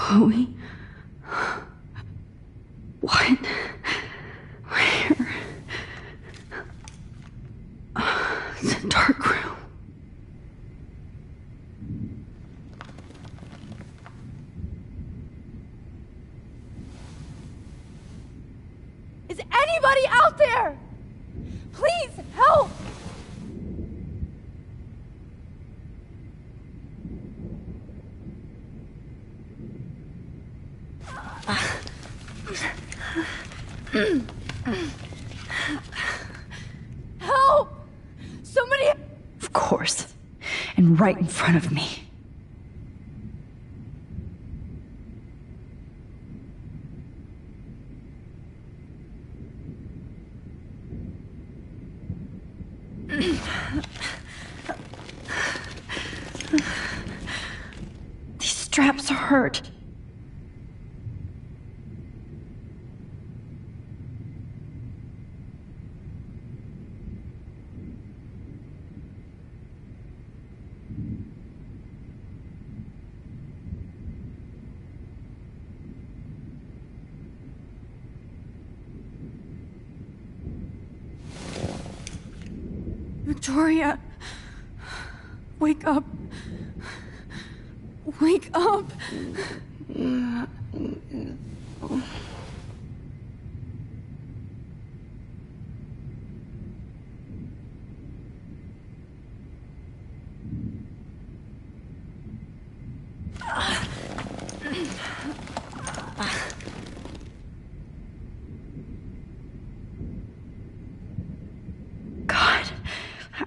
Chloe? What? Where? It's a dark room. Is anybody out there? Please help! Help! Somebody... Of course. And right in front of me. These straps hurt. Victoria, wake up. Wake up.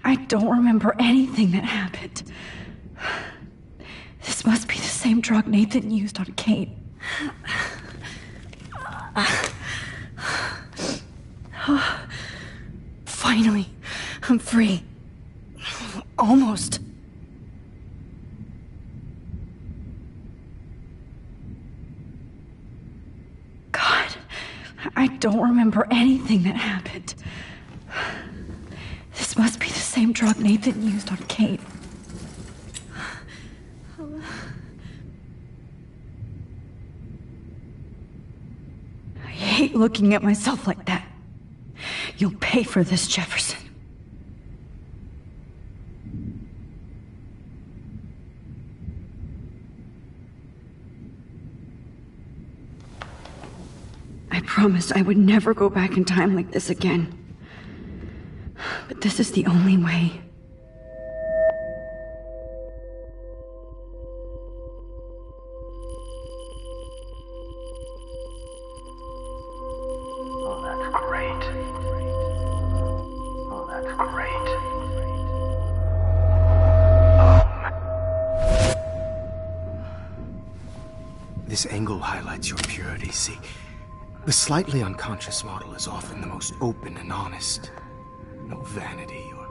I don't remember anything that happened. This must be the same drug Nathan used on Kate. Finally, I'm free. Almost. God, I don't remember anything that happened. This must be the same drug Nathan used on Kate. I hate looking at myself like that. You'll pay for this, Jefferson. I promised I would never go back in time like this again. But this is the only way. Oh, that's great. Oh, that's great. This angle highlights your purity, see? The slightly unconscious model is often the most open and honest. No vanity or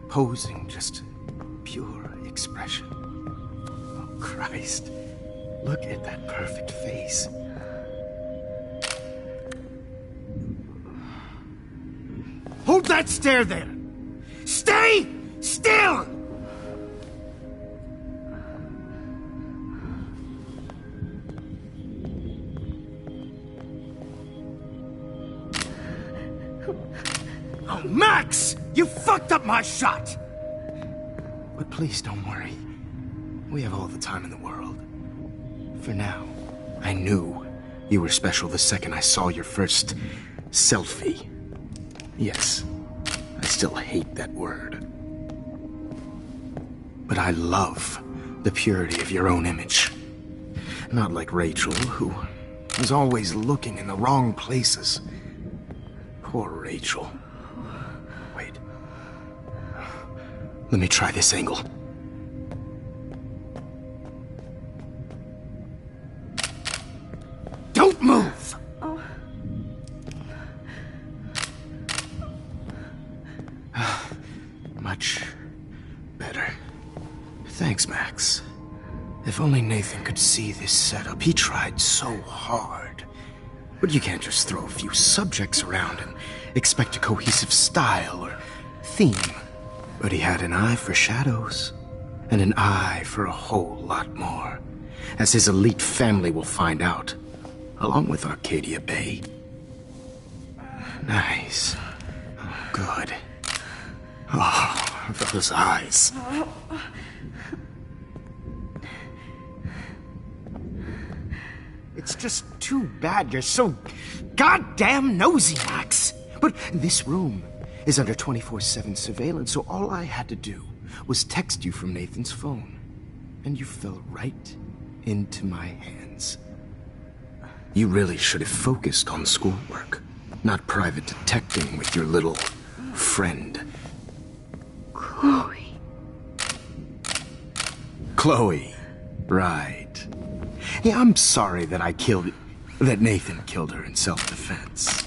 posing, just pure expression. Oh, Christ. Look at that perfect face. Hold that stare there! Stay still! Oh, Max! You fucked up my shot! But please don't worry. We have all the time in the world. For now, I knew you were special the second I saw your first selfie. Yes, I still hate that word. But I love the purity of your own image. Not like Rachel, who was always looking in the wrong places. Poor Rachel. Wait. Let me try this angle. Don't move! Oh. Much better. Thanks, Max. If only Nathan could see this setup. He tried so hard. But you can't just throw a few subjects around and expect a cohesive style or theme. But he had an eye for shadows, and an eye for a whole lot more. as his elite family will find out, along with Arcadia Bay. Nice. Oh, good. Oh, those eyes. It's just too bad you're so goddamn nosy, Max. But this room is under 24/7 surveillance, so all I had to do was text you from Nathan's phone. And you fell right into my hands. You really should have focused on schoolwork, not private detecting with your little friend. Chloe. Chloe, right. Yeah, I'm sorry that Nathan killed her in self-defense.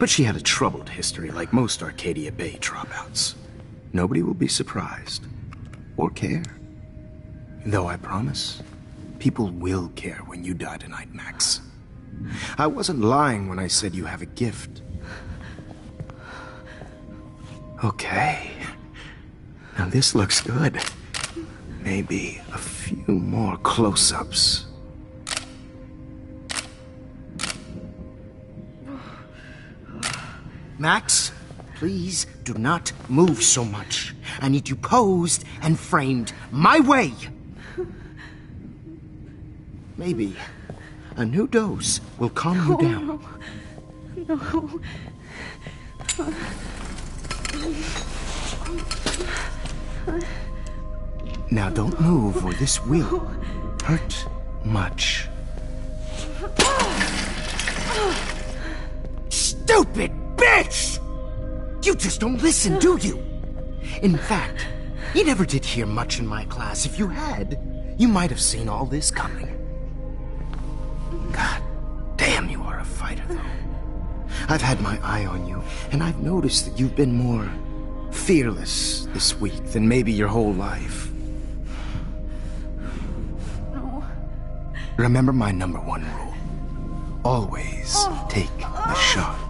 But she had a troubled history like most Arcadia Bay dropouts. Nobody will be surprised. Or care. Though I promise, people will care when you die tonight, Max. I wasn't lying when I said you have a gift. Okay. Now this looks good. Maybe a few more close-ups. Max, please do not move so much. I need you posed and framed my way. Maybe a new dose will calm you down. No. Now don't move or this will hurt much. Stupid bitch! You just don't listen, do you? In fact, you never did hear much in my class. If you had, you might have seen all this coming. God damn, you are a fighter, though. I've had my eye on you, and I've noticed that you've been more fearless this week than maybe your whole life. No. Remember my number one rule. Always take the shot.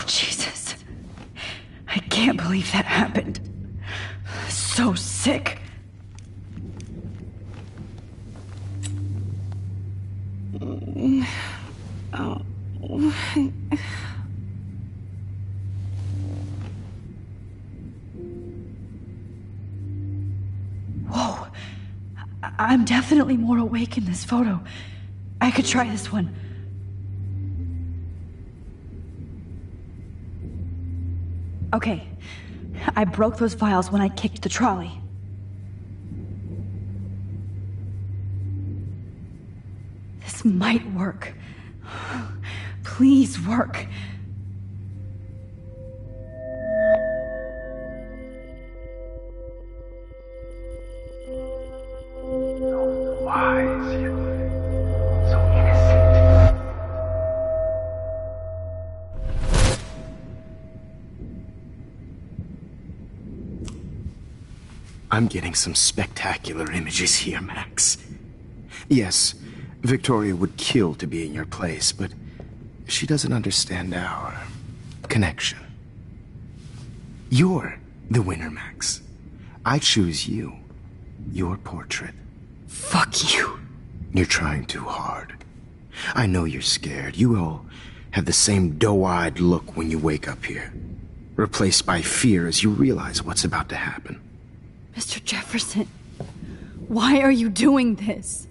Jesus. I can't believe that happened. So sick. Whoa. I'm definitely more awake in this photo. I could try this one. Okay, I broke those files when I kicked the trolley. This might work. Please work. Wise, yet so innocent. I'm getting some spectacular images here, Max. Yes, Victoria would kill to be in your place, but she doesn't understand our connection. You're the winner, Max. I choose you. Your portrait. Fuck you. You're trying too hard. I know you're scared. You all have the same doe-eyed look when you wake up here, replaced by fear as you realize what's about to happen. Mr. Jefferson, why are you doing this?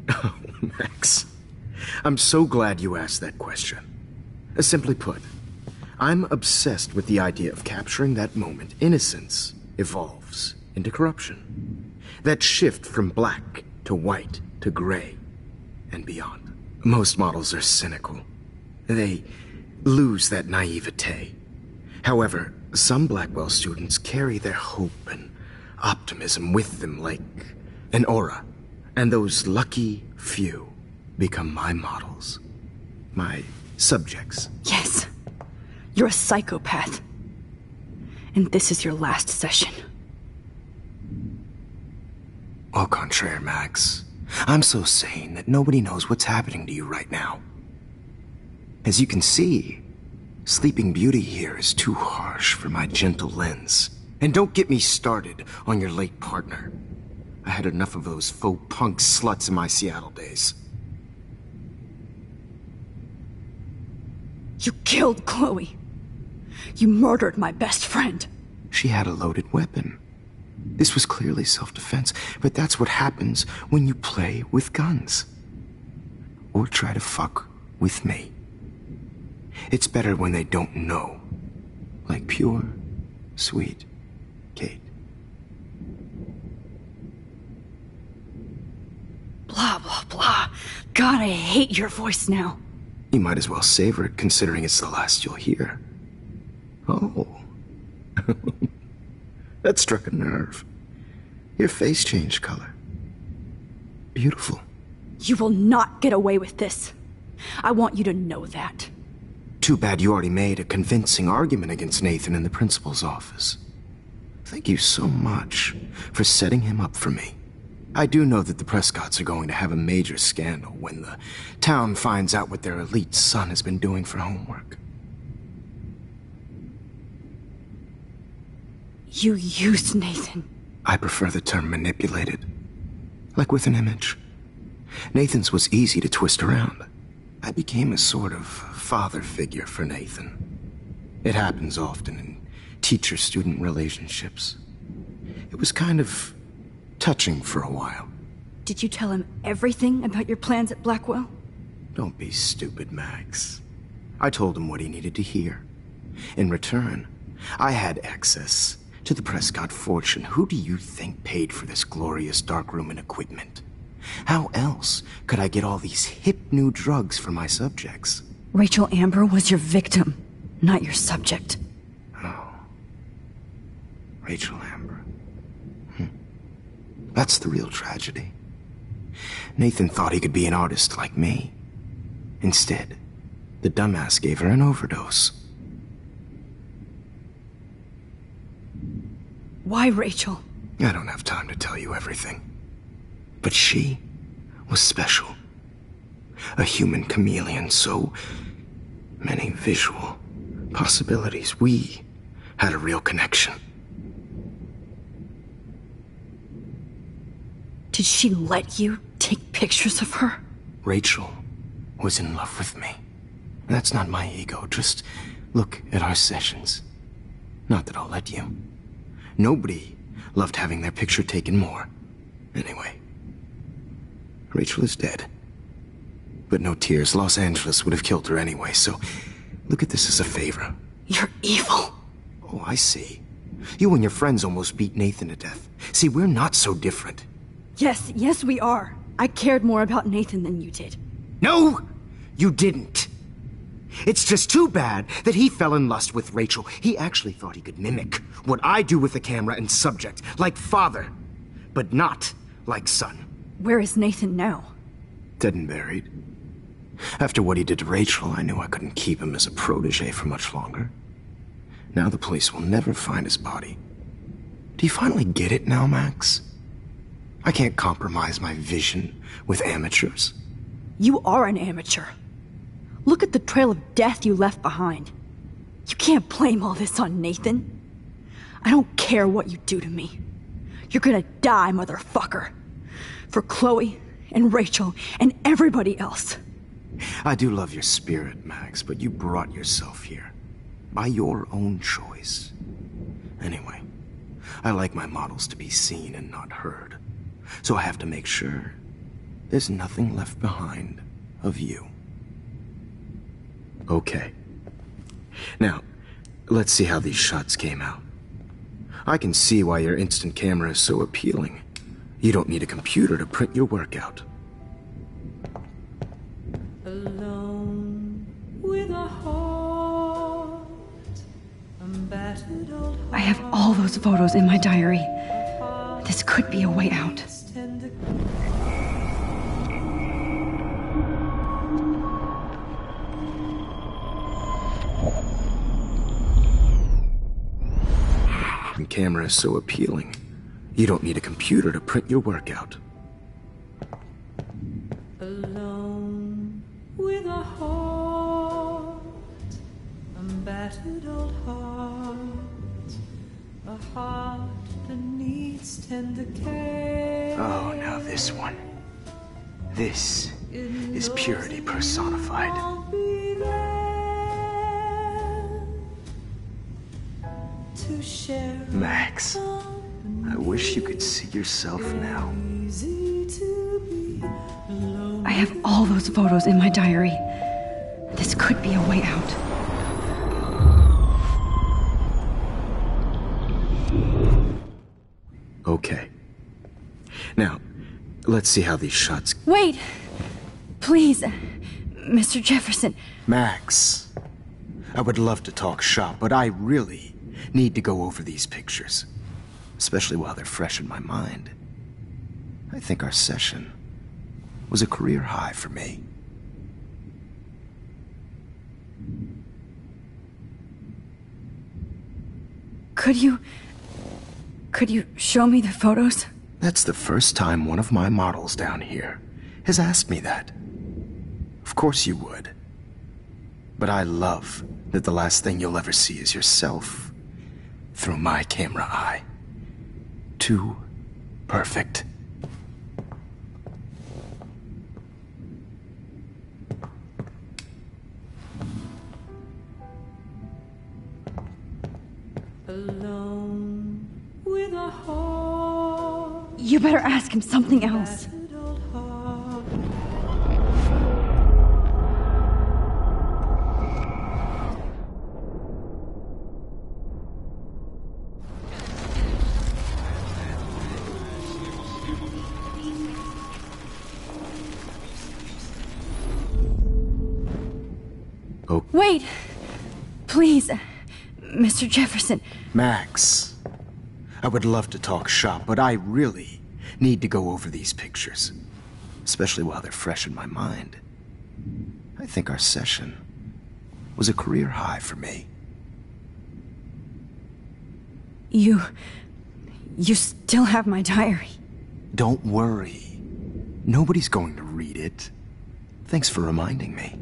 Oh, Max. I'm so glad you asked that question. Simply put, I'm obsessed with the idea of capturing that moment innocence evolves into corruption. That shift from black to white to gray and beyond. Most models are cynical. They lose that naivete. However, some Blackwell students carry their hope and optimism with them like an aura. And those lucky few become my models. My subjects. Yes. You're a psychopath. And this is your last session. Au contraire, Max. I'm so sane that nobody knows what's happening to you right now. As you can see, Sleeping Beauty here is too harsh for my gentle lens. And don't get me started on your late partner. I had enough of those faux punk sluts in my Seattle days. You killed Chloe. You murdered my best friend. She had a loaded weapon. This was clearly self-defense, but that's what happens when you play with guns. Or try to fuck with me. It's better when they don't know. Like pure, sweet Kate. Blah, blah, blah. God, I hate your voice now. You might as well savor it, considering it's the last you'll hear. Oh. That struck a nerve. Your face changed color. Beautiful. You will not get away with this. I want you to know that. Too bad you already made a convincing argument against Nathan in the principal's office. Thank you so much for setting him up for me. I do know that the Prescotts are going to have a major scandal when the town finds out what their elite son has been doing for homework. You used Nathan. I prefer the term manipulated. Like with an image. Nathan's was easy to twist around. I became a sort of father figure for Nathan. It happens often in teacher-student relationships. It was kind of touching for a while. Did you tell him everything about your plans at Blackwell? Don't be stupid, Max. I told him what he needed to hear. In return, I had access to the Prescott fortune. Who do you think paid for this glorious darkroom and equipment? How else could I get all these hip new drugs for my subjects? Rachel Amber was your victim, not your subject. Oh. Rachel Amber. That's the real tragedy. Nathan thought he could be an artist like me. Instead, the dumbass gave her an overdose. Why Rachel? I don't have time to tell you everything. But she was special. A human chameleon, so many visual possibilities. We had a real connection. Did she let you take pictures of her? Rachel was in love with me. That's not my ego. Just look at our sessions. Not that I'll let you. Nobody loved having their picture taken more. Anyway, Rachel is dead. But no tears. Los Angeles would have killed her anyway, so look at this as a favor. You're evil. Oh, I see. You and your friends almost beat Nathan to death. See, we're not so different. Yes, we are. I cared more about Nathan than you did. No, you didn't. It's just too bad that he fell in lust with Rachel. He actually thought he could mimic what I do with the camera and subject, like father, but not like son. Where is Nathan now? Dead and buried. After what he did to Rachel, I knew I couldn't keep him as a protege for much longer. Now the police will never find his body. Do you finally get it now, Max? I can't compromise my vision with amateurs. You are an amateur. Look at the trail of death you left behind. You can't blame all this on Nathan. I don't care what you do to me. You're gonna die, motherfucker. For Chloe and Rachel and everybody else. I do love your spirit, Max, but you brought yourself here. By your own choice. Anyway, I like my models to be seen and not heard. So I have to make sure there's nothing left behind of you. Okay. Now, let's see how these shots came out. I can see why your instant camera is so appealing. You don't need a computer to print your work out. Alone with a heart, I have all those photos in my diary. This could be a way out. camera is so appealing. You don't need a computer to print your work out. Alone with a heart, a battered old heart, a heart that needs tender care. Oh, now this one. This is purity personified. I'll be there to share. Max, I wish you could see yourself now. Easy to be alone. I have all those photos in my diary. This could be a way out. Okay. Now, let's see how these shots... Wait! Please, Mr. Jefferson. Max, I would love to talk shop, but I really need to go over these pictures. Especially while they're fresh in my mind. I think our session was a career high for me. Could you show me the photos? That's the first time one of my models down here has asked me that. Of course you would. But I love that the last thing you'll ever see is yourself through my camera eye. Too perfect. Alone with a heart, You better ask him something else. battered old heart. Oh, Wait! Please, Mr. Jefferson. Max, I would love to talk shop, but I really need to go over these pictures. Especially while they're fresh in my mind. I think our session was a career high for me. You still have my diary. Don't worry. Nobody's going to read it. Thanks for reminding me.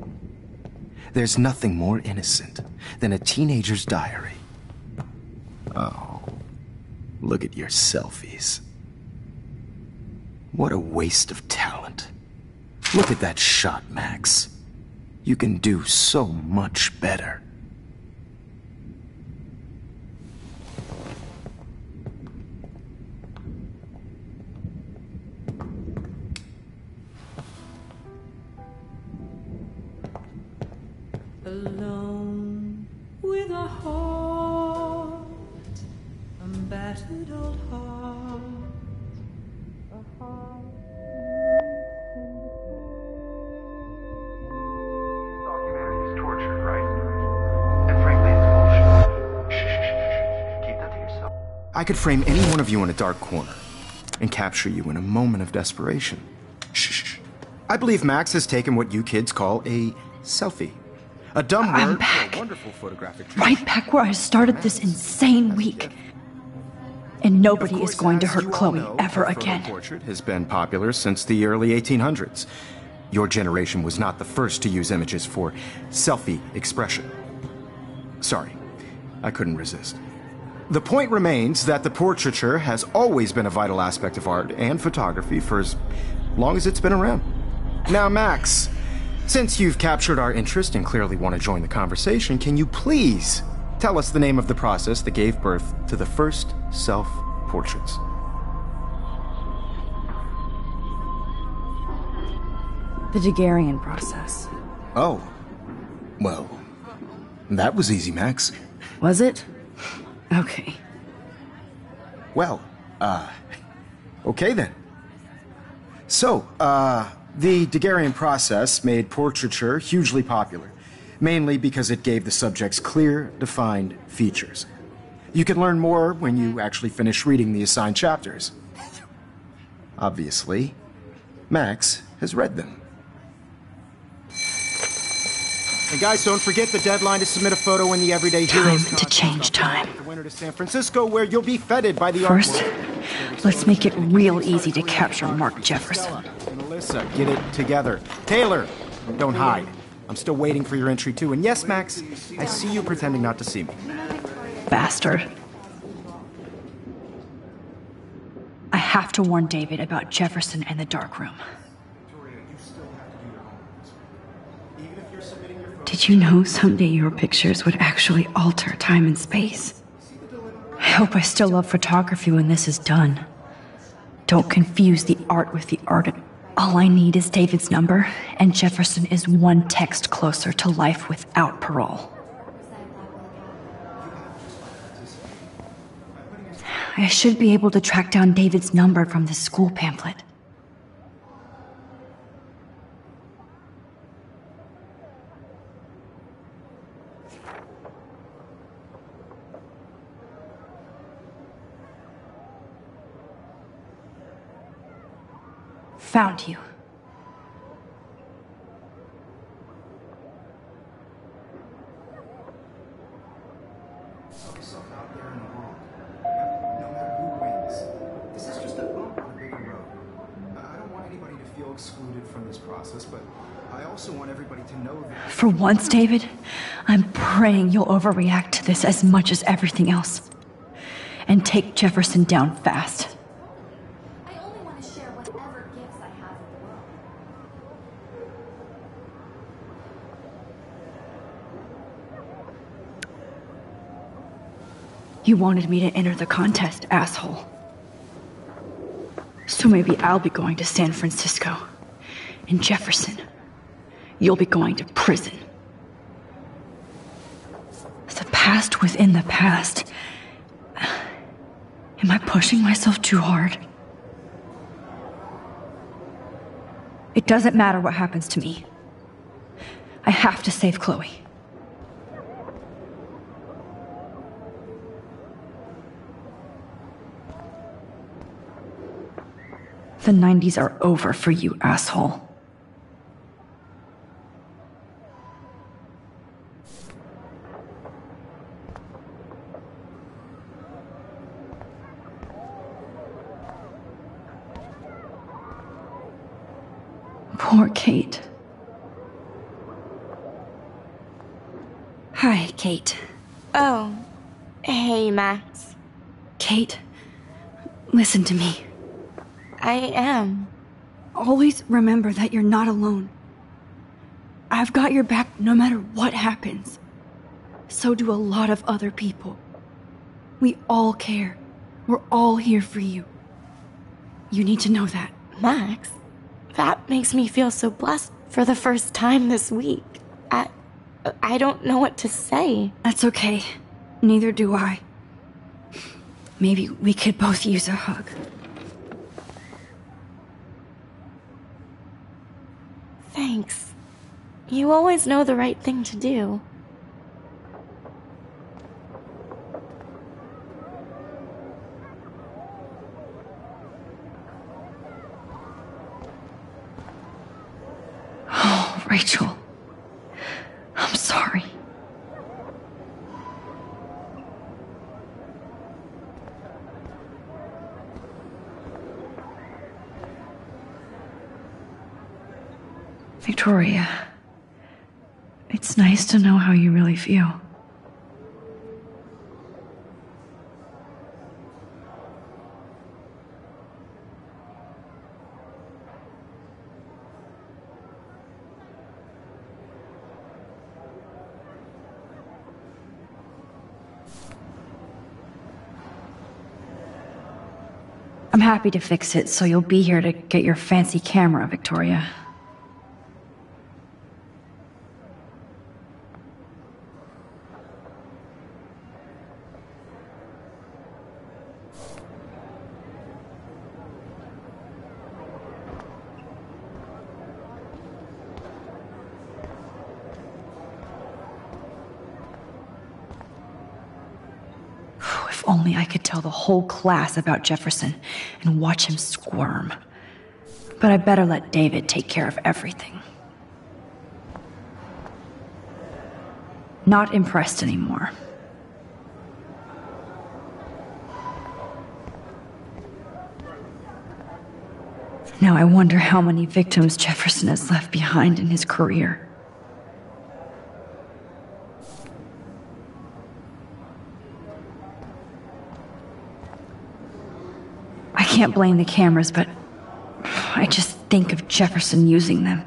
There's nothing more innocent than a teenager's diary. Oh, look at your selfies. What a waste of talent. Look at that shot, Max. You can do so much better. Alone with a heart, a battered old heart, a heart. Documentary is torture, right? And frankly, it's bullshit. Shh. Keep that to yourself. I could frame any one of you in a dark corner and capture you in a moment of desperation. Shh. I believe Max has taken what you kids call a selfie. A dumb word I'm for back. a wonderful photographic Right back where I started this insane week. And nobody is going to hurt Chloe ever again. Portrait has been popular since the early 1800s. Your generation was not the first to use images for selfie expression. Sorry, I couldn't resist. The point remains that the portraiture has always been a vital aspect of art and photography for as long as it's been around. Now, Max, since you've captured our interest and clearly want to join the conversation, can you please tell us the name of the process that gave birth to the first self-portraits? The Daguerrean process. Oh, well, that was easy, Max. Was it? Okay. Well, okay then. So, the Daguerrean process made portraiture hugely popular, mainly because it gave the subjects clear, defined features. You can learn more when you actually finish reading the assigned chapters. Obviously, Max has read them. And guys, don't forget the deadline to submit a photo in the Everyday Time Heroes to contest. change time. The winner to San Francisco, where you'll be feted by the First, art world. let's make it real easy to capture Mark Jefferson. And Alyssa, get it together. Taylor, don't hide. I'm still waiting for your entry too. And yes, Max, I see you pretending not to see me. Bastard. I have to warn David about Jefferson and the dark room. Did you know someday your pictures would actually alter time and space? I hope I still love photography when this is done. Don't confuse the art with the art. All I need is David's number, and Jefferson is one text closer to life without parole. I should be able to track down David's number from the school pamphlet. Found you. Excluded from this process, but I also want everybody to know that... For once, David, I'm praying you'll overreact to this as much as everything else. And take Jefferson down fast. I only want to share whatever gifts I have with the world. You wanted me to enter the contest, asshole. So maybe I'll be going to San Francisco. And Jefferson, you'll be going to prison. The past within the past. Am I pushing myself too hard? It doesn't matter what happens to me. I have to save Chloe. The 90s are over for you, asshole. Poor Kate. Hi, Kate. Oh, hey, Max. Kate, listen to me. I am. Always remember that you're not alone. I've got your back no matter what happens. So do a lot of other people. We all care. We're all here for you. You need to know that. Max, that makes me feel so blessed for the first time this week. I don't know what to say. That's okay. Neither do I. Maybe we could both use a hug. Thanks. You always know the right thing to do. Oh, Rachel. I'm sorry. Victoria, it's nice to know how you really feel. I'm happy to fix it, so you'll be here to get your fancy camera, Victoria. If only I could tell the whole class about Jefferson and watch him squirm. But I better let David take care of everything. Not impressed anymore. Now I wonder how many victims Jefferson has left behind in his career. I can't blame the cameras, but I just think of Jefferson using them.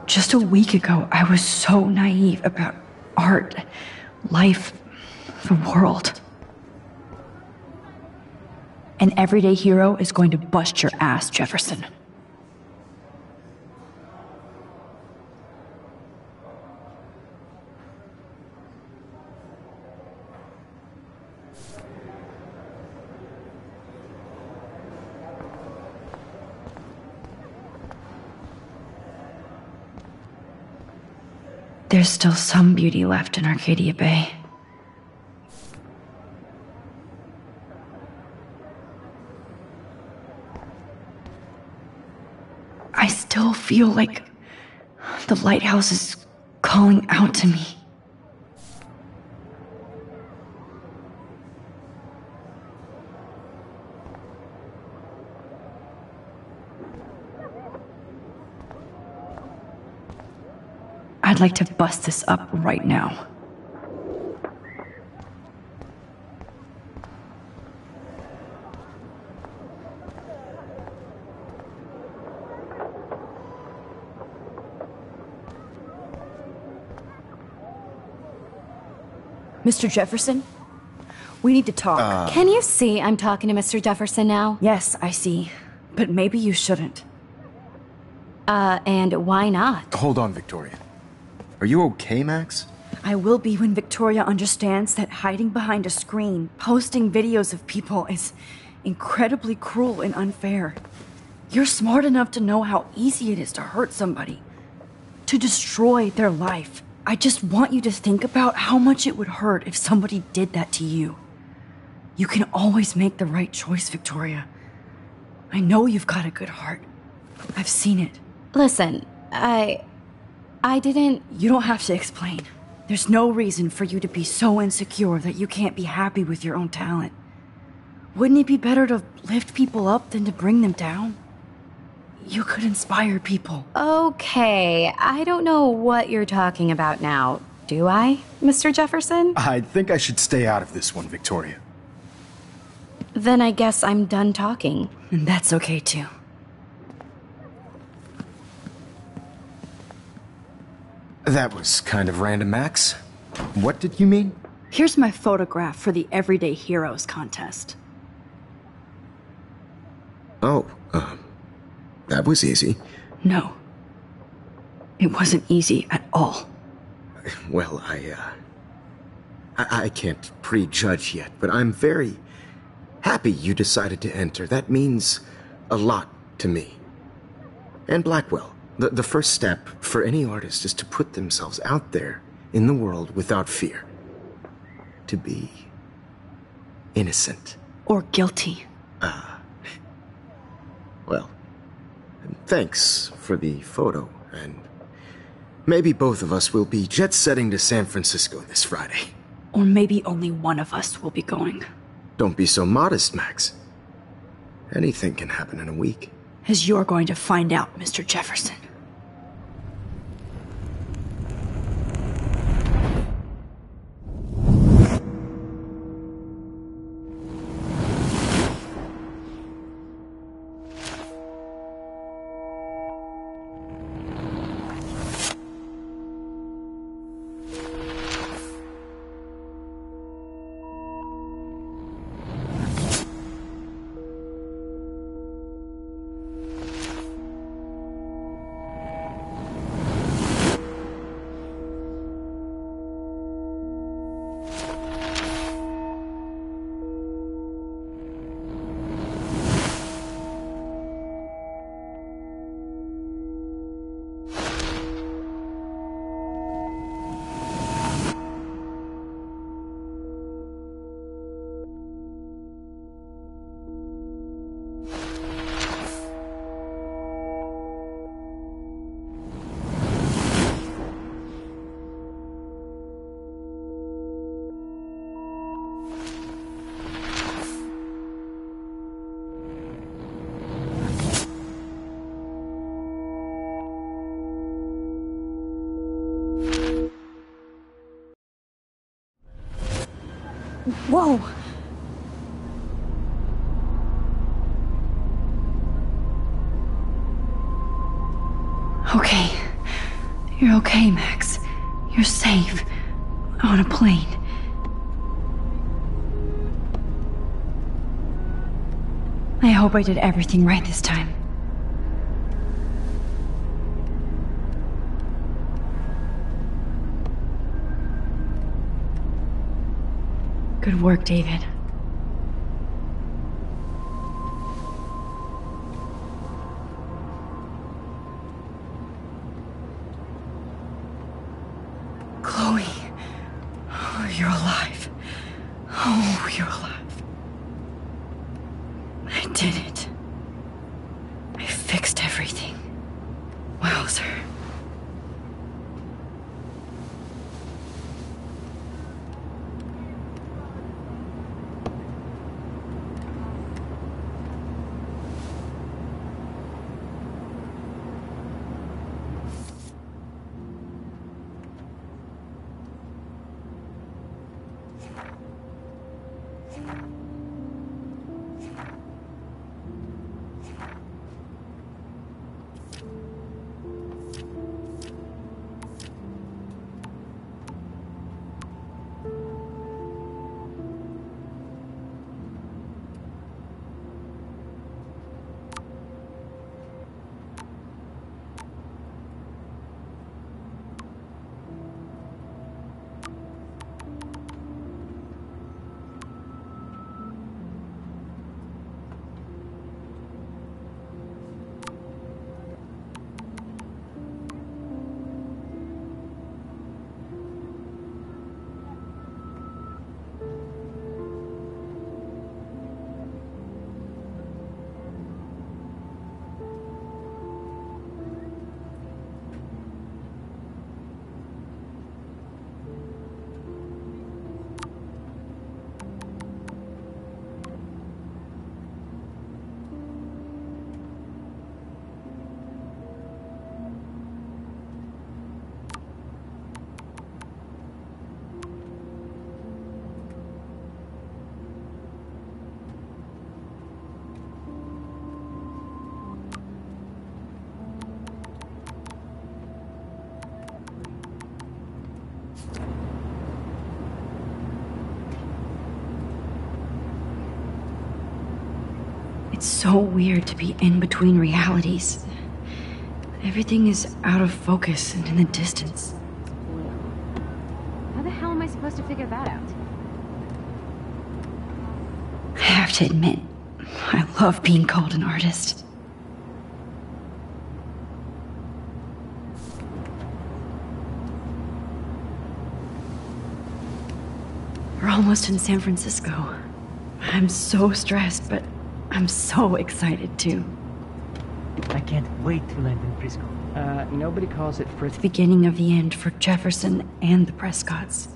Just a week ago, I was so naive about art, life, the world. An everyday hero is going to bust your ass, Jefferson. There's still some beauty left in Arcadia Bay. I still feel like the lighthouse is calling out to me. I'd like to bust this up right now. Mr. Jefferson? We need to talk. Can you see I'm talking to Mr. Jefferson now? Yes, I see. But maybe you shouldn't. And why not? Hold on, Victoria. Are you okay, Max? I will be when Victoria understands that hiding behind a screen, posting videos of people is incredibly cruel and unfair. You're smart enough to know how easy it is to hurt somebody, to destroy their life. I just want you to think about how much it would hurt if somebody did that to you. You can always make the right choice, Victoria. I know you've got a good heart. I've seen it. Listen, I didn't... You don't have to explain. There's no reason for you to be so insecure that you can't be happy with your own talent. Wouldn't it be better to lift people up than to bring them down? You could inspire people. Okay, I don't know what you're talking about now, do I, Mr. Jefferson? I think I should stay out of this one, Victoria. Then I guess I'm done talking. And that's okay too. That was kind of random, Max. What did you mean? Here's my photograph for the Everyday Heroes contest. Oh, that was easy. No. It wasn't easy at all. Well, I can't prejudge yet, but I'm very happy you decided to enter. That means a lot to me. And Blackwell. The first step for any artist is to put themselves out there in the world without fear. To be innocent. Or guilty. Well, thanks for the photo, and maybe both of us will be jet-setting to San Francisco this Friday. Or maybe only one of us will be going. Don't be so modest, Max. Anything can happen in a week. As you're going to find out, Mr. Jefferson. Whoa! Okay. You're okay, Max. You're safe. On a plane. I hope I did everything right this time. Good work, David. Chloe. Oh, you're alive. Oh, you're alive. I did it. I fixed everything. Wowzer. It's so weird to be in between realities. Everything is out of focus and in the distance. How the hell am I supposed to figure that out? I have to admit, I love being called an artist. We're almost in San Francisco. I'm so stressed, but I'm so excited too. I can't wait to land in Frisco. Nobody calls it Frisco. The beginning of the end for Jefferson and the Prescotts.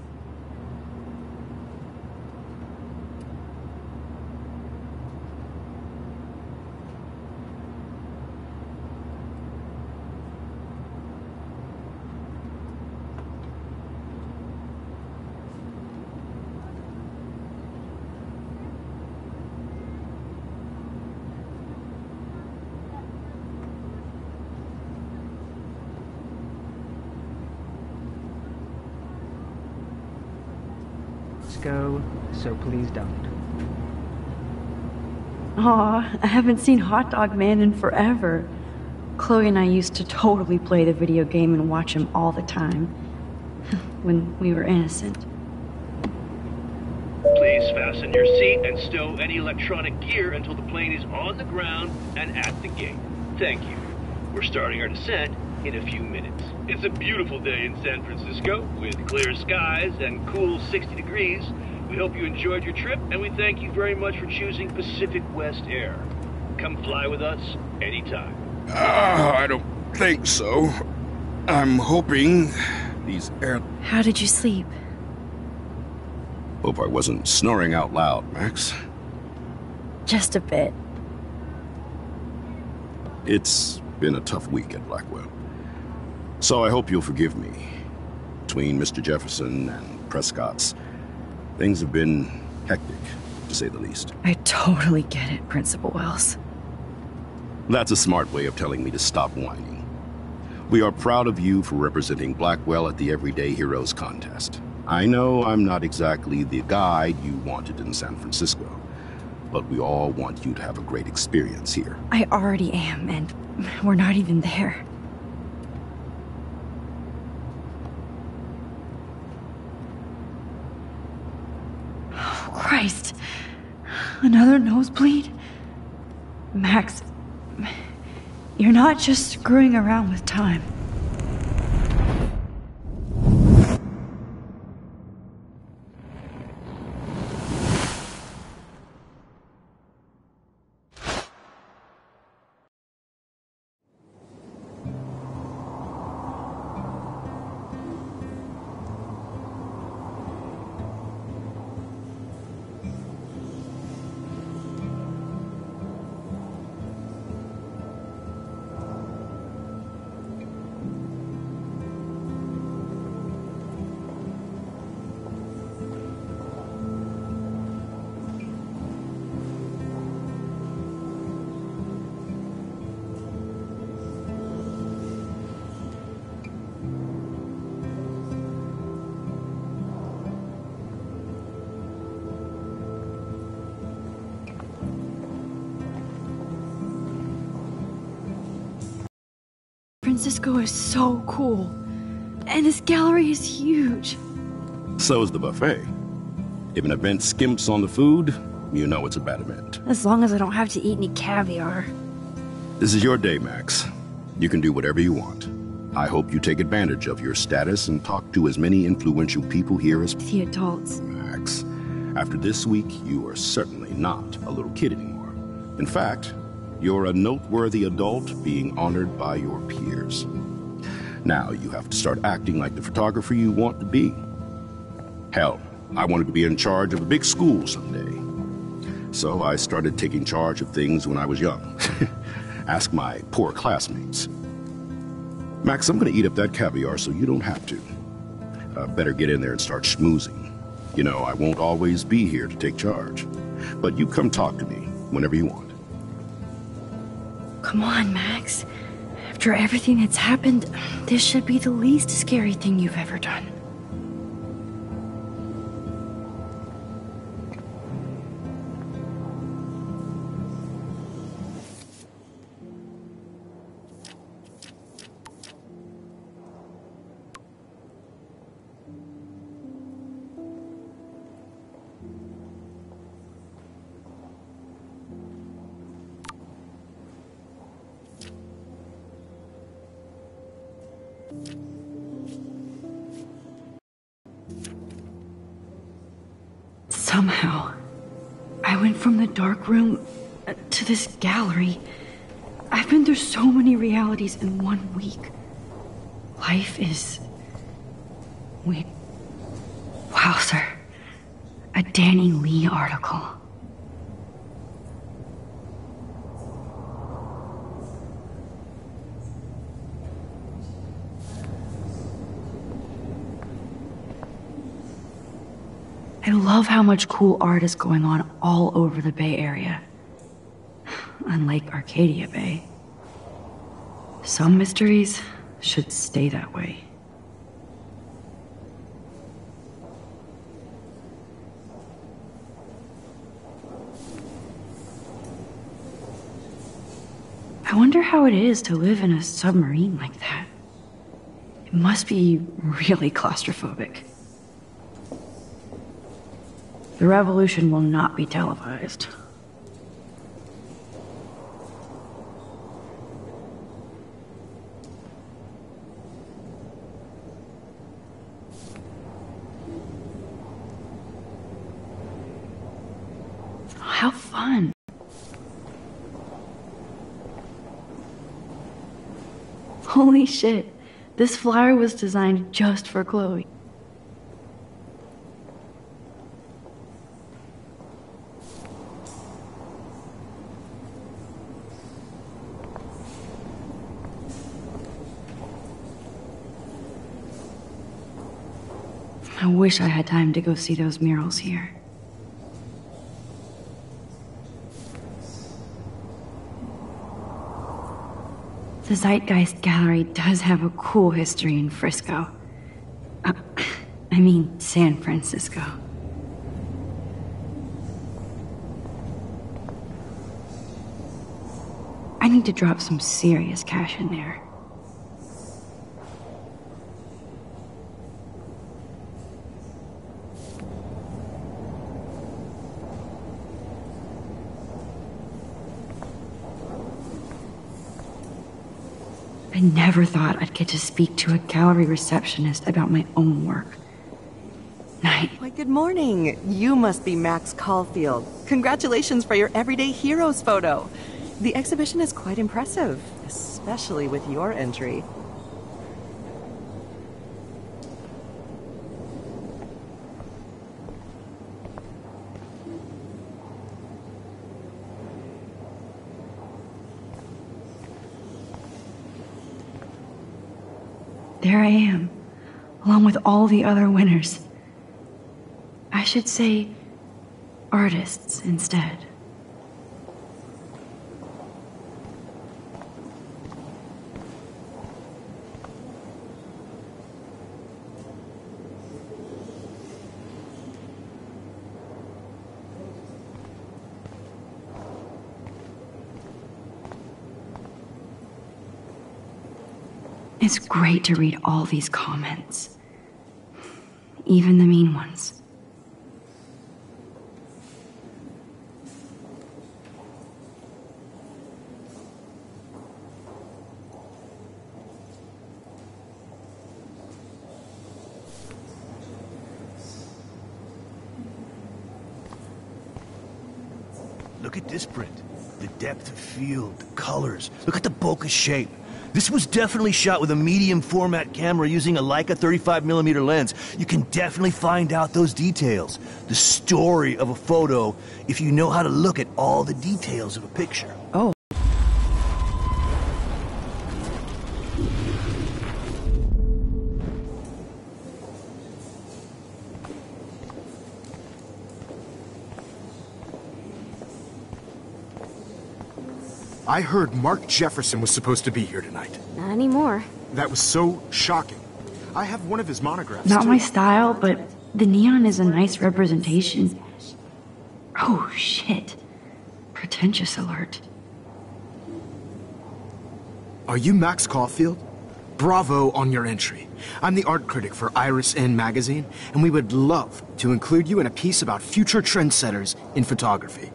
Go, so please don't. Aw, I haven't seen Hot Dog Man in forever. Chloe and I used to totally play the video game and watch him all the time. When we were innocent. Please fasten your seat and stow any electronic gear until the plane is on the ground and at the gate. Thank you. We're starting our descent in a few minutes. It's a beautiful day in San Francisco with clear skies and cool 60 degrees. We hope you enjoyed your trip, and we thank you very much for choosing Pacific West Air. Come fly with us anytime. I don't think so. I'm hoping these air... How did you sleep? Hope I wasn't snoring out loud, Max. Just a bit. It's been a tough week at Blackwell. So I hope you'll forgive me. Between Mr. Jefferson and Prescott's, things have been Hectic, to say the least. I totally get it, Principal Wells. That's a smart way of telling me to stop whining. We are proud of you for representing Blackwell at the Everyday Heroes contest. I know I'm not exactly the guide you wanted in San Francisco, but we all want you to have a great experience here. I already am, and we're not even there. Oh, Christ. Another nosebleed? Max, you're not just screwing around with time. Francisco is so cool. And this gallery is huge. So is the buffet. If an event skimps on the food, you know it's a bad event. As long as I don't have to eat any caviar. This is your day, Max. You can do whatever you want. I hope you take advantage of your status and talk to as many influential people here as The adults. Max. After this week, you are certainly not a little kid anymore. In fact, you're a noteworthy adult being honored by your peers. Now you have to start acting like the photographer you want to be. Hell, I wanted to be in charge of a big school someday. So I started taking charge of things when I was young. Ask my poor classmates. Max, I'm gonna eat up that caviar so you don't have to. Better get in there and start schmoozing. You know, I won't always be here to take charge. But you come talk to me whenever you want. Come on, Max. After everything that's happened, this should be the least scary thing you've ever done. Somehow, I went from the dark room to this gallery. I've been through so many realities in 1 week. Life is... Wait. Wow, sir. A Danny Lee article. I love how much cool art is going on all over the Bay Area. Unlike Arcadia Bay. Some mysteries should stay that way. I wonder how it is to live in a submarine like that. It must be really claustrophobic. The revolution will not be televised. How fun. Holy shit. This flyer was designed just for Chloe. I wish I had time to go see those murals here. The Zeitgeist Gallery does have a cool history in Frisco. I mean, San Francisco. I need to drop some serious cash in there. I never thought I'd get to speak to a gallery receptionist about my own work. Why, good morning. You must be Max Caulfield. Congratulations for your Everyday Heroes photo. The exhibition is quite impressive, especially with your entry. There I am, along with all the other winners. I should say artists instead. It's great to read all these comments, even the mean ones. Look at this print. The depth of field, the colors. Look at the bokeh shape. This was definitely shot with a medium format camera using a Leica 35mm lens. You can definitely find out those details. The story of a photo if you know how to look at all the details of a picture. Oh. I heard Mark Jefferson was supposed to be here tonight. Not anymore. That was so shocking. I have one of his monographs, Not too. my style, but the neon is a nice representation. Oh, shit. Pretentious alert. Are you Max Caulfield? Bravo on your entry. I'm the art critic for Iris N magazine, and we would love to include you in a piece about future trendsetters in photography.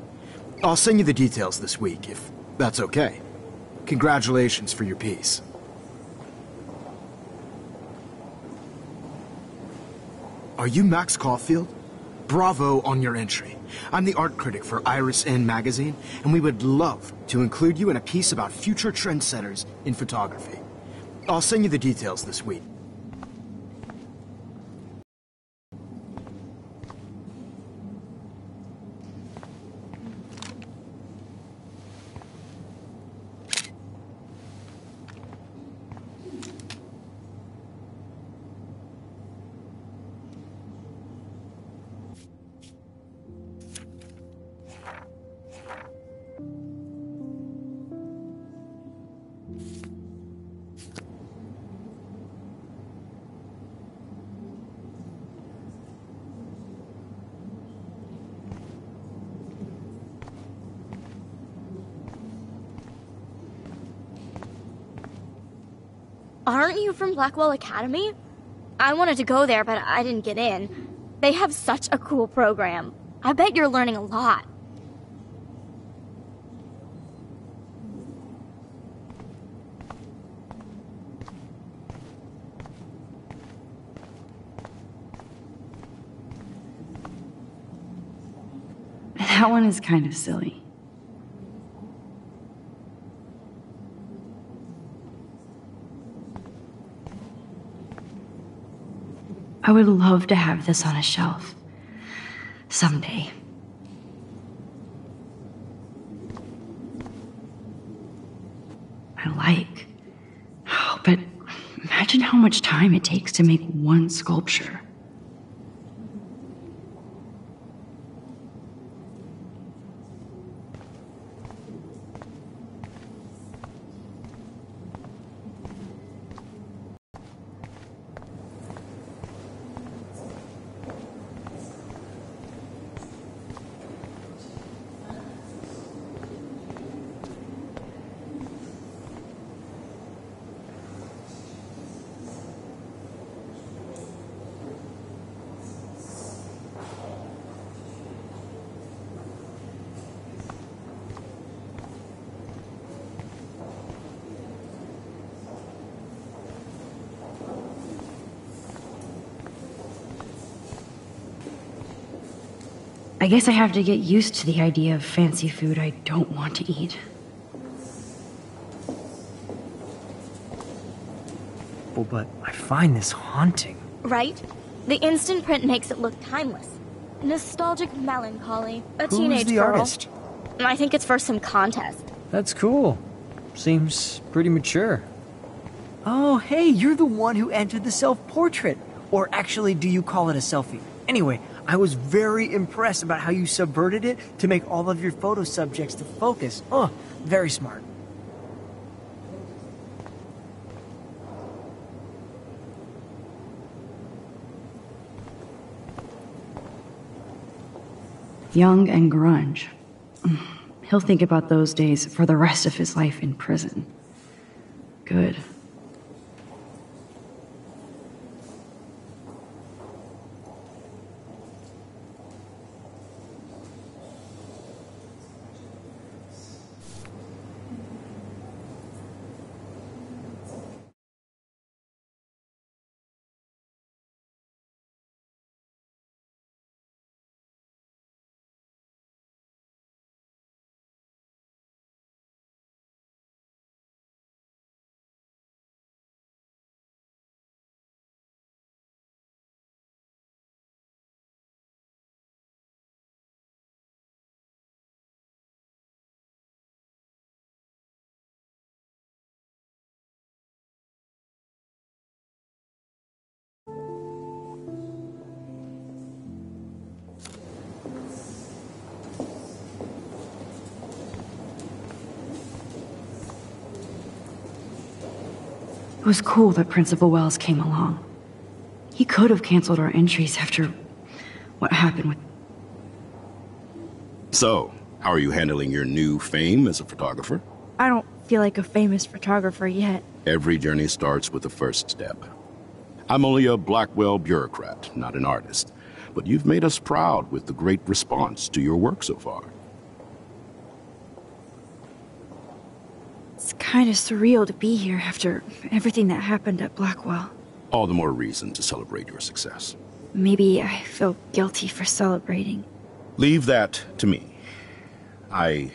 I'll send you the details this week, if that's okay. Congratulations for your piece. Are you Max Caulfield? Bravo on your entry. I'm the art critic for Iris N magazine, and we would love to include you in a piece about future trendsetters in photography. I'll send you the details this week. Aren't you from Blackwell Academy? I wanted to go there, but I didn't get in. They have such a cool program. I bet you're learning a lot. That one is kind of silly. I would love to have this on a shelf. Someday. I like. Oh, but imagine how much time it takes to make one sculpture. I guess I have to get used to the idea of fancy food I don't want to eat. Well, but I find this haunting. Right? The instant print makes it look timeless. Nostalgic melancholy. A Who's teenage the girl. artist? I think it's for some contest. That's cool. Seems pretty mature. Oh, hey, you're the one who entered the self-portrait. Or actually, do you call it a selfie? Anyway, I was very impressed about how you subverted it to make all of your photo subjects to focus. Oh, very smart. Young and grunge. He'll think about those days for the rest of his life in prison. Good. It was cool that Principal Wells came along. He could have canceled our entries after what happened with... So, how are you handling your new fame as a photographer? I don't feel like a famous photographer yet. Every journey starts with the first step. I'm only a Blackwell bureaucrat, not an artist. But you've made us proud with the great response to your work so far. It's kind of surreal to be here after everything that happened at Blackwell. All the more reason to celebrate your success. Maybe I feel guilty for celebrating. Leave that to me. I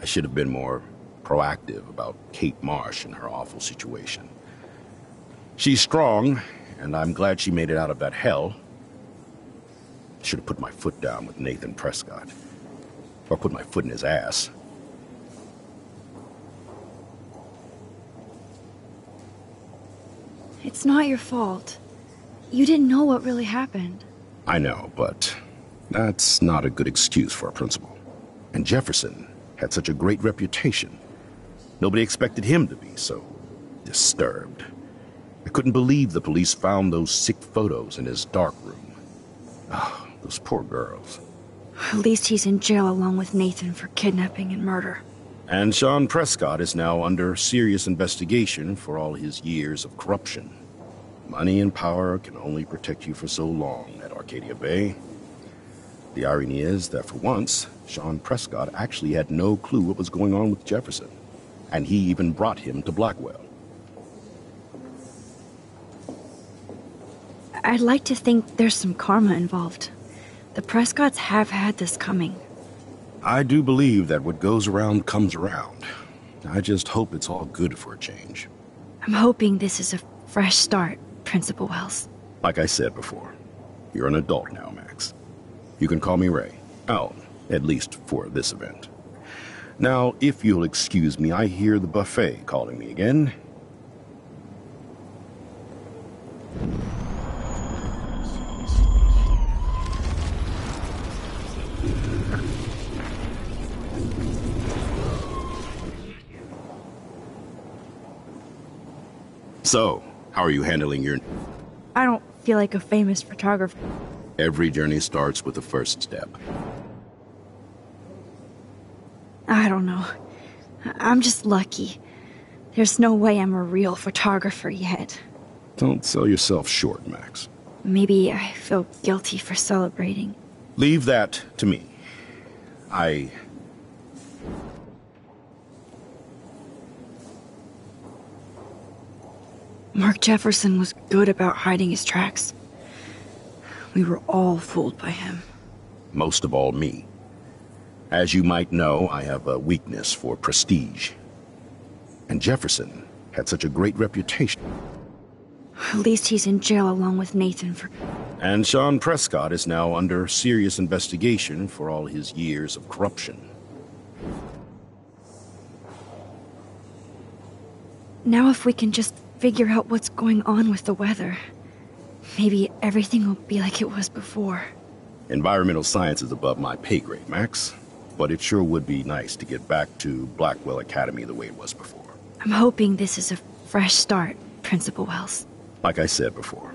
should have been more proactive about Kate Marsh and her awful situation. She's strong, and I'm glad she made it out of that hell. Should have put my foot down with Nathan Prescott. Or put my foot in his ass. It's not your fault. You didn't know what really happened. I know, but that's not a good excuse for a principal. And Jefferson had such a great reputation. Nobody expected him to be so disturbed. I couldn't believe the police found those sick photos in his dark room. Oh, those poor girls. At least he's in jail along with Nathan for kidnapping and murder. And Sean Prescott is now under serious investigation for all his years of corruption. Money and power can only protect you for so long at Arcadia Bay. The irony is that for once, Sean Prescott actually had no clue what was going on with Jefferson. And he even brought him to Blackwell. I'd like to think there's some karma involved. The Prescotts have had this coming. I do believe that what goes around comes around. I just hope it's all good for a change. I'm hoping this is a fresh start, Principal Wells. Like I said before, you're an adult now, Max. You can call me Ray. Oh, at least for this event. Now, if you'll excuse me, I hear the buffet calling me again. So, how are you handling your... I don't feel like a famous photographer. Every journey starts with the first step. I don't know. I'm just lucky. There's no way I'm a real photographer yet. Don't sell yourself short, Max. Maybe I feel guilty for celebrating. Leave that to me. Mark Jefferson was good about hiding his tracks. We were all fooled by him. Most of all, me. As you might know, I have a weakness for prestige. And Jefferson had such a great reputation. At least he's in jail along with Nathan for... And Sean Prescott is now under serious investigation for all his years of corruption. Now if we can just figure out what's going on with the weather, maybe everything will be like it was before. Environmental science is above my pay grade, Max. But it sure would be nice to get back to Blackwell Academy the way it was before. I'm hoping this is a fresh start, Principal Wells. Like I said before,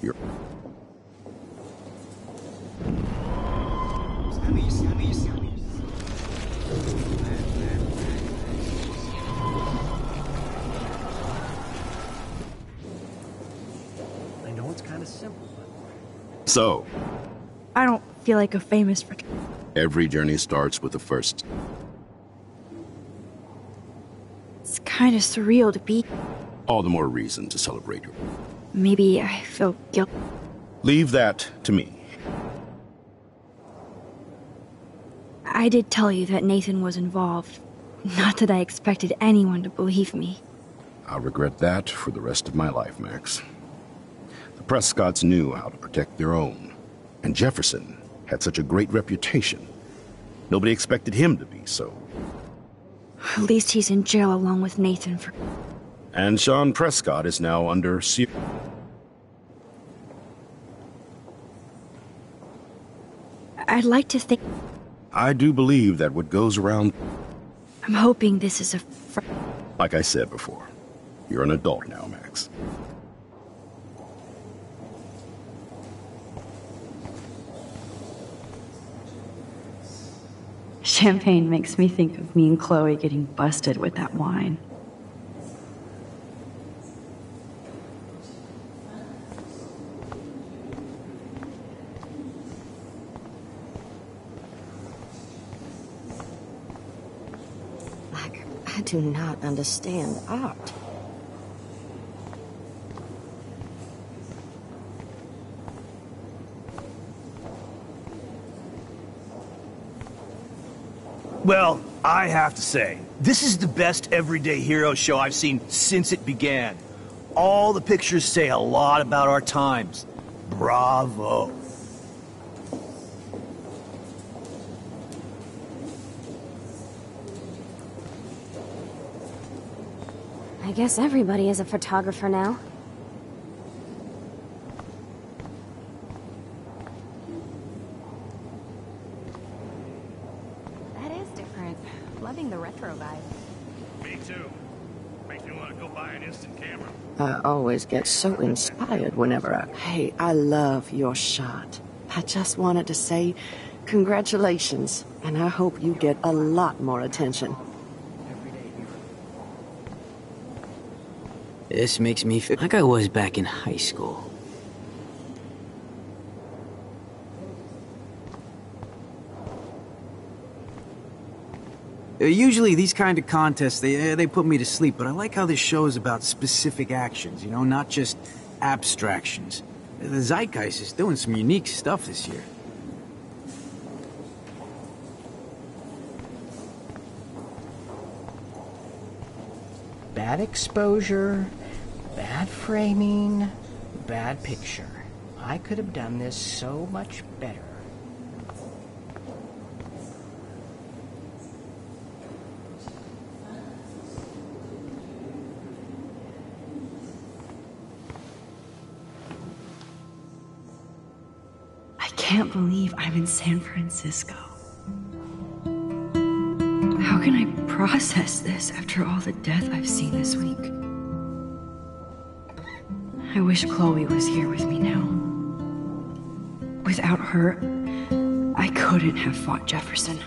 you're... I know it's kind of simple, but... So, I don't feel like a famous... every journey starts with the first. It's kind of surreal to be... All the more reason to celebrate you. Maybe I feel guilty. Leave that to me. I did tell you that Nathan was involved. Not that I expected anyone to believe me. I'll regret that for the rest of my life, Max. The Prescotts knew how to protect their own. And Jefferson had such a great reputation. Nobody expected him to be, so... At least he's in jail along with Nathan for... And Sean Prescott is now under I'd like to think... I do believe that what goes around... I'm hoping this is a... Like I said before, you're an adult now, Max. Champagne makes me think of me and Chloe getting busted with that wine. I do not understand art. Well, I have to say, this is the best everyday hero show I've seen since it began. All the pictures say a lot about our times. Bravo. I guess everybody is a photographer now. That is different. Loving the retro vibe. Me too. Makes me want to go buy an instant camera. I always get so inspired whenever Hey, I love your shot. I just wanted to say congratulations, and I hope you get a lot more attention. This makes me feel like I was back in high school. Usually these kind of contests, they put me to sleep, but I like how this show is about specific actions, you know, not just abstractions. The Zeitgeist is doing some unique stuff this year. Bad exposure, bad framing, bad picture. I could have done this so much better. I can't believe I'm in San Francisco. How can I process this after all the death I've seen this week? I wish Chloe was here with me now. Without her, I couldn't have fought Jefferson.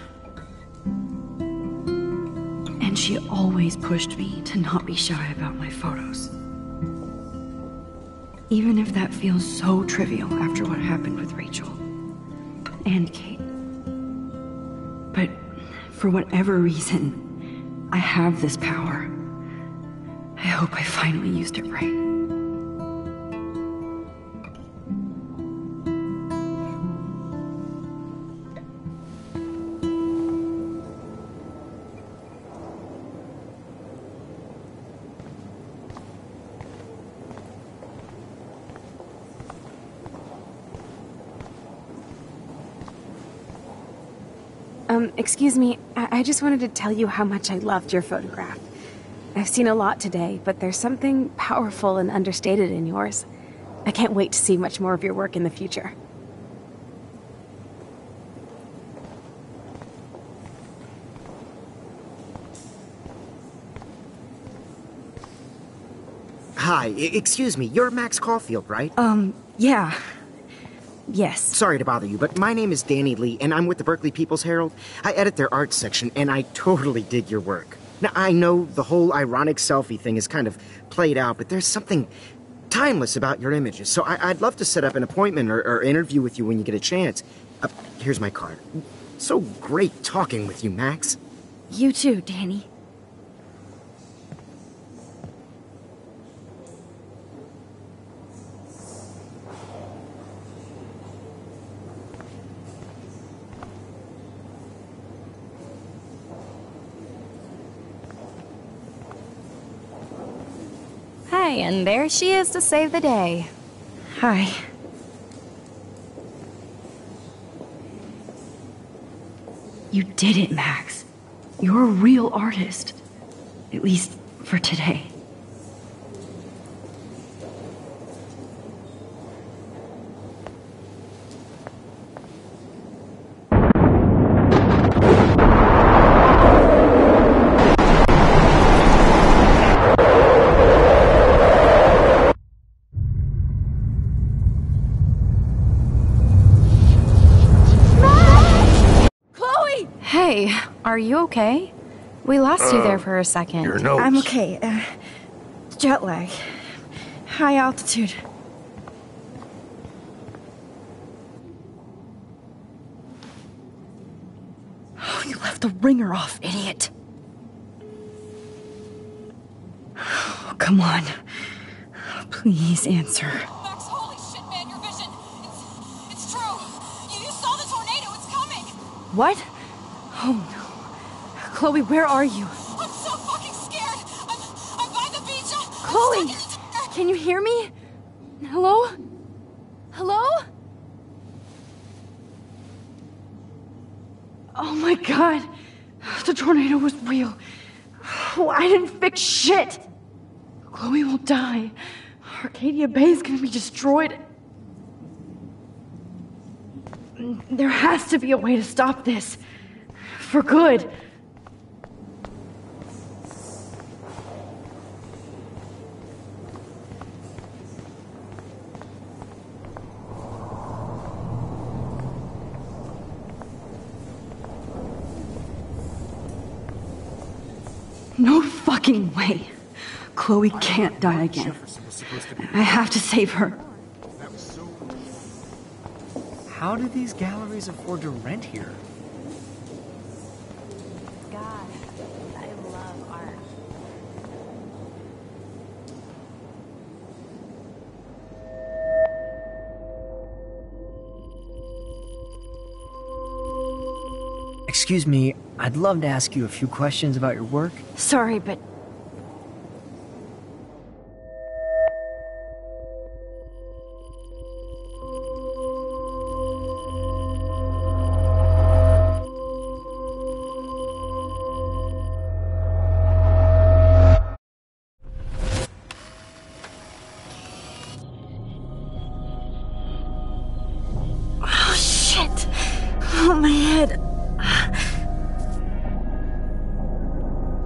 And she always pushed me to not be shy about my photos. Even if that feels so trivial after what happened with Rachel and Kate. But for whatever reason, I have this power. I hope I finally used it right. Excuse me, I just wanted to tell you how much I loved your photograph. I've seen a lot today, but there's something powerful and understated in yours. I can't wait to see much more of your work in the future. Hi, excuse me, you're Max Caulfield, right? Yeah. Yes. Sorry to bother you, but my name is Danny Lee, and I'm with the Berkeley People's Herald. I edit their arts section, and I totally dig your work. Now, I know the whole ironic selfie thing is kind of played out, but there's something timeless about your images, so I'd love to set up an appointment or interview with you when you get a chance. Here's my card. So great talking with you, Max. You too, Danny. Hey, and there she is to save the day. Hi. You did it, Max. You're a real artist. At least for today. Hey, are you okay? We lost you there for a second. Your nose. I'm okay. Jet lag. High altitude. Oh, you left the ringer off, idiot. Oh, come on. Please answer. Max, holy shit, man, your vision. It's true. You saw the tornado. It's coming. What? Oh no. Chloe, where are you? I'm so fucking scared. I'm by the beach. Chloe! Can you hear me? Hello? Hello? Oh my god. The tornado was real. Oh, I didn't fix shit. Chloe will die. Arcadia Bay is gonna be destroyed. There has to be a way to stop this. For good. No fucking way. Chloe can't die again. I have to save her. How do these galleries afford to rent here? God, I love art. Excuse me, I'd love to ask you a few questions about your work. Sorry, but... Oh, shit! Oh, my head.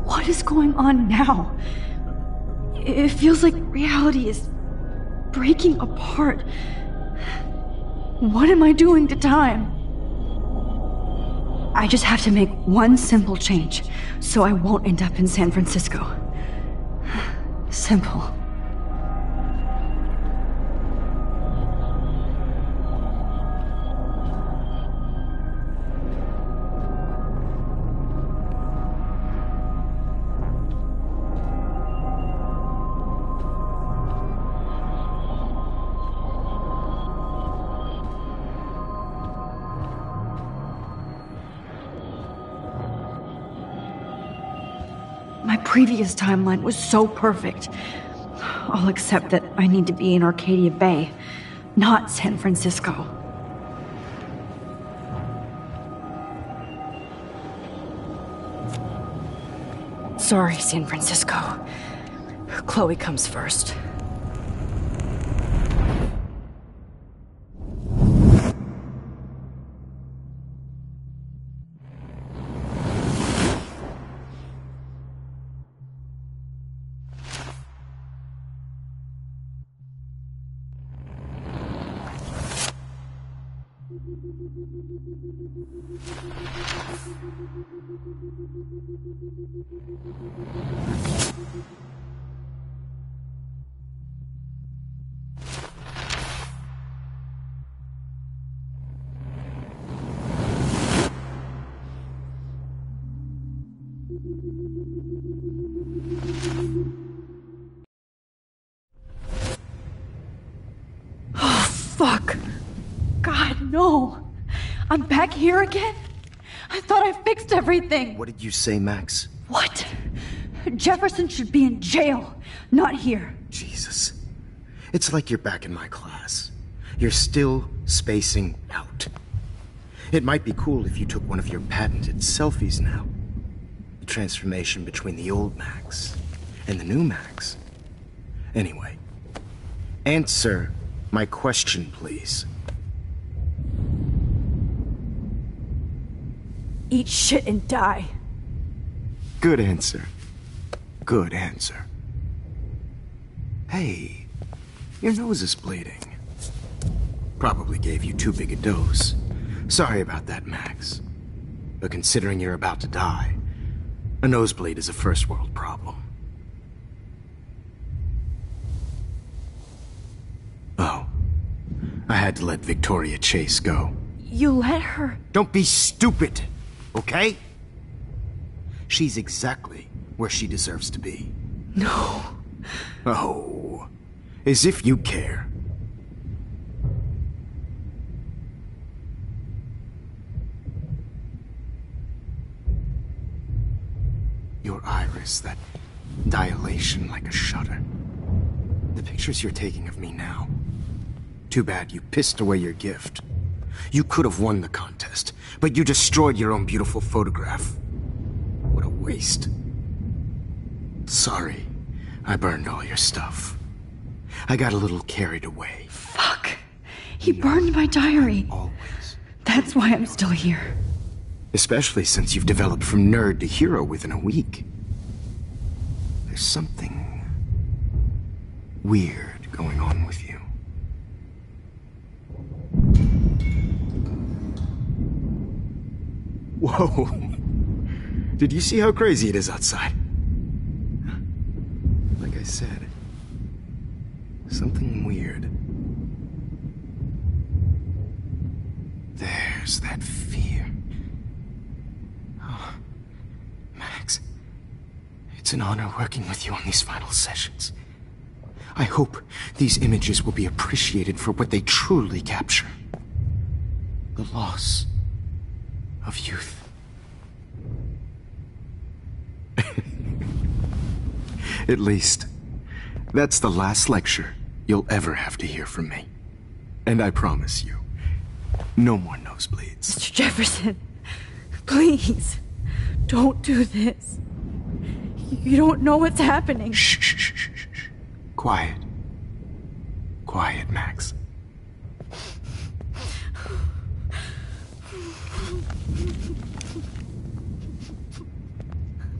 What is going on now? It feels like reality is breaking apart. What am I doing to time? I just have to make one simple change, so I won't end up in San Francisco. Simple. My previous timeline was so perfect. I'll accept that I need to be in Arcadia Bay, not San Francisco. Sorry, San Francisco. Chloe comes first. Fuck. God, no. I'm back here again? I thought I fixed everything. What did you say, Max? What? Jefferson should be in jail, not here. Jesus. It's like you're back in my class. You're still spacing out. It might be cool if you took one of your patented selfies now. The transformation between the old Max and the new Max. Anyway, answer my question, please. Eat shit and die. Good answer. Good answer. Hey, your nose is bleeding. Probably gave you too big a dose. Sorry about that, Max. But considering you're about to die, a nosebleed is a first world problem. Oh, I had to let Victoria Chase go. You let her? Don't be stupid, okay? She's exactly where she deserves to be. No. Oh, as if you care. Your iris, that dilation like a shutter. The pictures you're taking of me now. Too bad you pissed away your gift. You could have won the contest, but you destroyed your own beautiful photograph. What a waste. Sorry, I burned all your stuff. I got a little carried away. Fuck. He burned my diary. Always. That's why I'm still here. Especially since you've developed from nerd to hero within a week. There's something weird going on with you. Whoa. Did you see how crazy it is outside? Like I said, something weird. There's that fear. Oh, Max, it's an honor working with you on these final sessions. I hope these images will be appreciated for what they truly capture. The loss of youth. At least, that's the last lecture you'll ever have to hear from me. And I promise you, no more nosebleeds. Mr. Jefferson, please, don't do this. You don't know what's happening. Shh, shh, shh, shh, shh. Quiet. Quiet, Max.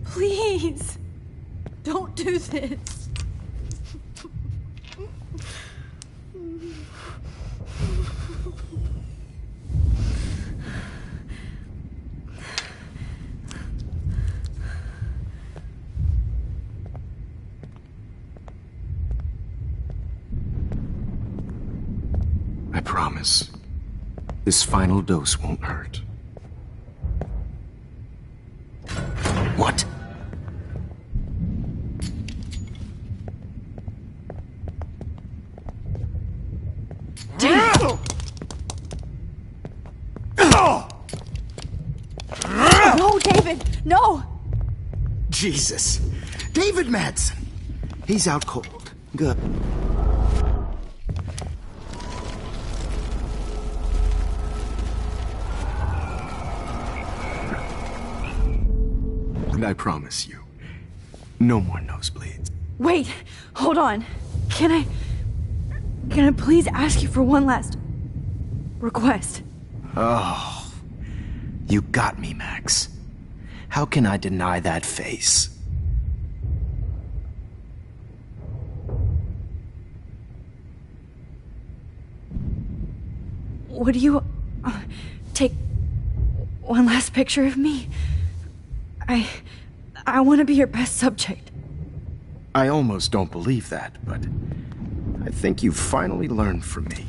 Please, don't do this. I promise, this final dose won't hurt. What? No, David, no! Jesus. David Madsen. He's out cold. Good. And I promise you, No more nosebleeds. Wait, hold on. Can I please ask you for one last request? Oh, you got me, Max. How can I deny that face? Would you take one last picture of me? I want to be your best subject. I almost don't believe that, but I think you've finally learned from me.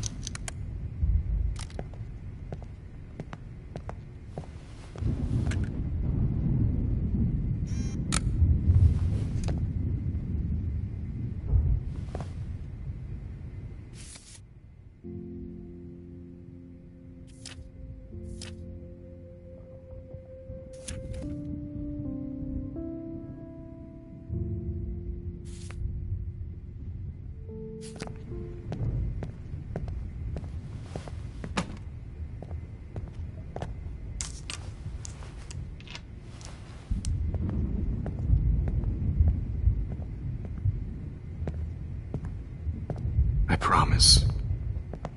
I promise.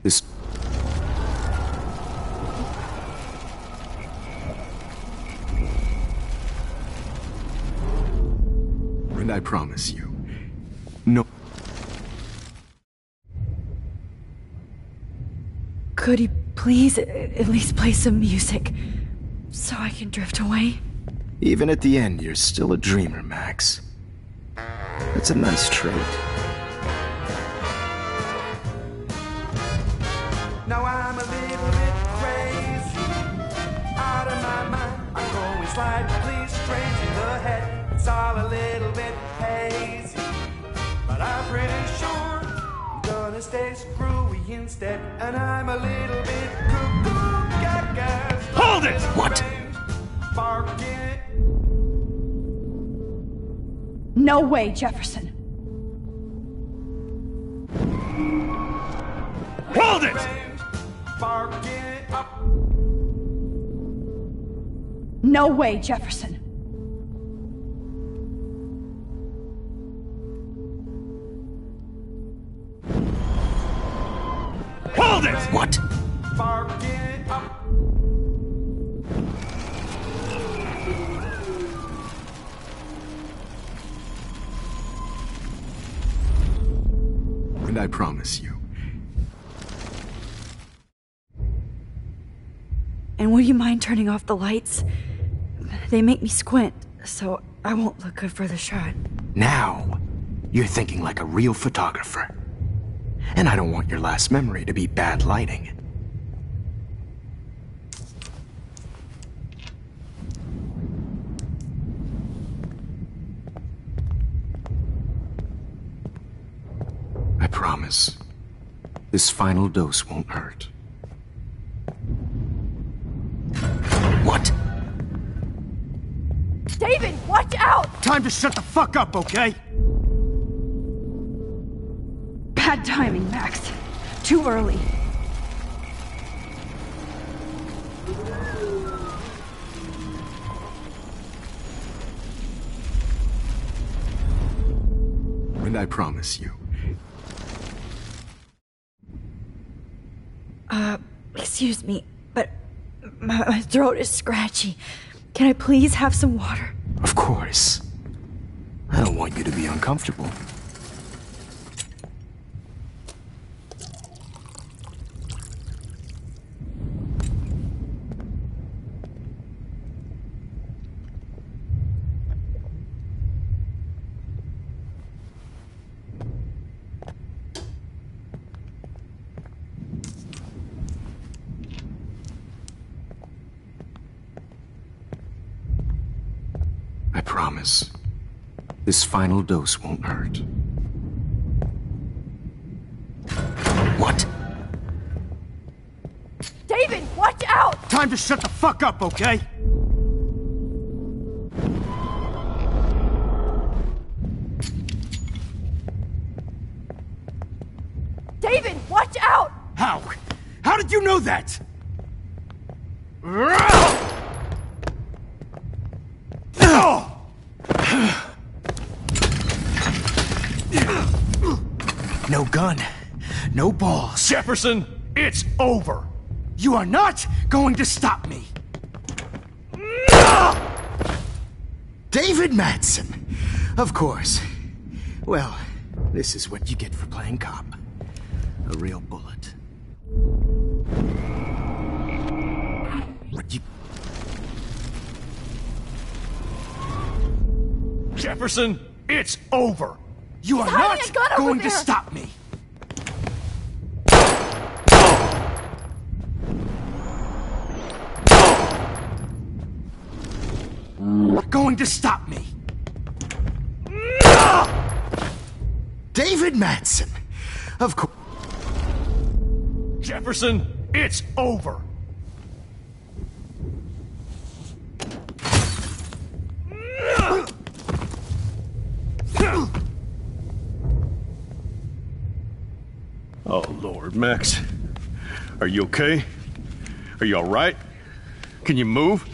This... And I promise you, no... Could you please at least play some music so I can drift away? Even at the end, you're still a dreamer, Max. That's a nice trait. Now I'm a little bit crazy, out of my mind. I'm going slightly strange in the head. It's all a little bit hazy, but I'm pretty sure I'm gonna stay screwy instead. And I'm a little bit cuckoo, gaga. Hold it! What? Barking. No way, Jefferson. Hold it! Barking up. No way, Jefferson. Hold it! What? Barking up. And I promise you. And would you mind turning off the lights? They make me squint, so I won't look good for the shot. Now, you're thinking like a real photographer. And I don't want your last memory to be bad lighting. I promise, this final dose won't hurt. What? David, watch out! Time to shut the fuck up, okay? Bad timing, Max. Too early. And I promise you. Excuse me, but my throat is scratchy. Can I please have some water? Of course. I don't want you to be uncomfortable. I promise, this final dose won't hurt. What? David, watch out! Time to shut the fuck up, okay? David, watch out! How? How did you know that? No gun. No balls. Jefferson, it's over. You are not going to stop me. David Madsen. Of course. Well, this is what you get for playing cop. A real bullet. Jefferson, it's over. You are not going to stop me. Going to stop me. David Madsen. Of course. Jefferson, it's over. Oh, Lord, Max. Are you okay? Are you all right? Can you move?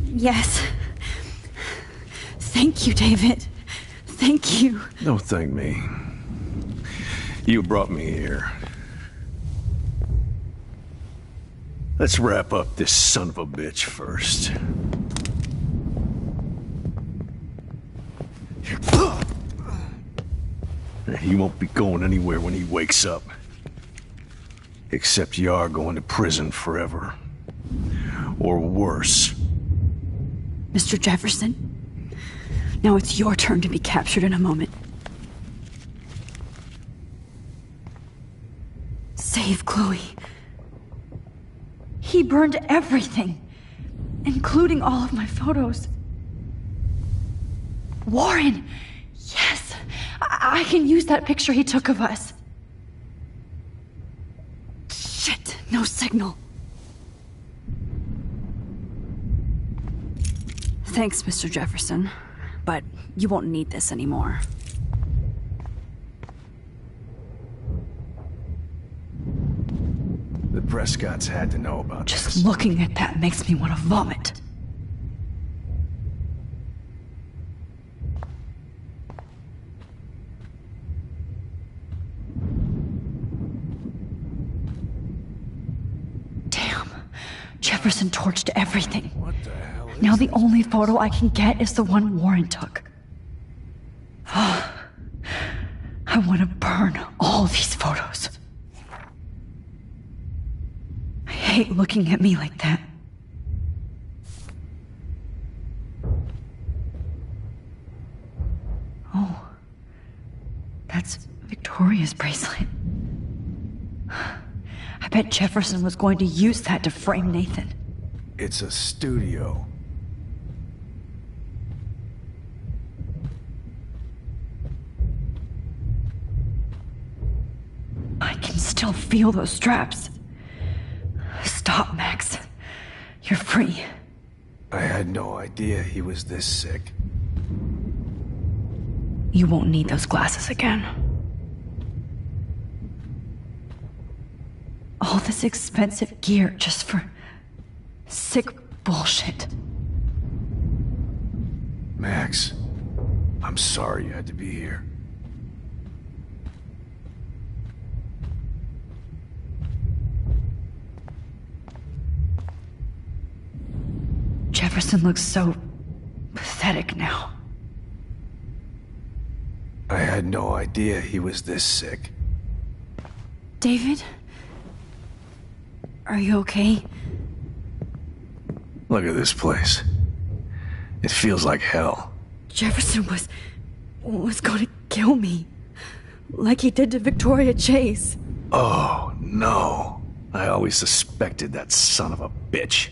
Yes. Thank you, David. Thank you. Don't thank me. You brought me here. Let's wrap up this son of a bitch first. He won't be going anywhere when he wakes up. Except you are going to prison forever. Or worse. Mr. Jefferson, now it's your turn to be captured in a moment. Save Chloe. He burned everything, including all of my photos. Warren! Yes! I can use that picture he took of us. Shit, no signal. Thanks, Mr. Jefferson, but you won't need this anymore. The Prescotts had to know about this. Just looking at that makes me want to vomit. Damn. Jefferson torched everything. What the hell is Now the only photo I can get is the one Warren took. I want to burn all these photos. I hate looking at me like that. Oh, that's Victoria's bracelet. I bet Jefferson was going to use that to frame Nathan. It's a studio. I can still feel those straps. Stop, Max. You're free. I had no idea he was this sick. You won't need those glasses again. All this expensive gear just for sick bullshit. Max, I'm sorry you had to be here. Jefferson looks so pathetic now. I had no idea he was this sick. David? Are you okay? Look at this place. It feels like hell. Jefferson was going to kill me. Like he did to Victoria Chase. Oh, no. I always suspected that son of a bitch.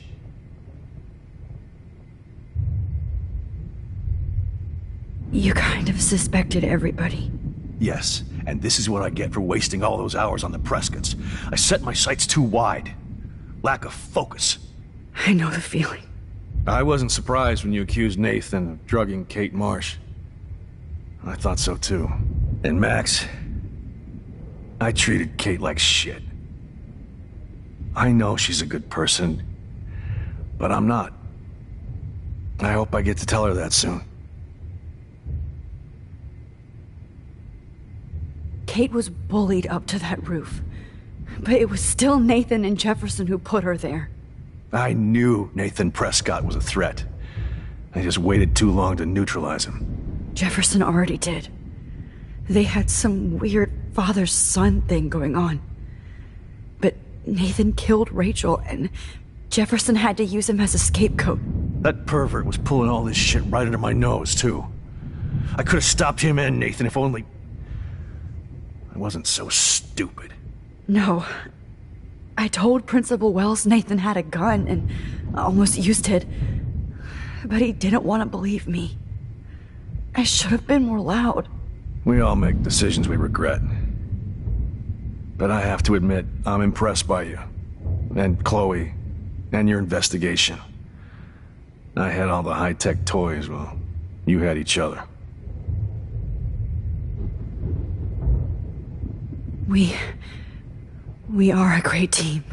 You kind of suspected everybody. Yes, and this is what I get for wasting all those hours on the Prescotts. I set my sights too wide. Lack of focus. I know the feeling. I wasn't surprised when you accused Nathan of drugging Kate Marsh. I thought so too. And Max, I treated Kate like shit. I know she's a good person, but I'm not. I hope I get to tell her that soon. Kate was bullied up to that roof. But it was still Nathan and Jefferson who put her there. I knew Nathan Prescott was a threat. I just waited too long to neutralize him. Jefferson already did. They had some weird father-son thing going on. But Nathan killed Rachel, and Jefferson had to use him as a scapegoat. That pervert was pulling all this shit right under my nose, too. I could have stopped him and Nathan if only... I wasn't so stupid. No. I told Principal Wells Nathan had a gun and almost used it. But he didn't want to believe me. I should have been more loud. We all make decisions we regret. But I have to admit, I'm impressed by you. And Chloe. And your investigation. I had all the high-tech toys, well, you had each other. We are a great team.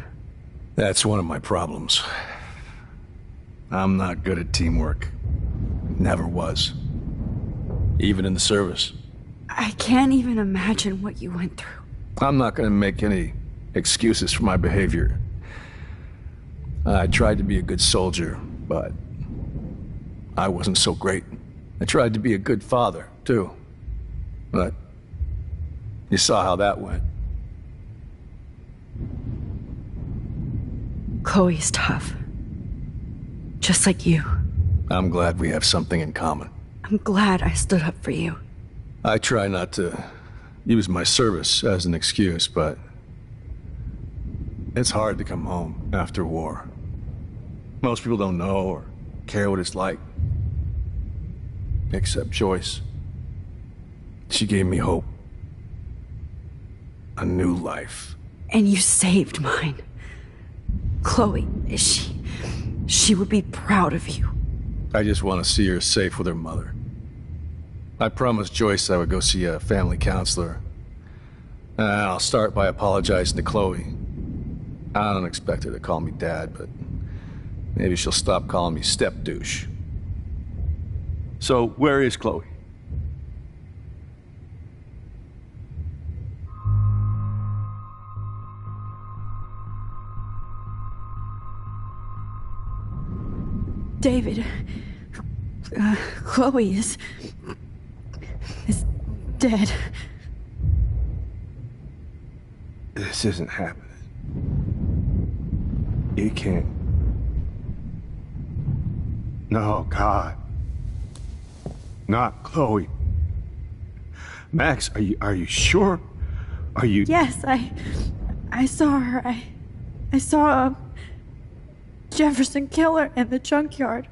That's one of my problems. I'm not good at teamwork. Never was. Even in the service. I can't even imagine what you went through. I'm not gonna make any excuses for my behavior. I tried to be a good soldier, but I wasn't so great. I tried to be a good father, too. But you saw how that went. Chloe's tough. Just like you. I'm glad we have something in common. I'm glad I stood up for you. I try not to use my service as an excuse, but it's hard to come home after war. Most people don't know or care what it's like. Except Joyce. She gave me hope. A new life. And you saved mine. Chloe, she would be proud of you. I just want to see her safe with her mother. I promised Joyce I would go see a family counselor. And I'll start by apologizing to Chloe. I don't expect her to call me Dad, but maybe she'll stop calling me step-douche. So, where is Chloe? David, Chloe is dead. This isn't happening. You can't. No, God. Not Chloe. Max, are you sure? Are you... Yes, I saw her. I saw Jefferson kill her in the junkyard.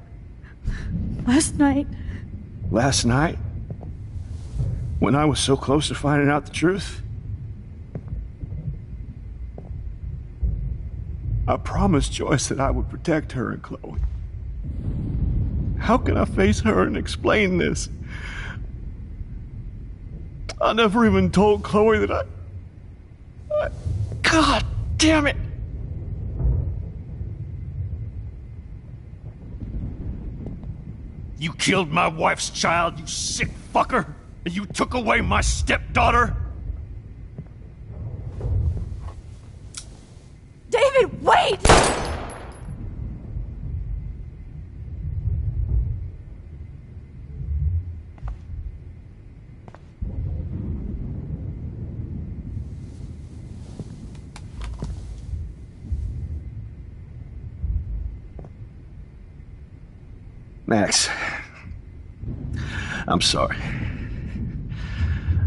Last night. Last night? When I was so close to finding out the truth? I promised Joyce that I would protect her and Chloe. How can I face her and explain this? I never even told Chloe that I... God damn it! You killed my wife's child, you sick fucker! And you took away my stepdaughter? David, wait! Max, I'm sorry.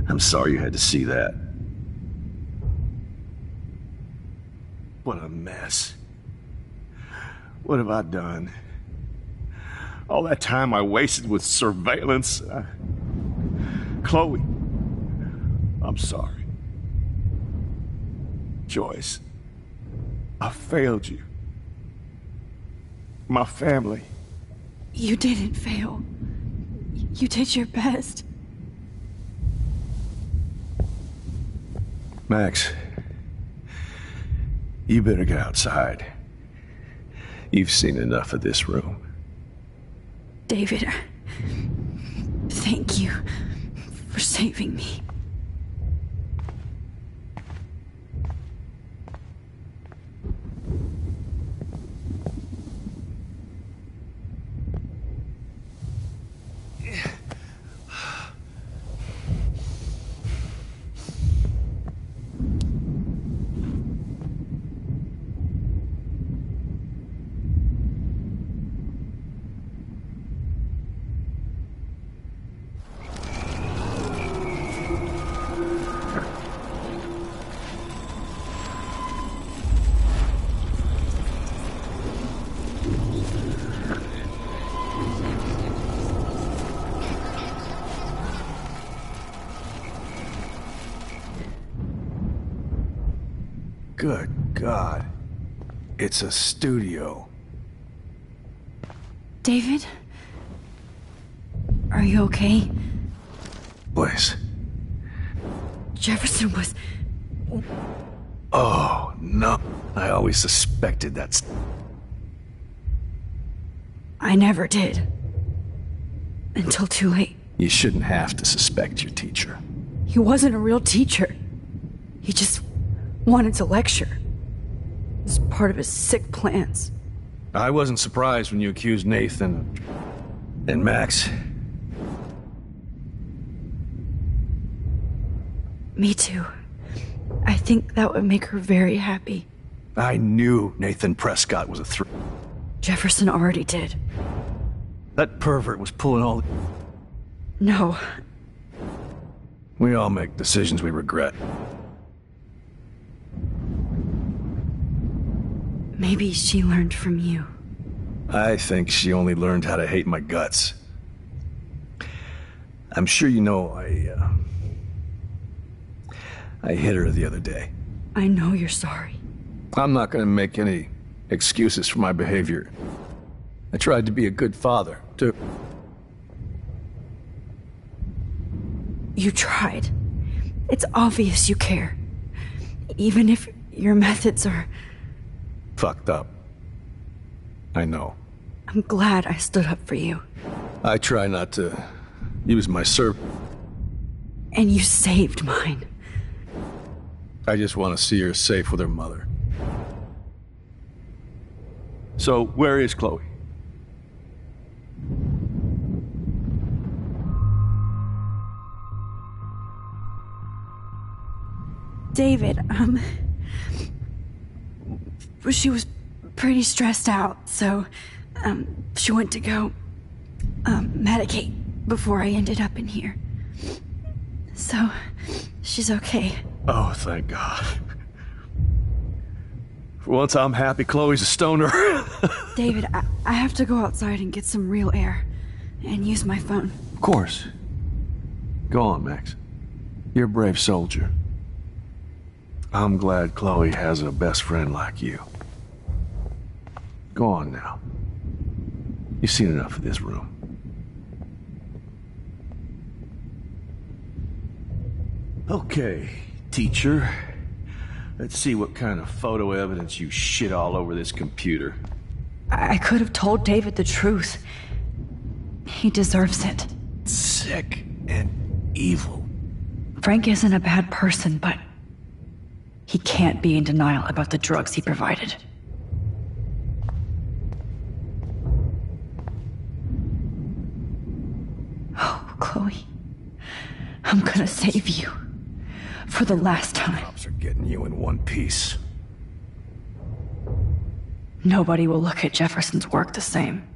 I'm sorry you had to see that. What a mess. What have I done? All that time I wasted with surveillance. Chloe, I'm sorry. Joyce, I failed you. My family. You didn't fail. You did your best. Max, you better get outside. You've seen enough of this room. David, thank you for saving me. Good God. It's a studio. David? Are you okay? Please. Jefferson was... Oh, no. I always suspected that. I never did. Until too late. You shouldn't have to suspect your teacher. He wasn't a real teacher. He just wanted to lecture. It was part of his sick plans. I wasn't surprised when you accused Nathan and Max. Me too. I think that would make her very happy. I knew Nathan Prescott was a threat. Jefferson already did. That pervert was pulling all... No. We all make decisions we regret. Maybe she learned from you. I think she only learned how to hate my guts. I'm sure you know I hit her the other day. I know you're sorry. I'm not gonna make any excuses for my behavior. I tried to be a good father, too. You tried. It's obvious you care. Even if your methods are... Fucked up. I know. I'm glad I stood up for you. I try not to use my And you saved mine. I just want to see her safe with her mother. So, where is Chloe? David, she was pretty stressed out, so, she went to go, medicate before I ended up in here. So, she's okay. Oh, thank God. For once, I'm happy Chloe's a stoner. David, I have to go outside and get some real air, and use my phone. Of course. Go on, Max. You're a brave soldier. I'm glad Chloe has a best friend like you. Go on now. You've seen enough of this room. Okay, teacher. Let's see what kind of photo evidence you shit all over this computer. I could have told David the truth. He deserves it. Sick and evil. Frank isn't a bad person, but he can't be in denial about the drugs he provided. Oh, Chloe. I'm gonna save you. For the last time. Cops are getting you in one piece. Nobody will look at Jefferson's work the same.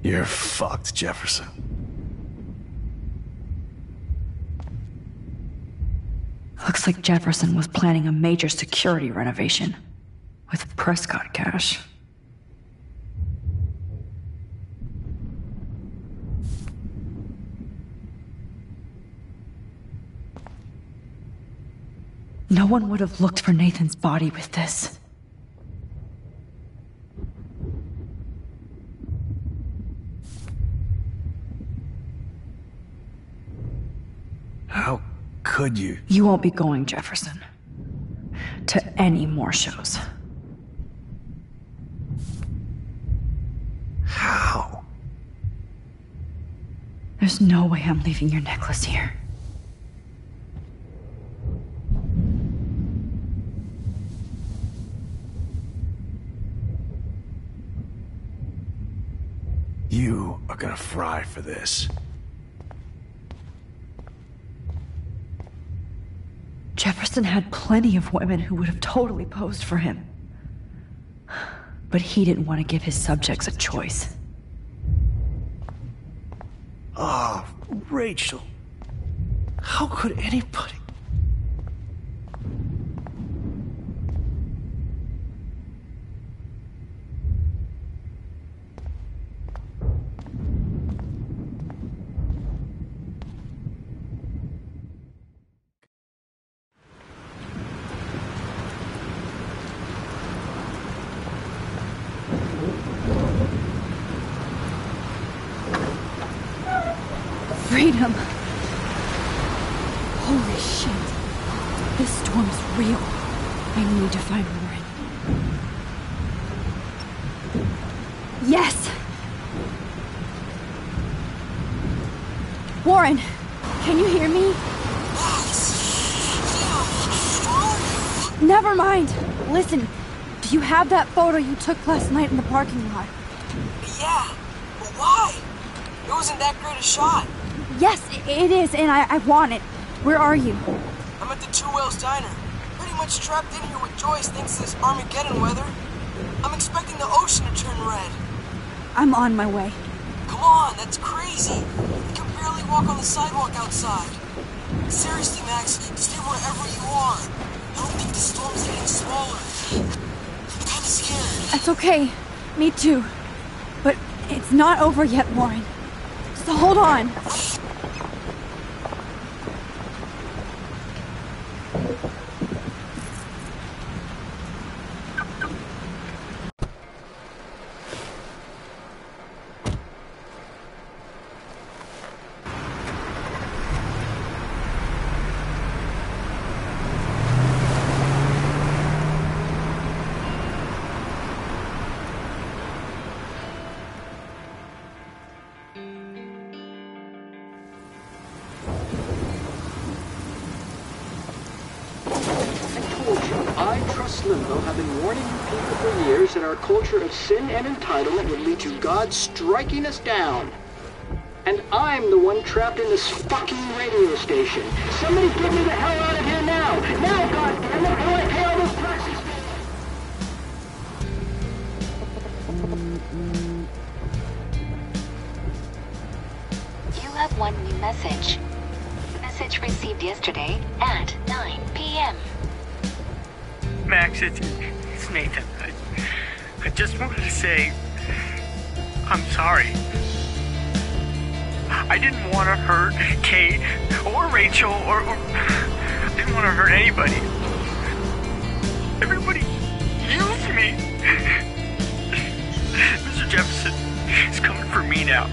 You're fucked, Jefferson. Looks like Jefferson was planning a major security renovation with Prescott cash. No one would have looked for Nathan's body with this. How could you? You won't be going, Jefferson, to any more shows. How? There's no way I'm leaving your necklace here. You are gonna fry for this. Jefferson had plenty of women who would have totally posed for him. But he didn't want to give his subjects a choice. Oh, Rachel. How could anybody... Freedom. Holy shit. This storm is real. I need to find Warren. Yes! Warren, can you hear me? Never mind. Listen, do you have that photo you took last night in the parking lot? Yeah, but why? It wasn't that great a shot. Yes, it is, and I want it. Where are you? I'm at the Two Whales Diner. Pretty much trapped in here with Joyce thanks to this Armageddon weather. I'm expecting the ocean to turn red. I'm on my way. Come on, that's crazy. You can barely walk on the sidewalk outside. Seriously, Max, stay wherever you are. I don't think the storm's getting smaller. I'm kinda scared. That's okay. Me too. But it's not over yet, Warren. So hold on. Limbo have been warning you people for years that our culture of sin and entitlement would lead to God striking us down. And I'm the one trapped in this fucking radio station. Somebody get me the hell out of here now! Now, goddammit, how do I pay all those taxes? You have one new message. Message received yesterday at 9 p.m. Max, it's Nathan. I just wanted to say, I'm sorry. I didn't want to hurt Kate or Rachel or I didn't want to hurt anybody. Everybody used me. Mr. Jefferson is coming for me now.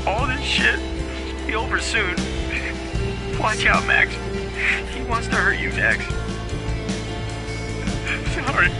All this shit will be over soon. Watch out, Max. He wants to hurt you next. Sorry.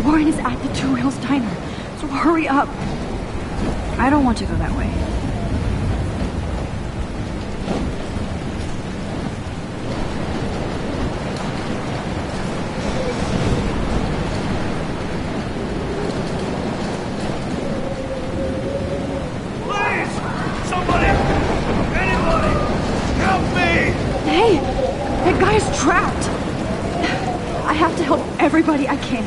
Warren is at the Two Whales Diner, so hurry up. I don't want to go that way. Please! Somebody! Anybody! Help me! Hey! That guy's trapped! I have to help everybody I can.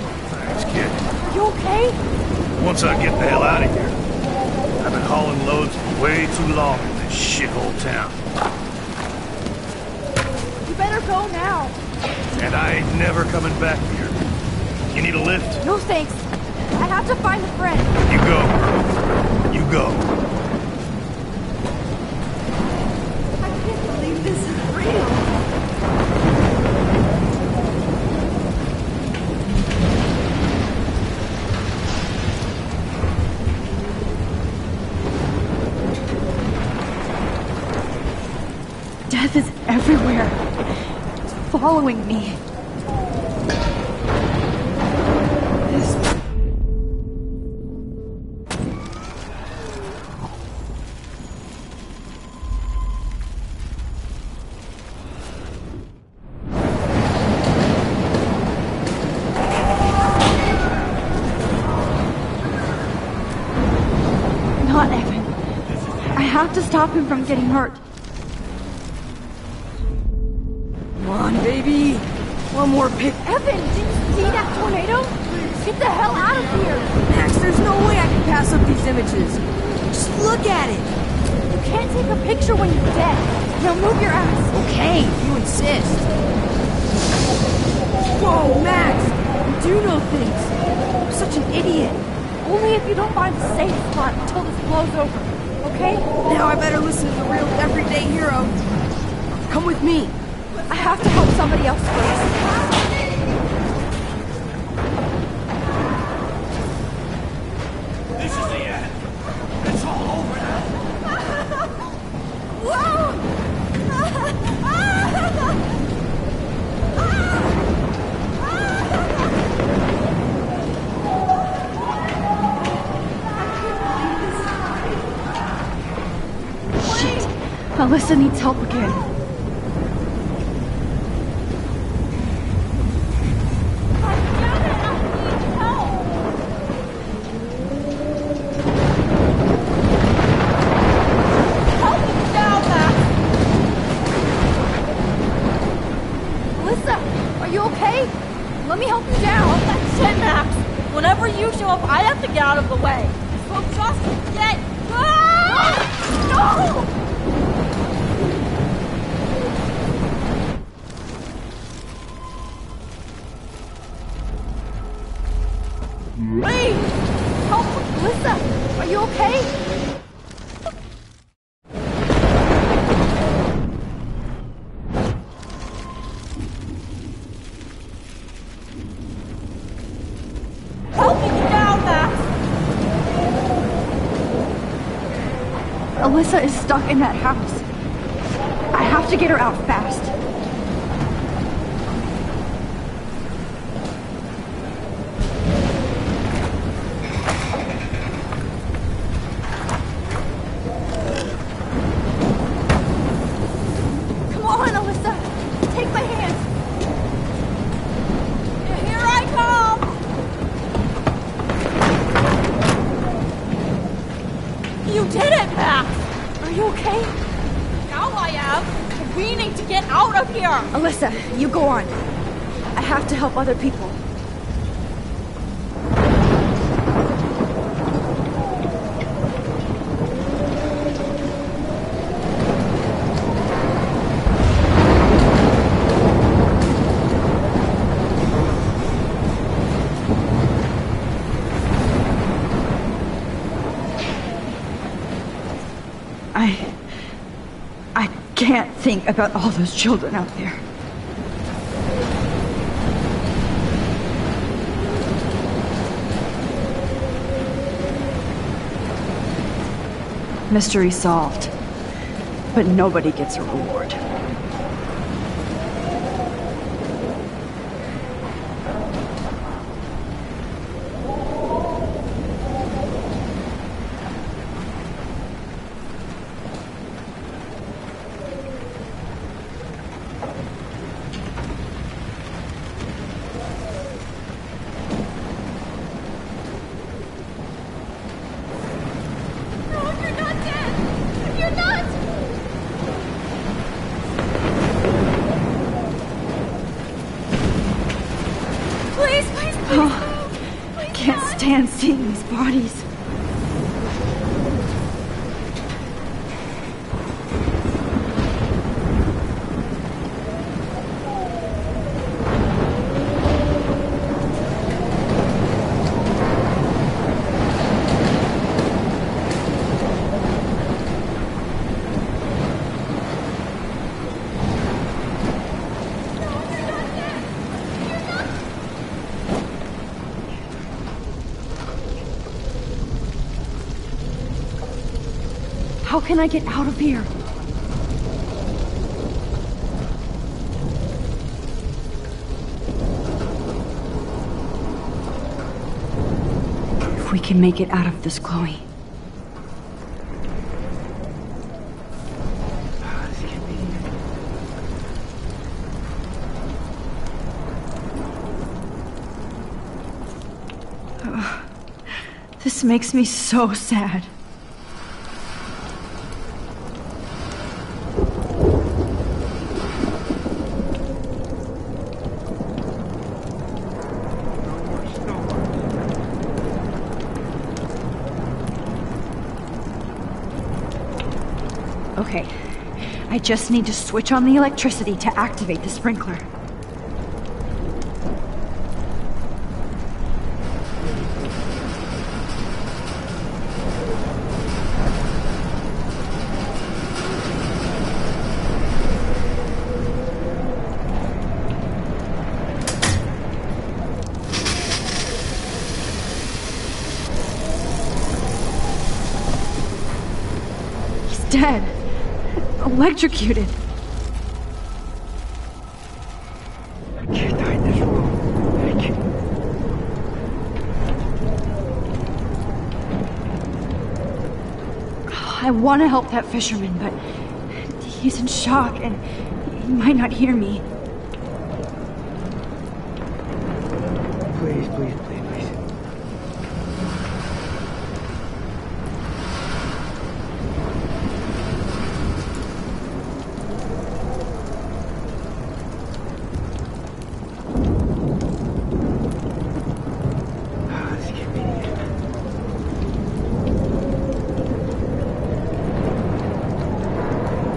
Thanks, kid. Are you okay? Once I get the hell out of here. I've been hauling loads for way too long in this shithole town. You better go now. And I ain't never coming back here. You need a lift? No thanks. I have to find a friend. You go, girl. You go. I can't believe this is real. everywhere. It's following me. Not Evan. I have to stop him from getting hurt. Come on, baby. One more pick. Evan, did you see that tornado? Get the hell out of here! Max, there's no way I can pass up these images. Just look at it. You can't take a picture when you're dead. Now move your ass. Okay, if you insist. Whoa, Max! You do know things. I'm such an idiot. Only if you don't find a safe spot until this blows over, okay? Now I better listen to the real everyday hero. Come with me. I have to help somebody else first. This is the end. It's all over now. Shit. Alyssa needs help again. Let me help you down. That's it, Max. Whenever you show up, I have to get out of the way. So just get... Ah! No! Please! Help! Lisa! Are you okay? Alyssa is stuck in that house. I have to get her out fast. Come on, Alyssa. Take my hand. Here I come! You did it, Max! Are you okay? Now I am. We need to get out of here. Alyssa, you go on. I have to help other people. I can't think about all those children out there. Mystery solved, but nobody gets a reward. Can't seeing these bodies. How can I get out of here? can make it out of this, Chloe. This makes me so sad. Okay, I just need to switch on the electricity to activate the sprinkler. Dead. Electrocuted. I can't die in this room. I want to help that fisherman, but he's in shock and he might not hear me. Please, please, please, please.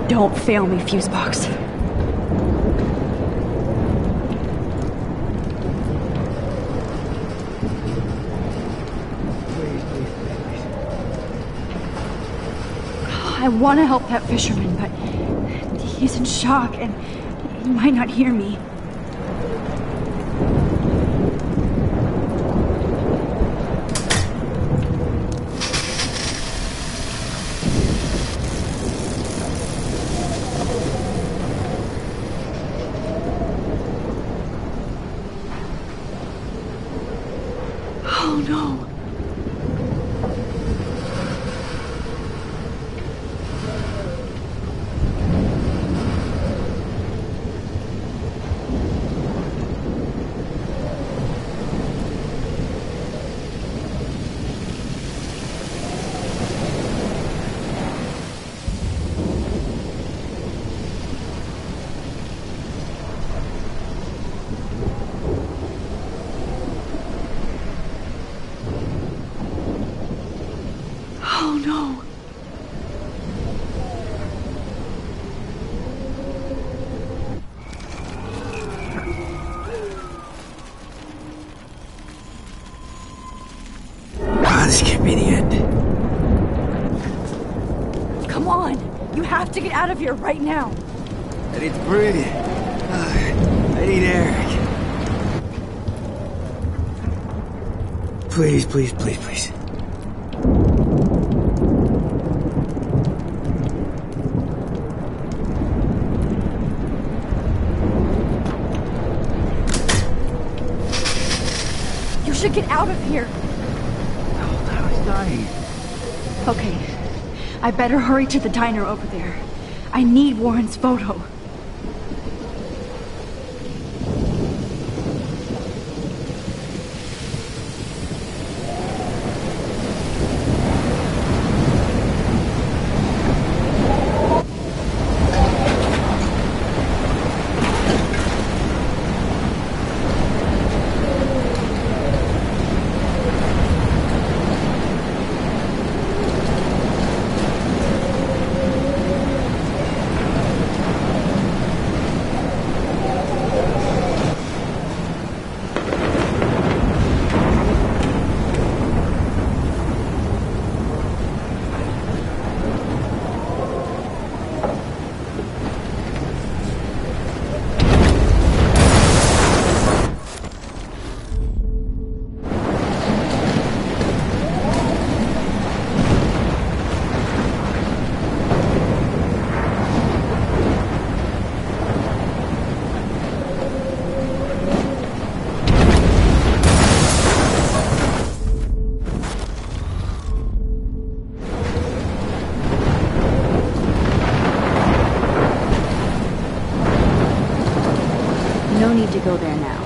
Don't fail me, Fusebox. I want to help that fisherman, but he's in shock and he might not hear me. Oh no. Oh no. This can't be the end. Come on. You have to get out of here right now. I need to breathe. I need air. Please, please, please, please. You should get out of here. I was dying. Okay. I better hurry to the diner over there. I need Warren's photo. No need to go there now.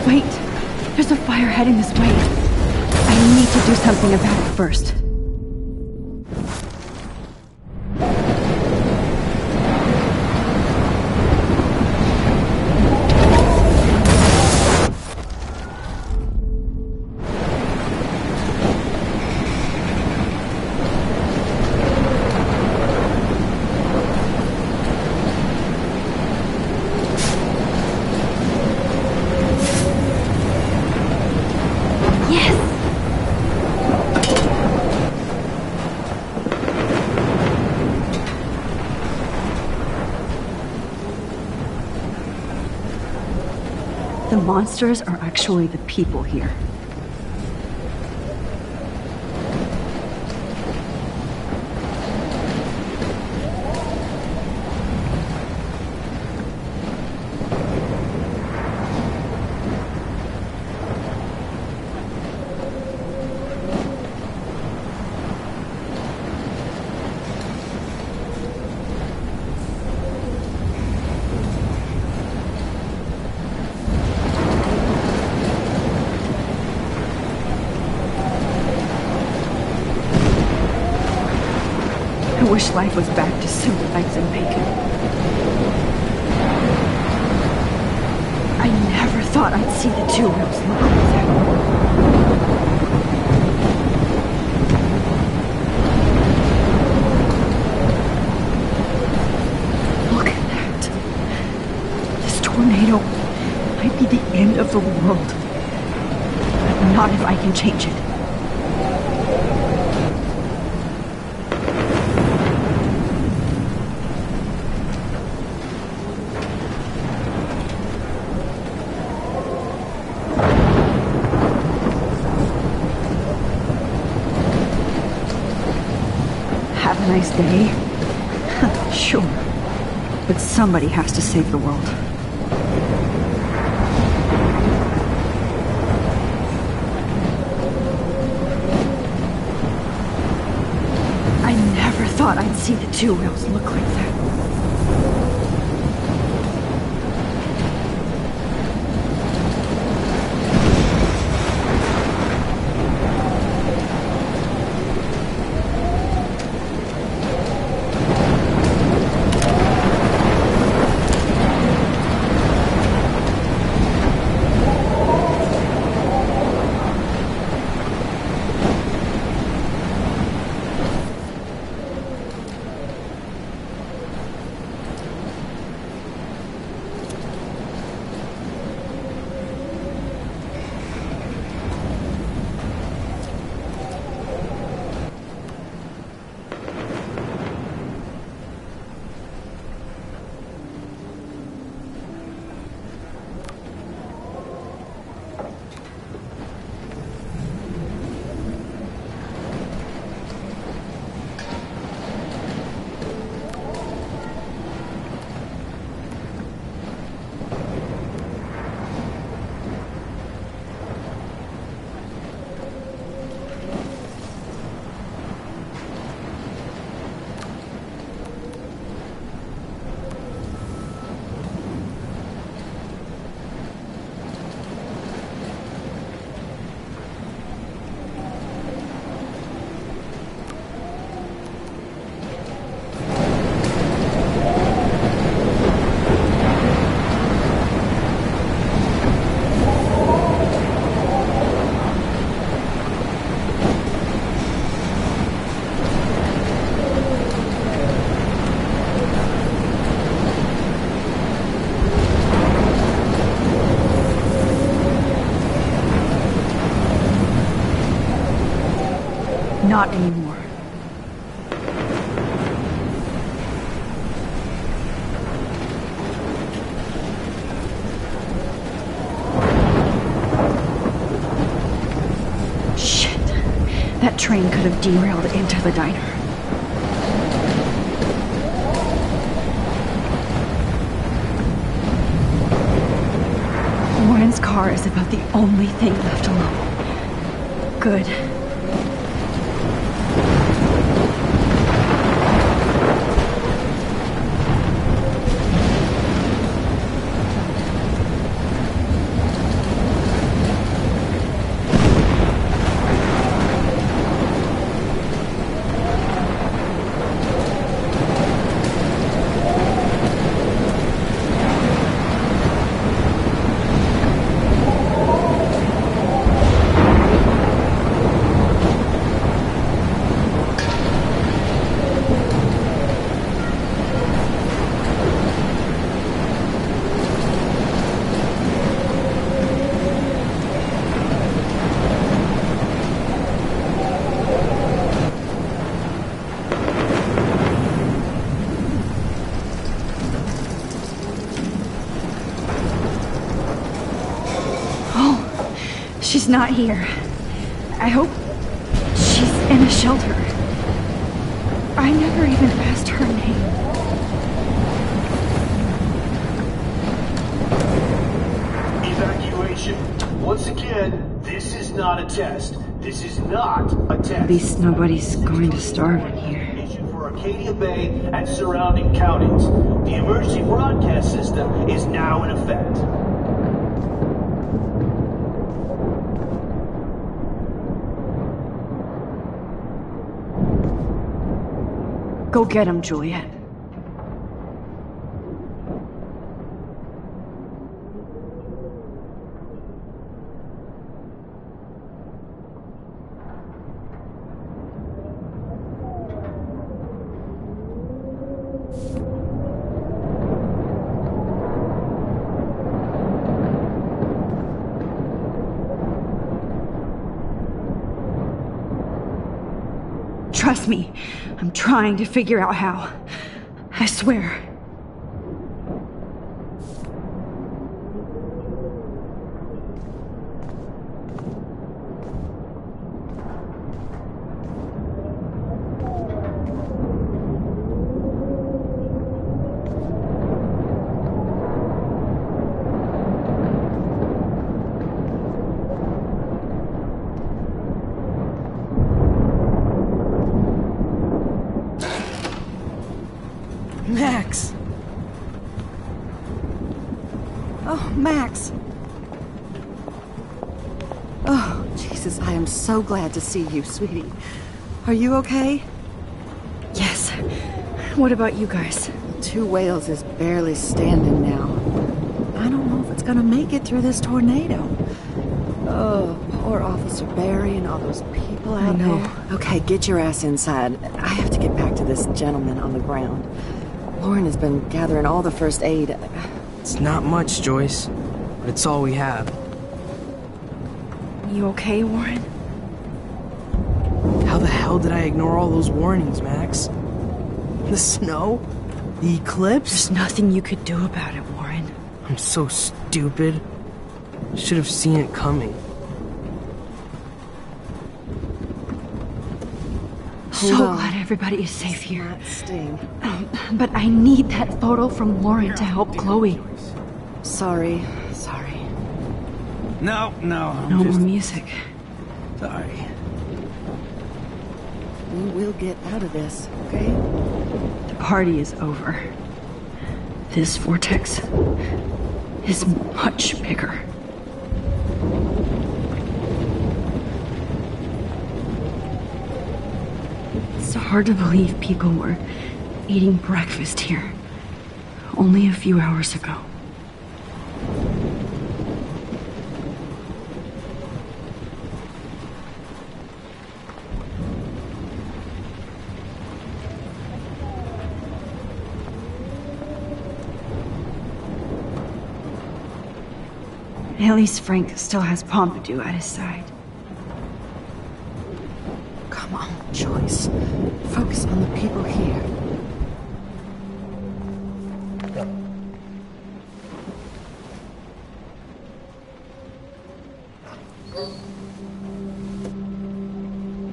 Wait! There's a fire heading this way. I need to do something about it first. The monsters are actually the people here. I wish life was back to simple eggs and bacon. I never thought I'd see the two wheels look like that. Look at that. This tornado might be the end of the world. But not if I can change it. Have a nice day? Sure. But somebody has to save the world. I never thought I'd see the two wheels look like that. Not anymore. Shit. That train could have derailed into the diner. Warren's car is about the only thing left alone. Good. She's not here. I hope she's in a shelter. I never even asked her name. Evacuation. Once again, this is not a test. This is not a test. At least nobody's going to starve in here. For Arcadia Bay and surrounding counties. The emergency broadcast system is now in effect. Go get him, Juliet. Trust me, I'm trying to figure out how. I swear. Max! Oh, Max! Oh, Jesus, I am so glad to see you, sweetie. Are you okay? Yes. What about you guys? Two Whales is barely standing now. I don't know if it's gonna make it through this tornado. Oh, poor Officer Barry and all those people out there. Okay, get your ass inside. I have to get back to this gentleman on the ground. Lauren has been gathering all the first aid. It's not much, Joyce, but it's all we have. You okay, Warren? How the hell did I ignore all those warnings, Max? The snow? The eclipse? There's nothing you could do about it, Warren. I'm so stupid. Should have seen it coming. So glad everybody is safe here. But I need that photo from Lauren to help Chloe. Sorry. No. No more music. Sorry. We will get out of this, okay? The party is over. This vortex is much bigger. It's hard to believe people were eating breakfast here only a few hours ago. At least Frank still has Pompidou at his side. Come on, Joyce. Focus on the people here.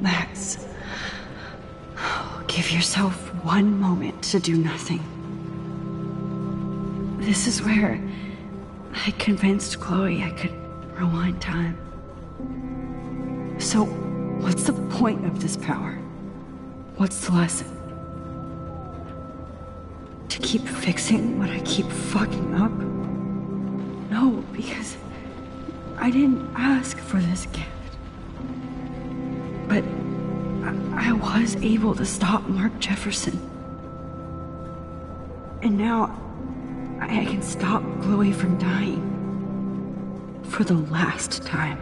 Max, give yourself one moment to do nothing. This is where I convinced Chloe I could rewind time. So, what's the point of this power? What's the lesson? To keep fixing what I keep fucking up? No, because I didn't ask for this gift. But I was able to stop Mark Jefferson. And now I can stop Chloe from dying. For the last time.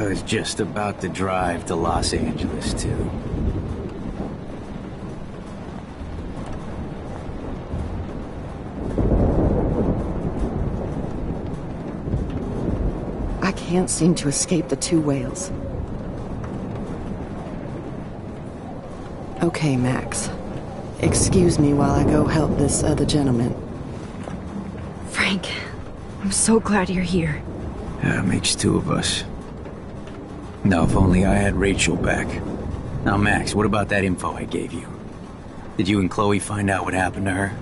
I was just about to drive to Los Angeles, too. I can't seem to escape the two whales. Okay, Max. Excuse me while I go help this other gentleman. Frank, I'm so glad you're here. Yeah, it makes two of us. Now, if only I had Rachel back. Now, Max, what about that info I gave you? Did you and Chloe find out what happened to her?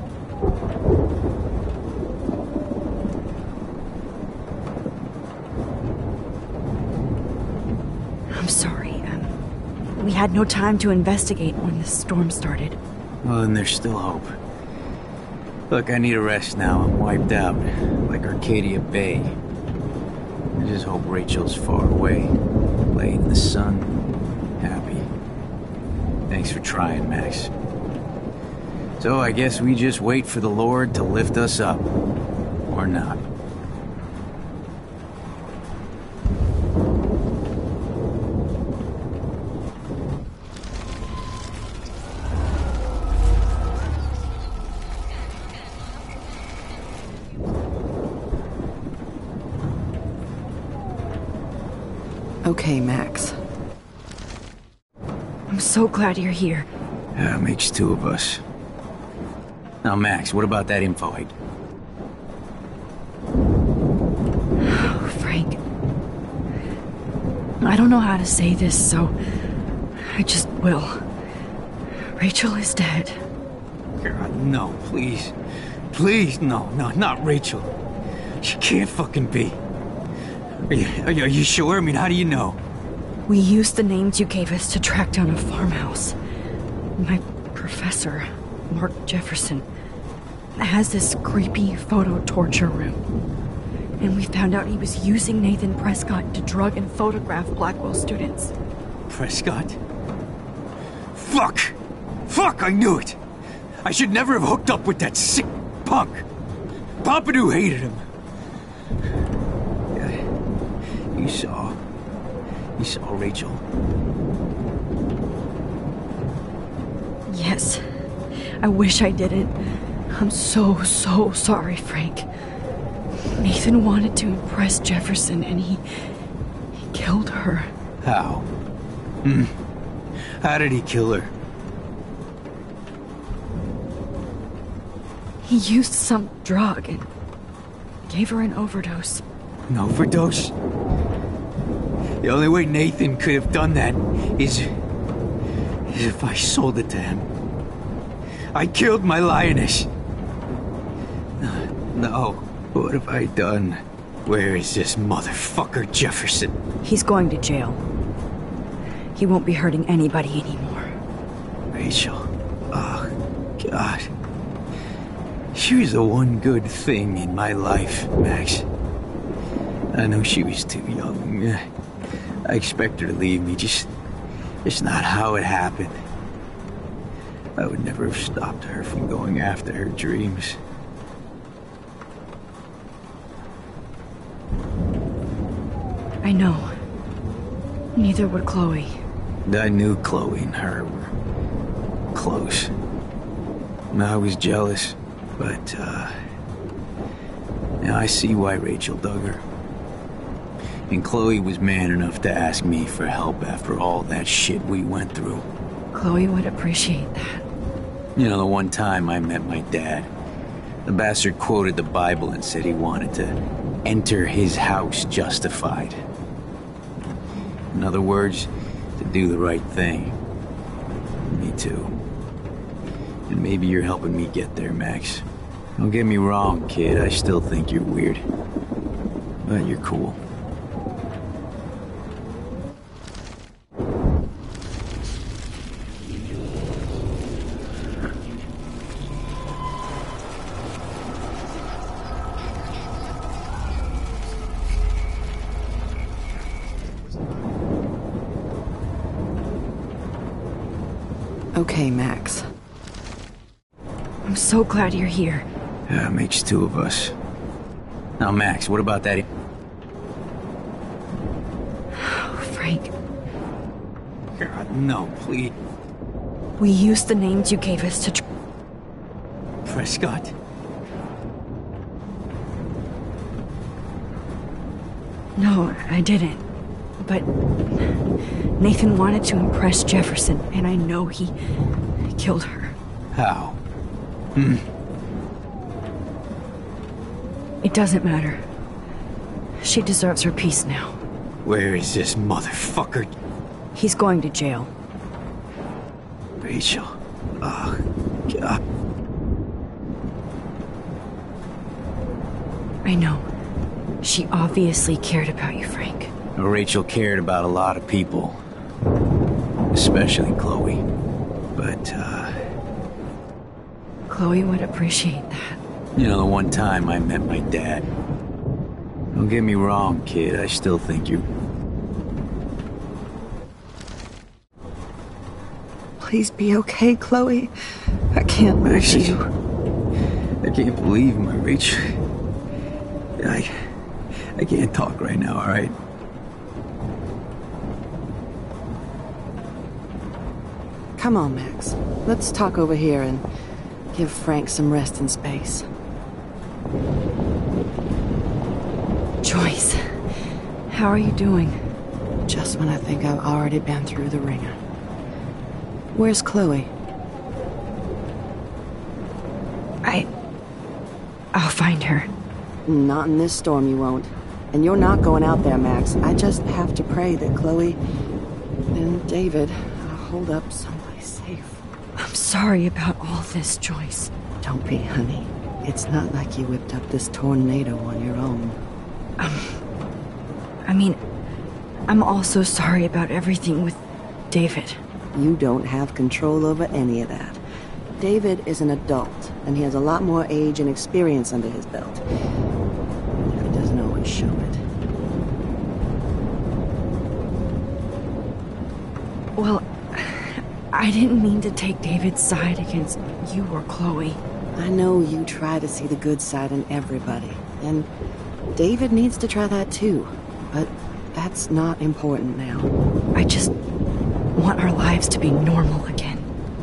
I'm sorry. We had no time to investigate when the storm started. Well, then there's still hope. Look, I need a rest now. I'm wiped out, like Arcadia Bay. I just hope Rachel's far away, laying in the sun, happy. Thanks for trying, Max. So I guess we just wait for the Lord to lift us up. Or not. Okay, Max. I'm so glad you're here. Yeah, it makes two of us. Now, Max, what about that info I... Oh, Frank. I don't know how to say this, so I just will. Rachel is dead. God, no, please. Please, no, not Rachel. She can't fucking be. Are you sure? I mean, how do you know? We used the names you gave us to track down a farmhouse. My professor, Mark Jefferson, has this creepy photo torture room. And we found out he was using Nathan Prescott to drug and photograph Blackwell students. Prescott? Fuck! Fuck, I knew it! I should never have hooked up with that sick punk! Pompidou hated him. You saw Rachel? Yes. I wish I didn't. I'm so sorry, Frank. Nathan wanted to impress Jefferson and he killed her. How? How did he kill her? He used some drug and gave her an overdose. An overdose? The only way Nathan could have done that is if I sold it to him. I killed my lioness. No, what have I done? Where is this motherfucker Jefferson? He's going to jail. He won't be hurting anybody anymore. Rachel. Oh, God. She was the one good thing in my life, Max. I know she was too young. I expect her to leave me, just not how it happened. I would never have stopped her from going after her dreams. I know. Neither would Chloe. I knew Chloe and her were close. I was jealous, but, now I see why Rachel dug her. And Chloe was man enough to ask me for help after all that shit we went through. Chloe would appreciate that. You know, the one time I met my dad, the bastard quoted the Bible and said he wanted to enter his house justified. In other words, to do the right thing. Me too. And maybe you're helping me get there, Max. Don't get me wrong, kid, I still think you're weird. But you're cool. Okay, Max. I'm so glad you're here. Yeah, it makes two of us. Now, Max, what about that? Oh, God, no, please. We used the names you gave us to Prescott? No, I didn't. But Nathan wanted to impress Jefferson, and I know he killed her. How? It doesn't matter. She deserves her peace now. Where is this motherfucker? He's going to jail. Rachel. Oh, God. I know. She obviously cared about you, Frank. Rachel cared about a lot of people. Especially Chloe. But, Chloe would appreciate that. You know, the one time I met my dad. Don't get me wrong, kid. I still think you... Please be okay, Chloe. I can't lose you. I can't believe my Rachel. I can't talk right now, alright? Come on, Max. Let's talk over here and give Frank some rest and space. Joyce, how are you doing? Just when I think I've already been through the ringer. Where's Chloe? I'll find her. Not in this storm, you won't. And you're not going out there, Max. I just have to pray that Chloe and David hold up someplace safe. I'm sorry about all this, Joyce. Don't be, honey. It's not like you whipped up this tornado on your own. I mean, I'm also sorry about everything with David. You don't have control over any of that. David is an adult, and he has a lot more age and experience under his belt. He doesn't always show it. Well, I didn't mean to take David's side against you or Chloe. I know you try to see the good side in everybody, and David needs to try that too, but that's not important now. I just want our lives to be normal again.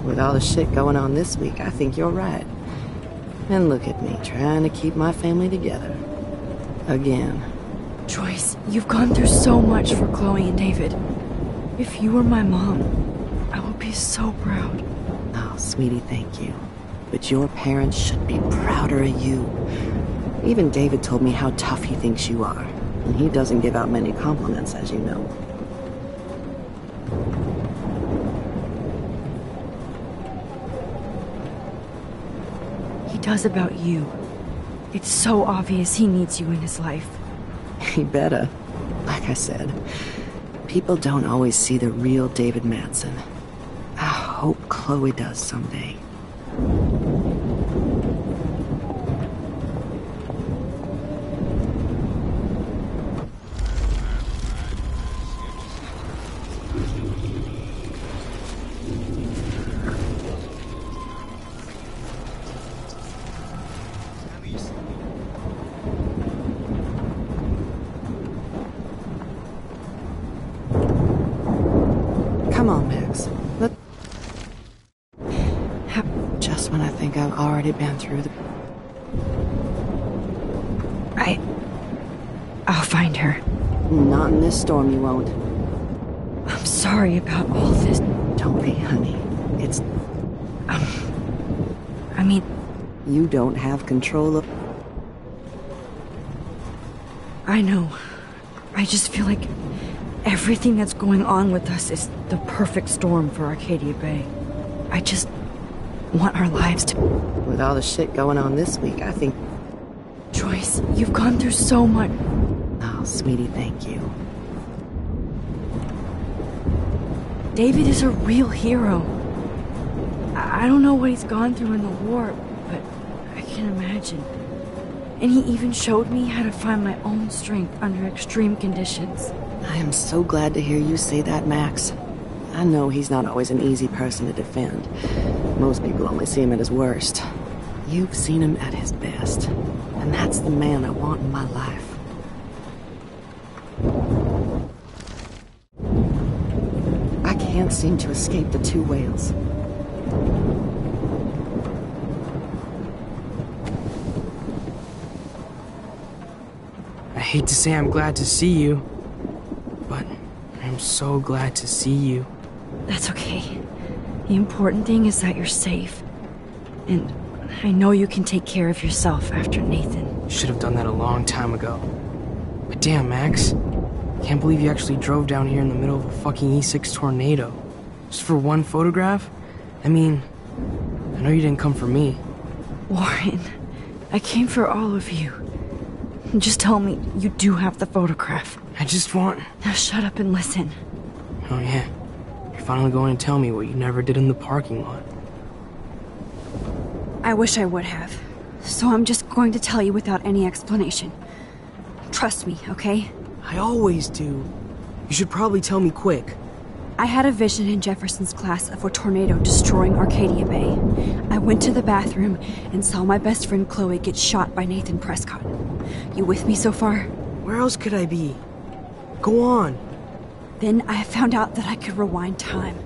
With all the shit going on this week, I think you're right. And look at me, trying to keep my family together. Again. Joyce, you've gone through so much for Chloe and David. If you were my mom, I would be so proud. Oh, sweetie, thank you. But your parents should be prouder of you. Even David told me how tough he thinks you are. And he doesn't give out many compliments, as you know. He does about you. It's so obvious he needs you in his life. He better. Like I said, people don't always see the real David Madsen. I hope Chloe does someday. Come on, Max. Just when I think I've already been through the... I'll find her. Not in this storm, you won't. I'm sorry about all this. Don't be, honey. It's... I mean... You don't have control of... I know. I just feel like everything that's going on with us is the perfect storm for Arcadia Bay. I just want our lives to... With all the shit going on this week, I think... Joyce, you've gone through so much... Oh, sweetie, thank you. David is a real hero. I don't know what he's gone through in the war, but I can imagine. And he even showed me how to find my own strength under extreme conditions. I am so glad to hear you say that, Max. I know he's not always an easy person to defend. Most people only see him at his worst. You've seen him at his best. And that's the man I want in my life. Nothing seemed to escape the two whales. I hate to say I'm glad to see you, but I'm so glad to see you. That's okay. The important thing is that you're safe. And I know you can take care of yourself after Nathan. Should have done that a long time ago. But damn, Max. Can't believe you actually drove down here in the middle of a fucking E6 tornado. Just for one photograph? I mean, I know you didn't come for me. Warren, I came for all of you. Just tell me you do have the photograph. I just want... Now shut up and listen. Oh yeah. You're finally going to tell me what you never did in the parking lot. I wish I would have. So I'm just going to tell you without any explanation. Trust me, okay? I always do. You should probably tell me quick. I had a vision in Jefferson's class of a tornado destroying Arcadia Bay. I went to the bathroom and saw my best friend Chloe get shot by Nathan Prescott. You with me so far? Where else could I be? Go on. Then I found out that I could rewind time.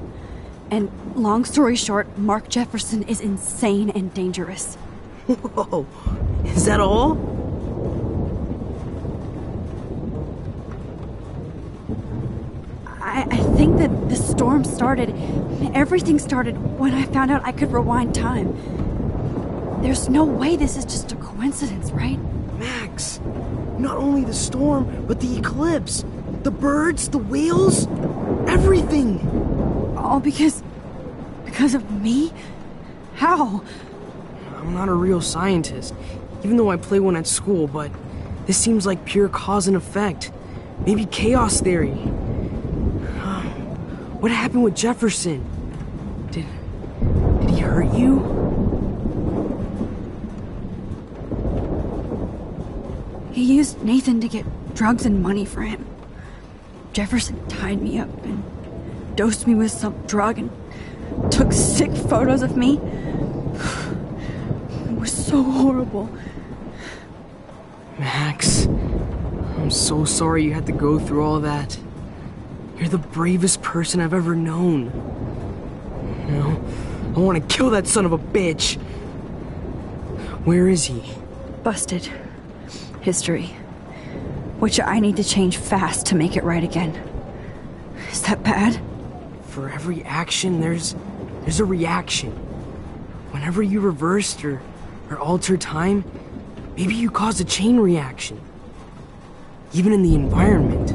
And long story short, Mark Jefferson is insane and dangerous. Whoa, is that all? I think that the storm started, everything started when I found out I could rewind time. There's no way this is just a coincidence, right? Max, not only the storm, but the eclipse, the birds, the whales, everything. All because of me? How? I'm not a real scientist, even though I play one at school, but this seems like pure cause and effect. Maybe chaos theory. What happened with Jefferson? Did he hurt you? He used Nathan to get drugs and money for him. Jefferson tied me up and dosed me with some drug and took sick photos of me. It was so horrible. Max, I'm so sorry you had to go through all that. You're the bravest person I've ever known. You know, I want to kill that son of a bitch. Where is he? Busted. History. Which I need to change fast to make it right again. Is that bad? For every action, there's a reaction. Whenever you reversed or altered time, maybe you caused a chain reaction. Even in the environment.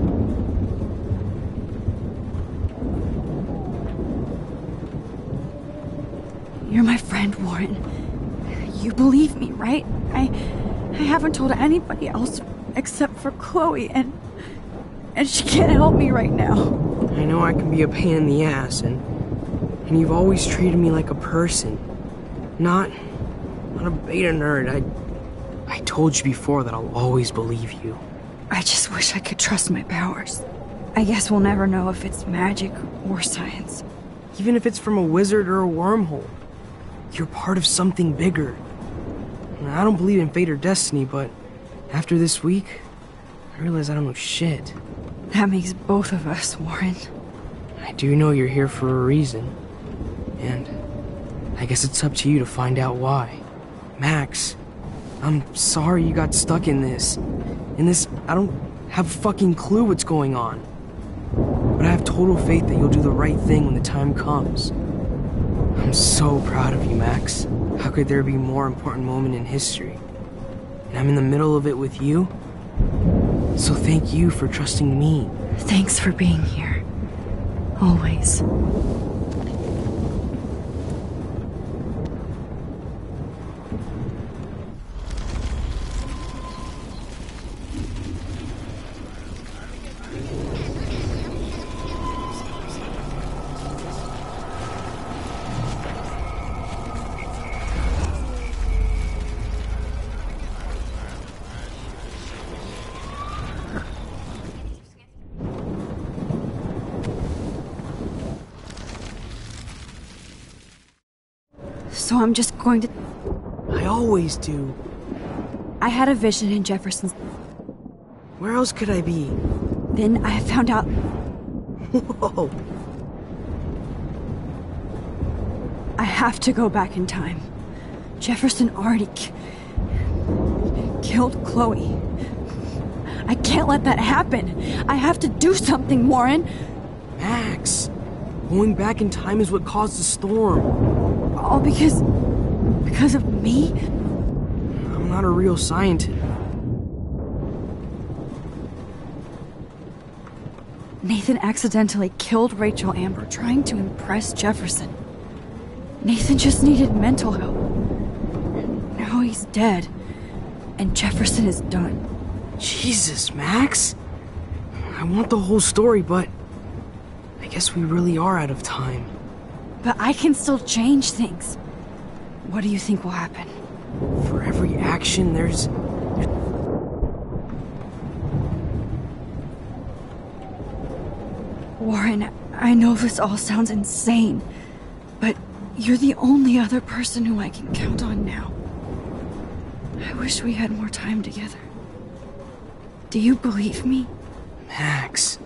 You're my friend, Warren. You believe me, right? I haven't told anybody else except for Chloe, and she can't help me right now. I know I can be a pain in the ass, and you've always treated me like a person. Not a beta nerd. I told you before that I'll always believe you. I just wish I could trust my powers. I guess we'll never know if it's magic or science. Even if it's from a wizard or a wormhole. You're part of something bigger. I don't believe in fate or destiny, but after this week, I realize I don't know shit. That makes both of us, Warren. I do know you're here for a reason. And I guess it's up to you to find out why. Max, I'm sorry you got stuck in this. I don't have a fucking clue what's going on. But I have total faith that you'll do the right thing when the time comes. I'm so proud of you, Max. How could there be a more important moment in history? And I'm in the middle of it with you. So thank you for trusting me. Thanks for being here. Always. So I'm just going to... I always do. I had a vision in Jefferson's... Where else could I be? Then I found out... Whoa. I have to go back in time. Jefferson already killed Chloe. I can't let that happen. I have to do something, Warren. Max, going back in time is what caused the storm. All because of me? I'm not a real scientist. Nathan accidentally killed Rachel Amber trying to impress Jefferson. Nathan just needed mental help. Now he's dead, and Jefferson is done. Jesus, Max. I want the whole story, but I guess we really are out of time. But I can still change things. What do you think will happen? For every action, there's... Warren, I know this all sounds insane, but you're the only other person who I can count on now. I wish we had more time together. Do you believe me? Max,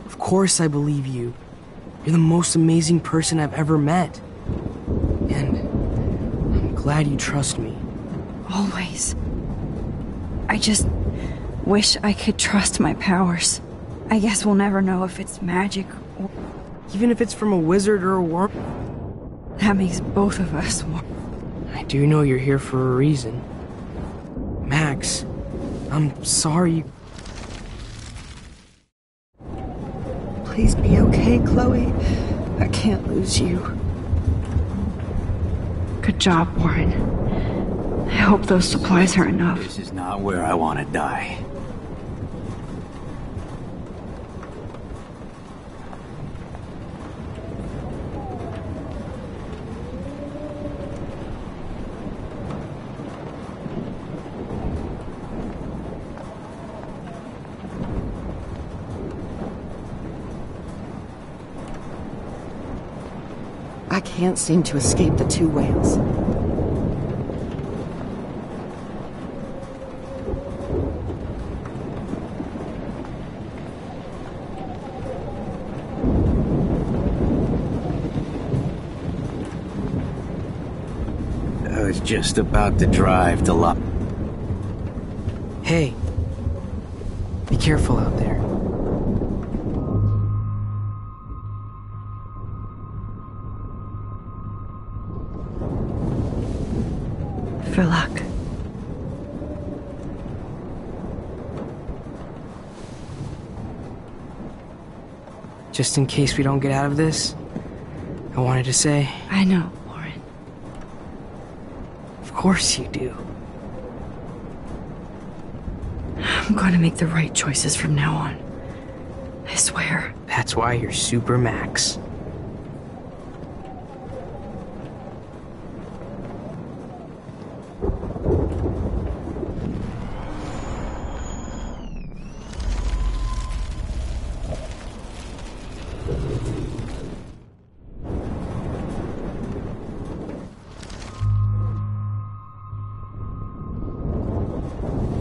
of course I believe you. You're the most amazing person I've ever met. And I'm glad you trust me. Always. I just wish I could trust my powers. I guess we'll never know if it's magic or... Even if it's from a wizard or a worm? That makes both of us warm. I do know you're here for a reason. Max, I'm sorry. Please be okay, Chloe. I can't lose you. Good job, Warren. I hope those supplies are enough. This is not where I want to die. I can't seem to escape the two whales. I was just about to drive to Los... Hey, be careful out there. For luck. Just in case we don't get out of this, I wanted to say... I know, Warren. Of course you do. I'm going to make the right choices from now on. I swear. That's why you're Super Max.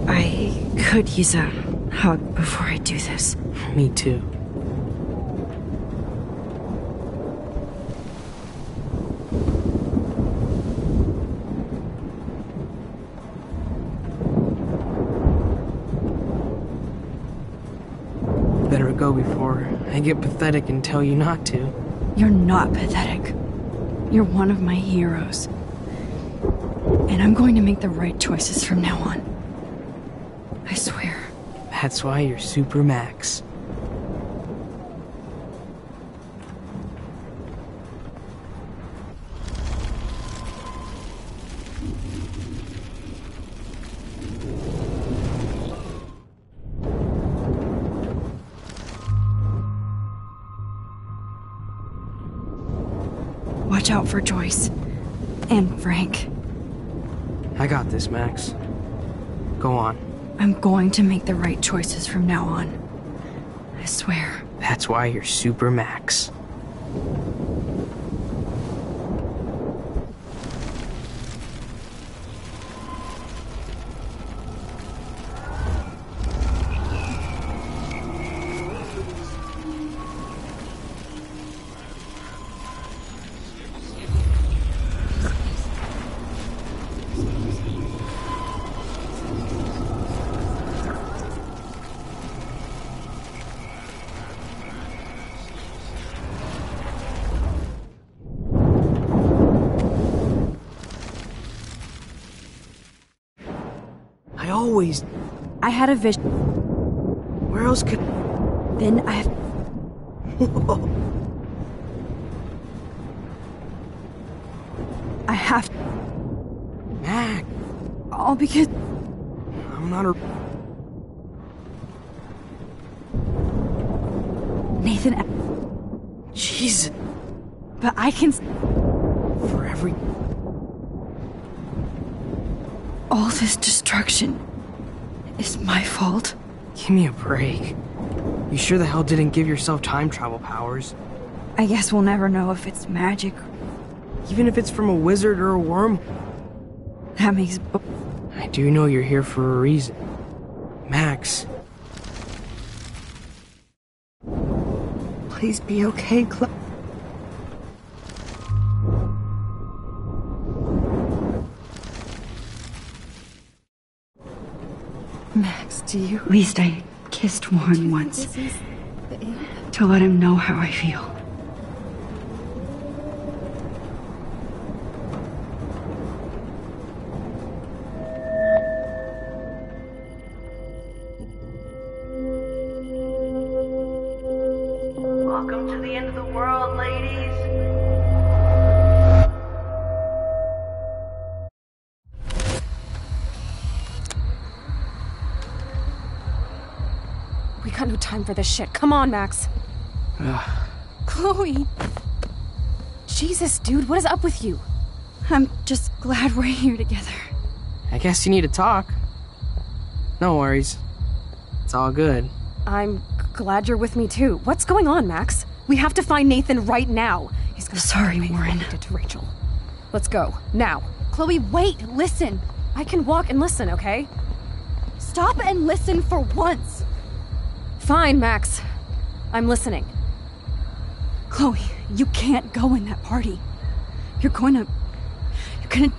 I could use a hug before I do this. Me too. Better go before I get pathetic and tell you not to. You're not pathetic. You're one of my heroes. And I'm going to make the right choices from now on. I swear. That's why you're Super Max. Watch out for Joyce. And Frank. I got this, Max. Go on. I'm going to make the right choices from now on. I swear. That's why you're Super Max. always... I had a vision. Where else could... Then I... I have... Mac. All because... I'm not a... Nathan... Jeez. But I can... For every... All this destruction is my fault. Give me a break. You sure the hell didn't give yourself time travel powers? I guess we'll never know if it's magic. Even if it's from a wizard or a worm? That makes... I do know you're here for a reason. Max. Please be okay, Chloe. Max, do you... At least I kissed Warren once. To let him know how I feel. Welcome to the end of the world, ladies. We got no time for this shit. Come on, Max. Chloe. Jesus, dude, what is up with you? I'm just glad we're here together. I guess you need to talk. No worries. It's all good. I'm glad you're with me too. What's going on, Max? We have to find Nathan right now. He's gonna... Sorry, Warren. To Rachel. Let's go, now. Chloe, wait, listen. I can walk and listen, okay? Stop and listen for once. Fine, Max. I'm listening. Chloe, you can't go in that party. You're gonna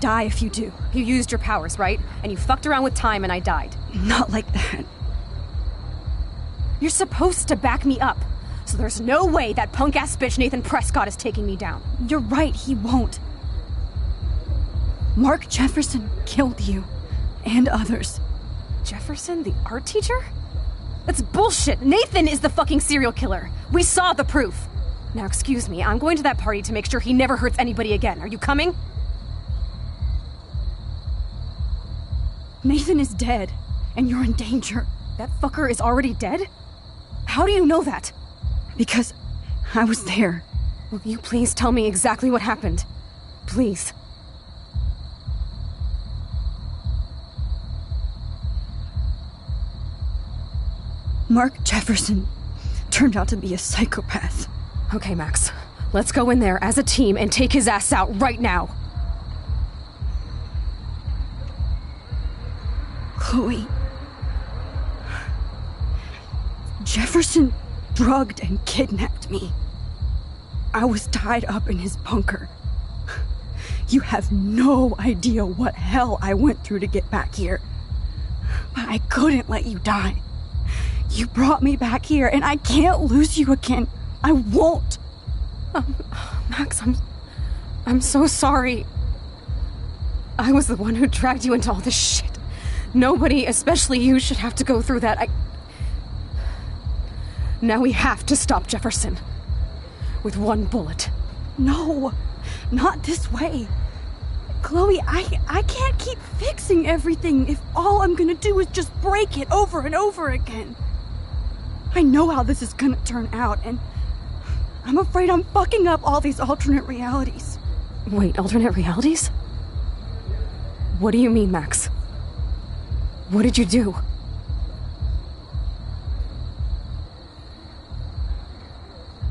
die if you do. You used your powers, right? And you fucked around with time and I died. Not like that. You're supposed to back me up. So there's no way that punk-ass bitch Nathan Prescott is taking me down. You're right, he won't. Mark Jefferson killed you. And others. Jefferson, the art teacher? That's bullshit. Nathan is the fucking serial killer. We saw the proof. Now, excuse me, I'm going to that party to make sure he never hurts anybody again. Are you coming? Nathan is dead, and you're in danger. That fucker is already dead? How do you know that? Because I was there. Will you please tell me exactly what happened? Please. Mark Jefferson turned out to be a psychopath. Okay, Max. Let's go in there as a team and take his ass out right now. Chloe. Jefferson drugged and kidnapped me. I was tied up in his bunker. You have no idea what hell I went through to get back here. But I couldn't let you die. You brought me back here, and I can't lose you again. I won't. Max, I'm so sorry. I was the one who dragged you into all this shit. Nobody, especially you, should have to go through that. Now we have to stop Jefferson. With one bullet. No, not this way. Chloe, I can't keep fixing everything if all I'm gonna do is just break it over and over again. I know how this is gonna turn out, and I'm afraid I'm fucking up all these alternate realities. Wait, alternate realities? What do you mean, Max? What did you do?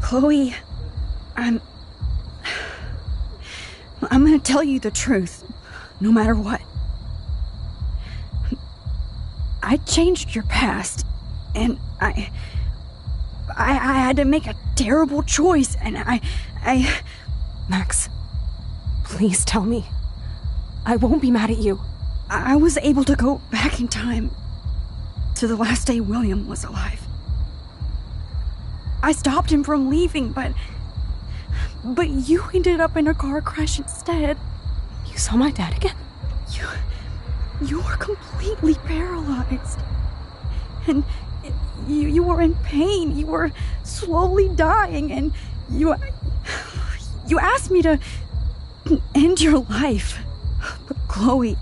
Chloe, I'm gonna tell you the truth, no matter what. I changed your past, and I had to make a terrible choice, and I... Max, please tell me. I won't be mad at you. I was able to go back in time to the last day William was alive. I stopped him from leaving, but you ended up in a car crash instead. You saw my dad again? You were completely completely paralyzed. And you were in pain. You were slowly dying, and you asked me to end your life. But Chloe,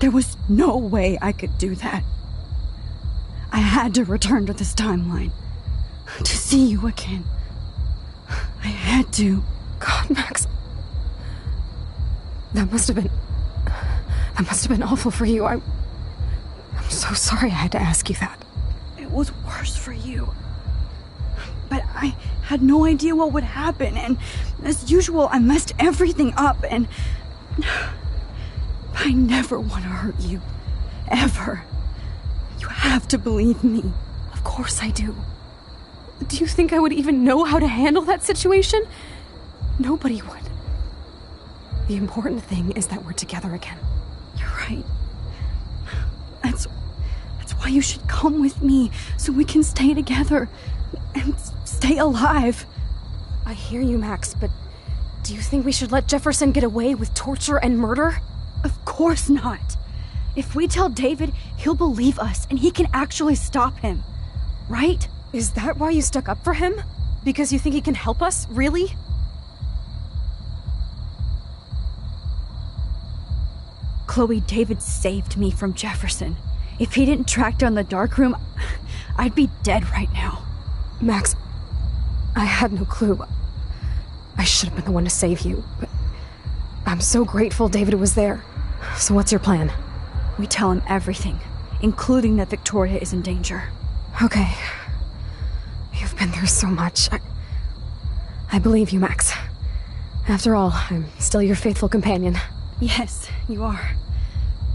there was no way I could do that. I had to return to this timeline to see you again. I had to. God, Max. That must have been awful for you. I'm so sorry I had to ask you that. It was worse for you. But I had no idea what would happen, and as usual, I messed everything up, and I never want to hurt you. Ever. You have to believe me. Of course I do. Do you think I would even know how to handle that situation? Nobody would. The important thing is that we're together again. You're right. That's why you should come with me, so we can stay together and stay alive. I hear you, Max, but do you think we should let Jefferson get away with torture and murder? Of course not. If we tell David, he'll believe us, and he can actually stop him. Right? Is that why you stuck up for him? Because you think he can help us? Really? Chloe, David saved me from Jefferson. If he didn't track down the darkroom, I'd be dead right now. Max, I had no clue. I should have been the one to save you, but I'm so grateful David was there. So what's your plan? We tell him everything, including that Victoria is in danger. Okay. You've been through so much. I believe you, Max. After all, I'm still your faithful companion. Yes, you are.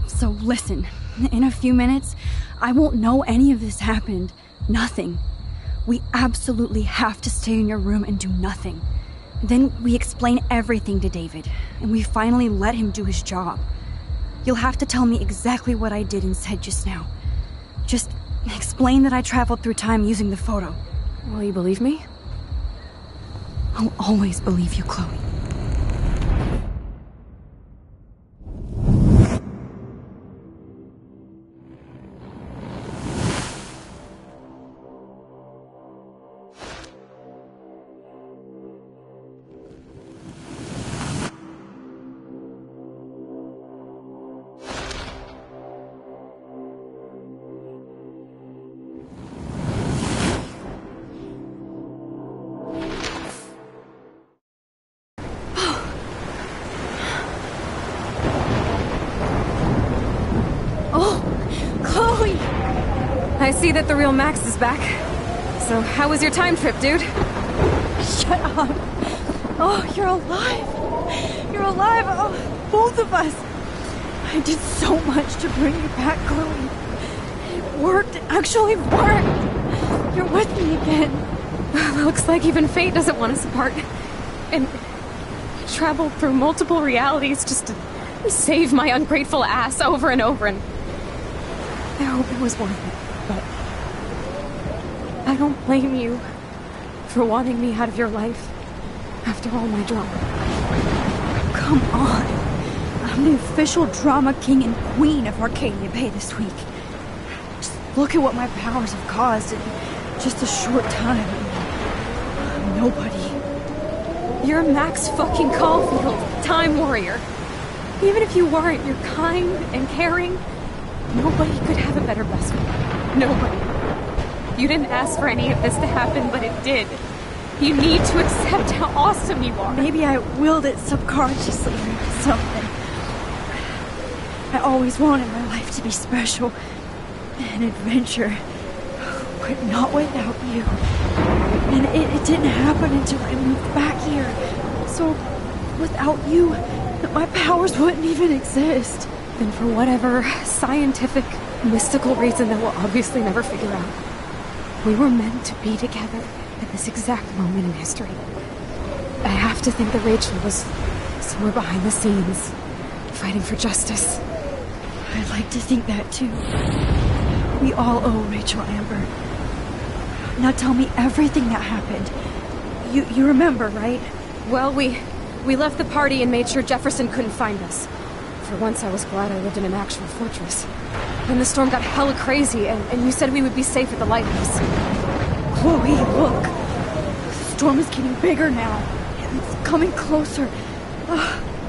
So listen, in a few minutes, I won't know any of this happened. Nothing. We absolutely have to stay in your room and do nothing. Then we explain everything to David, and we finally let him do his job. You'll have to tell me exactly what I did and said just now. Just explain that I traveled through time using the photo. Will you believe me? I'll always believe you, Chloe. I see that the real Max is back. So, how was your time trip, dude? Shut up. Oh, you're alive. You're alive. Oh, both of us. I did so much to bring you back, Chloe. It worked. It actually worked. You're with me again. Looks like even fate doesn't want us apart. And traveled through multiple realities just to save my ungrateful ass over and over, and I hope it was worth it. But I don't blame you for wanting me out of your life after all my drama. Come on. I'm the official drama king and queen of Arcadia Bay this week. Just look at what my powers have caused in just a short time. I'm nobody. You're Max fucking Caulfield, Time Warrior. Even if you weren't, you're kind and caring. Nobody could have a better best friend. Nobody. You didn't ask for any of this to happen, but it did. You need to accept how awesome you are. Maybe I willed it subconsciously or something. I always wanted my life to be special. An adventure. But not without you. And it didn't happen until I moved back here. So, without you, my powers wouldn't even exist. Then for whatever scientific, mystical reason that we'll obviously never figure out, we were meant to be together at this exact moment in history. I have to think that Rachel was somewhere behind the scenes, fighting for justice. I'd like to think that too. We all owe Rachel Amber. Now tell me everything that happened. You remember, right? Well, we left the party and made sure Jefferson couldn't find us. For once, I was glad I lived in an actual fortress. Then the storm got hella crazy, and you said we would be safe at the lighthouse. Chloe, look! The storm is getting bigger now. It's coming closer.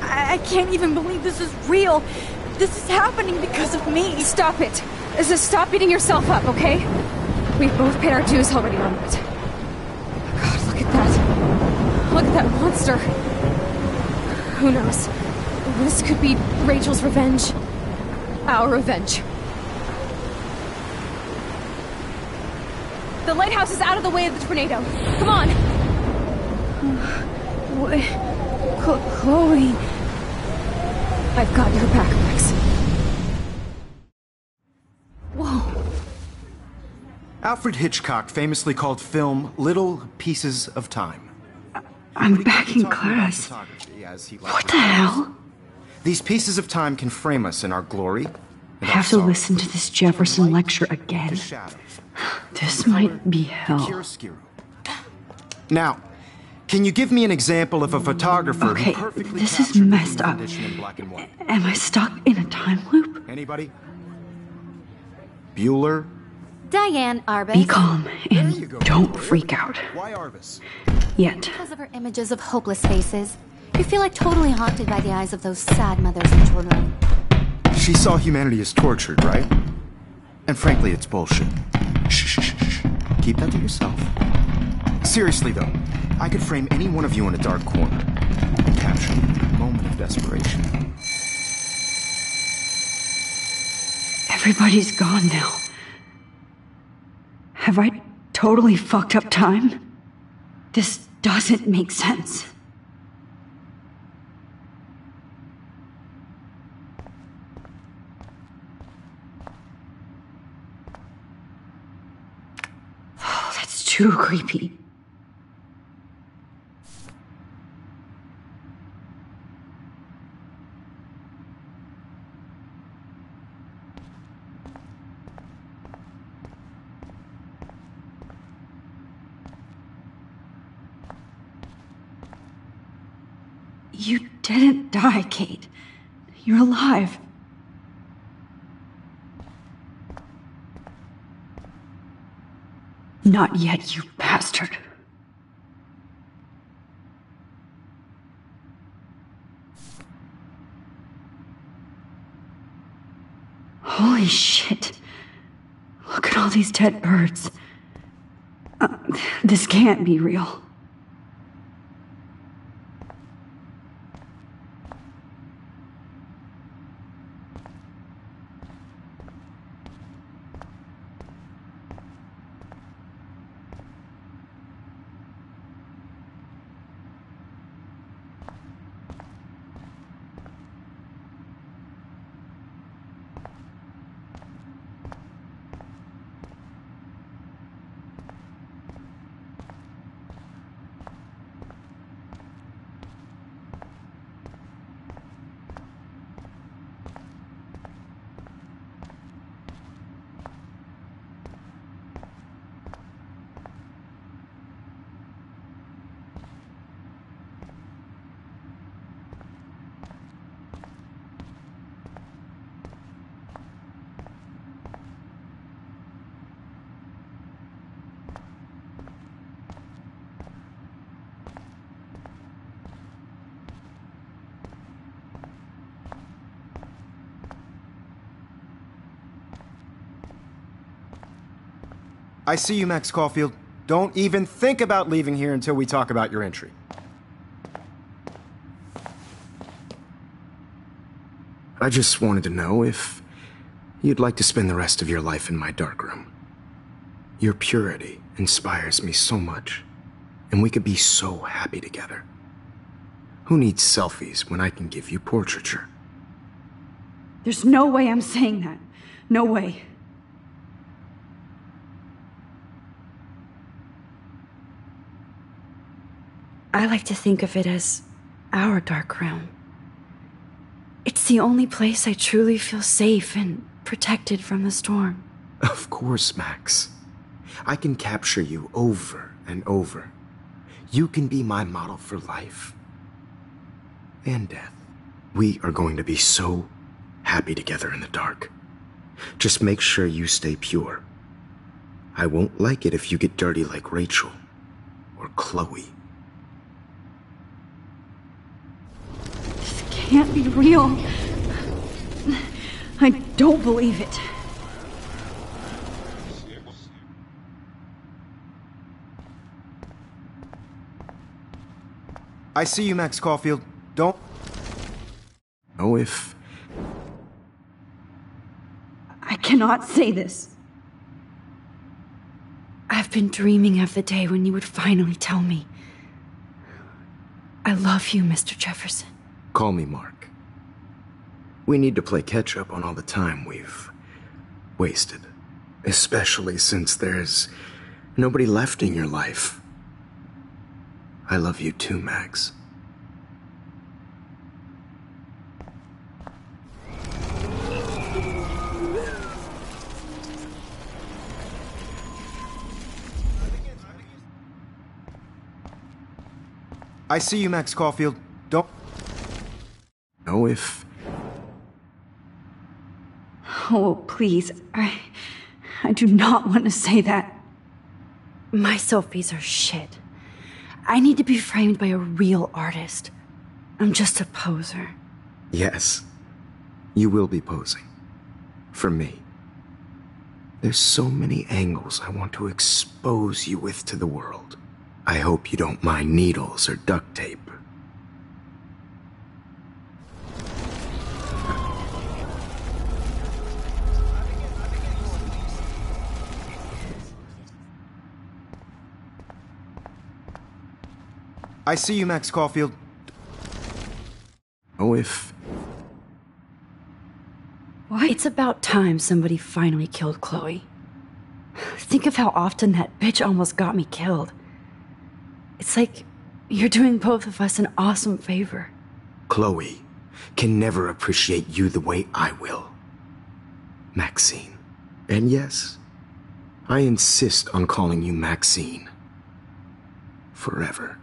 I can't even believe this is real. This is happening because of me. Stop it. Just stop beating yourself up, okay? We've both paid our dues already on it. God, look at that. Look at that monster. Who knows? This could be Rachel's revenge. Our revenge. The lighthouse is out of the way of the tornado. Come on! Wait. Chloe. I've got your back, Max. Whoa. Alfred Hitchcock famously called film little pieces of time. I'm back in class. What the hell? These pieces of time can frame us in our glory. I have to listen to this Jefferson lecture again. This might be hell. Now, can you give me an example of a photographer Okay, who perfectly this is captured messed the up. condition in black and white? Am I stuck in a time loop? Anybody? Bueller? Diane Arbus. Be calm and don't freak out. Why Arbus? Yet. Because of her images of hopeless faces. You feel like totally haunted by the eyes of those sad mothers and children. She saw humanity as tortured, right? And frankly, it's bullshit. Shh, shh, shh, shh. Keep that to yourself. Seriously, though, I could frame any one of you in a dark corner and capture you in a moment of desperation. Everybody's gone now. Have I totally fucked up time? This doesn't make sense. Oh, that's too creepy. You didn't die, Kate. You're alive. Not yet, you bastard. Holy shit. Look at all these dead birds. This can't be real. I see you, Max Caulfield. Don't even think about leaving here until we talk about your entry. I just wanted to know if you'd like to spend the rest of your life in my darkroom. Your purity inspires me so much, and we could be so happy together. Who needs selfies when I can give you portraiture? There's no way I'm saying that. No way. I like to think of it as our dark room. It's the only place I truly feel safe and protected from the storm. Of course, Max. I can capture you over and over. You can be my model for life and death. We are going to be so happy together in the dark. Just make sure you stay pure. I won't like it if you get dirty like Rachel or Chloe. This can't be real. I don't believe it. I see you, Max Caulfield. Don't... Oh, if... I cannot say this. I've been dreaming of the day when you would finally tell me. I love you, Mr. Jefferson. Call me Mark. We need to play catch-up on all the time we've wasted. Especially since there's nobody left in your life. I love you too, Max. I see you, Max Caulfield. Don't... Oh, if... Oh, please. I do not want to say that. My selfies are shit. I need to be framed by a real artist. I'm just a poser. Yes. You will be posing. For me. There's so many angles I want to expose you with to the world. I hope you don't mind needles or duct tape. I see you, Max Caulfield. Oh, if... What? It's about time somebody finally killed Chloe. Think of how often that bitch almost got me killed. It's like you're doing both of us an awesome favor. Chloe can never appreciate you the way I will. Maxine. And yes, I insist on calling you Maxine. Forever.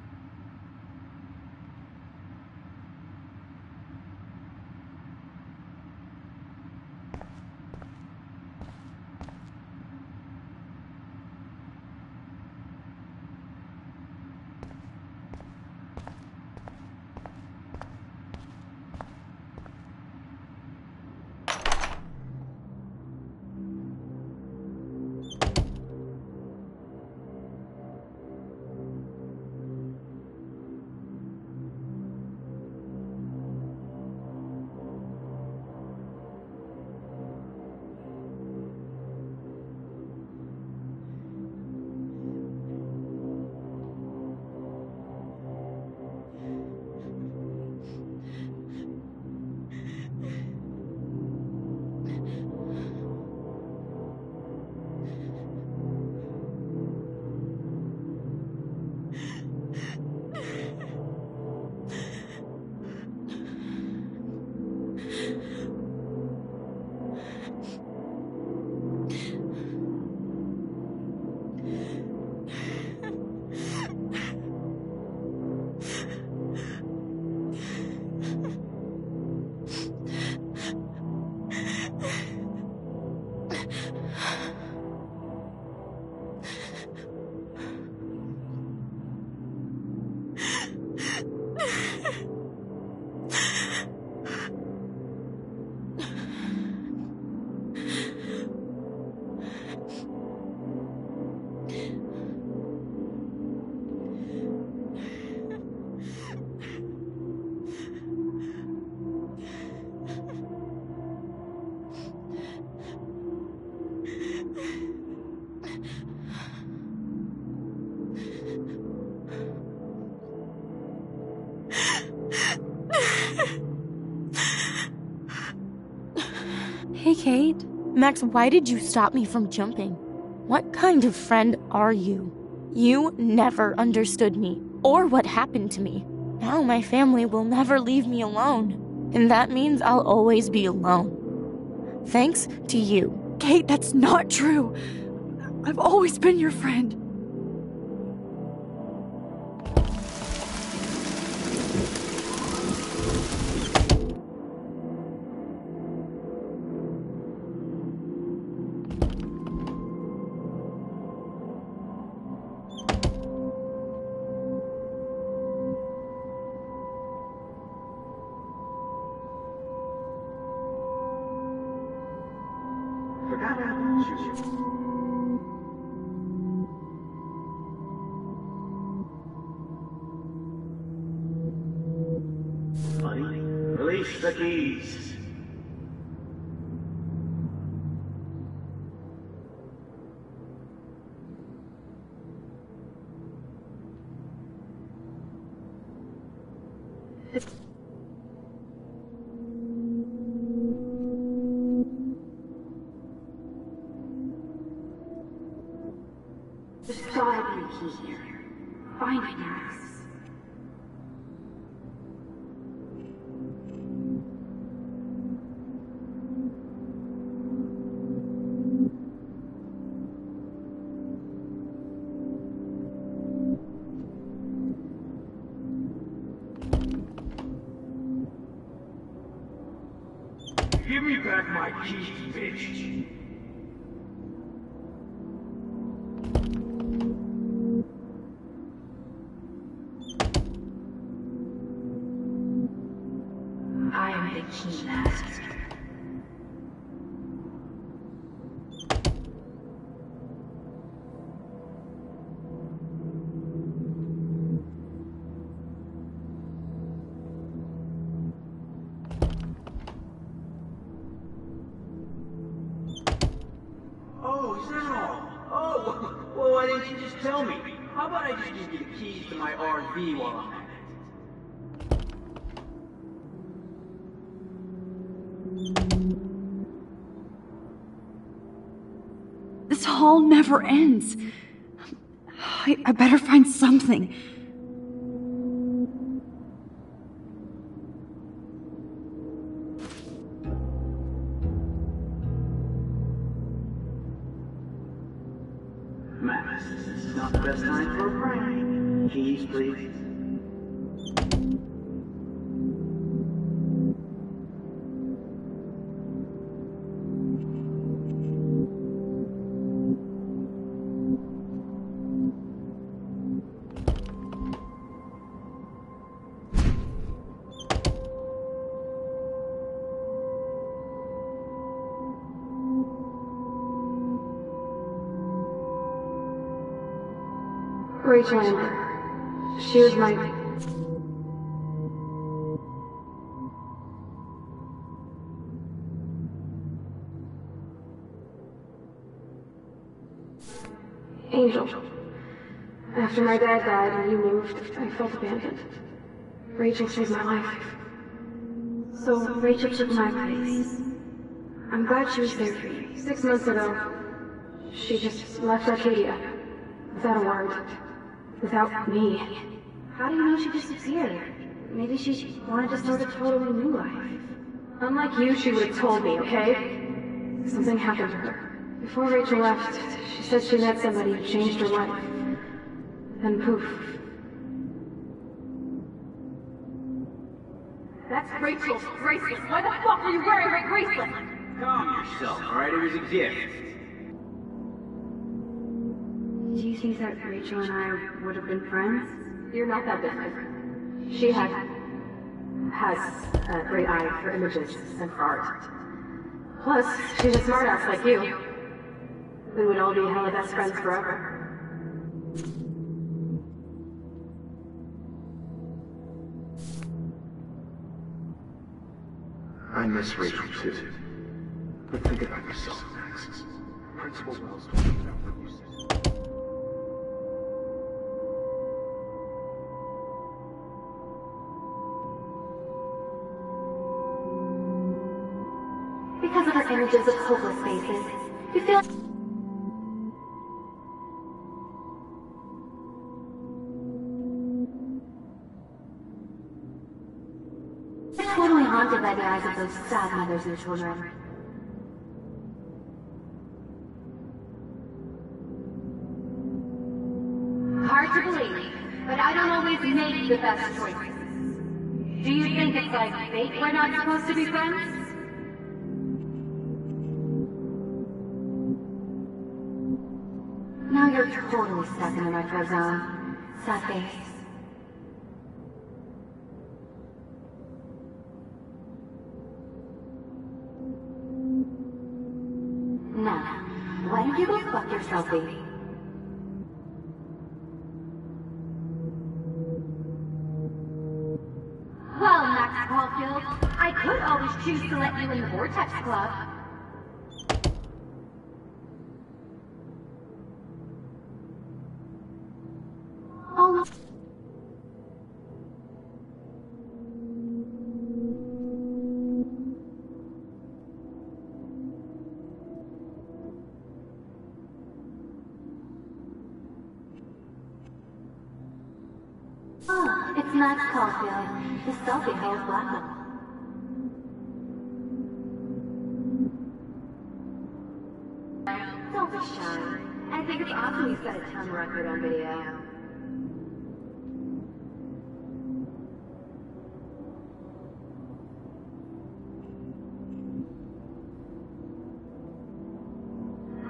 Hey, Kate. Max, why did you stop me from jumping? What kind of friend are you? You never understood me, or what happened to me. Now my family will never leave me alone, and that means I'll always be alone. Thanks to you. Kate, that's not true. I've always been your friend. the keys. There's gotta be a key here. Find it, Max. Give me back my keys, bitch. I am the key master. Oh, is that all? Oh, well, why didn't you just tell me? How about I just give you the keys to my RV while I'm at it? This hall never ends. I better find something. Max, this is not the best time for a prank. Keys, please. Rachel Amber. She was my... angel. After my dad died and you moved, I felt abandoned. Rachel saved my life. So Rachel took my place. I'm glad she was there for you. 6 months ago, she just left Arcadia. Without a word. Without me. How do you know she disappeared? Maybe she wanted to start a totally new life. Unlike you, she would have told me, okay? Something happened to her. Before Rachel left, she said she met somebody who changed her life. Then poof. That's Rachel's bracelet. Why the fuck are you wearing my bracelet? Calm yourself, alright? It was a gift. Do you think that Rachel and I would have been friends? You're not that different. She has a great eye for images and for art. Plus, she's a smartass like you. We would all be hella best friends forever. I miss Rachel too. But think about yourself, Max. Principal Wells told me about what you said. Because of her images of hopeless faces, you feel... totally haunted by the eyes of those sad mothers and children. Hard to believe, but I don't always make the best choices. Do you think it's like fate we're not supposed to be friends? Now you're totally stuck in the retro zone. Sad face. Now, why don't you go fuck yourself, baby? Well, Max Caulfield, I I could always choose to let you in the Vortex Club. Oh. Oh, it's Max Caulfield, the selfie held Blackwell. Don't be shy. I think it's awesome you set a ton record on video.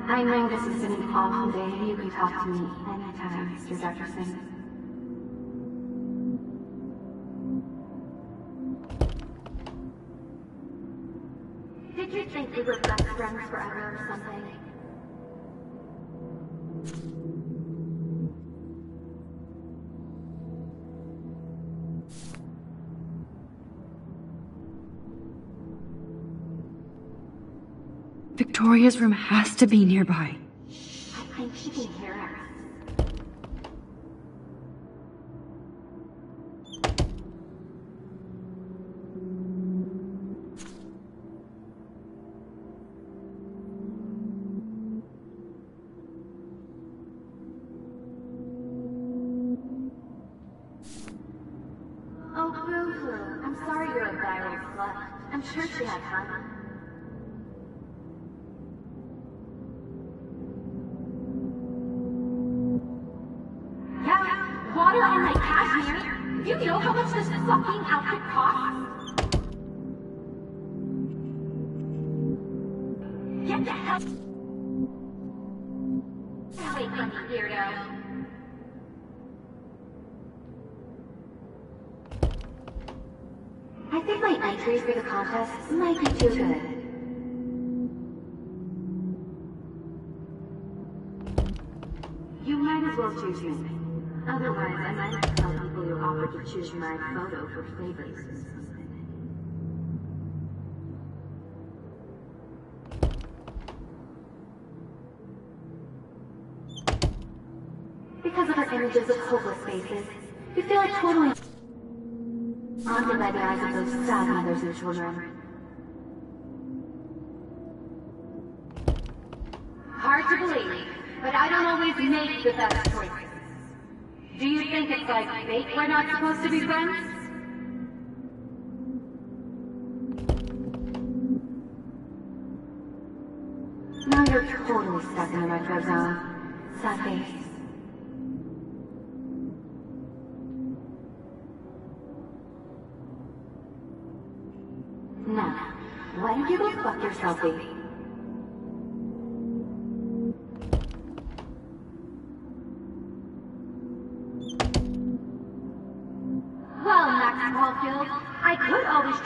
I know this has been an awful day. You can talk to me anytime, Mr. Jefferson. Did you think we were best friends forever or something? Victoria's room has to be nearby. I think she can hear us. Oh, boo-hoo. I'm sorry you're a viral slut. I'm sure she had fun. Yeah, water on my cashmere. Do you know how much this fucking outfit costs? Get the hell... Wait, funny weirdo. I think my entries for the contest might be too good. You might as well choose me. Otherwise, I might have to tell people you offered to choose my photo for favors. Because of her images of hopeless faces, you feel like totally haunted by the eyes of those sad mothers and children. Hard to believe, but I don't always make the best choices. Do you think it's like fate we're not supposed to be friends? Now you're totally stuck in the retro zone. Sad face. Now, why don't you go fuck yourself, baby? Well, Max Caulfield, I could always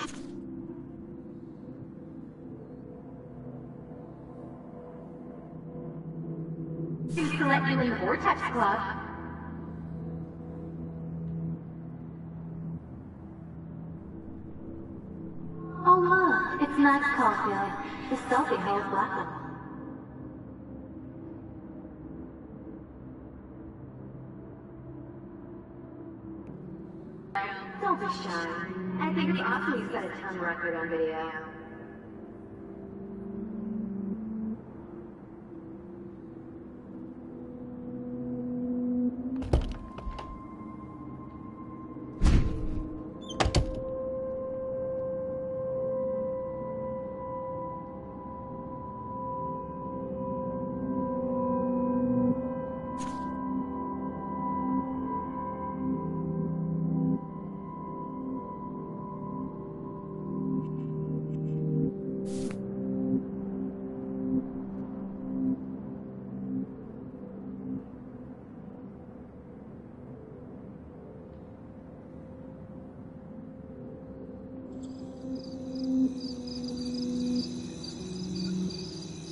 choose to let you in the Vortex Club. Oh look, it's Max Caulfield, the selfie held Blackwell. Don't be shy. I think it's awesome you set a ton record on video.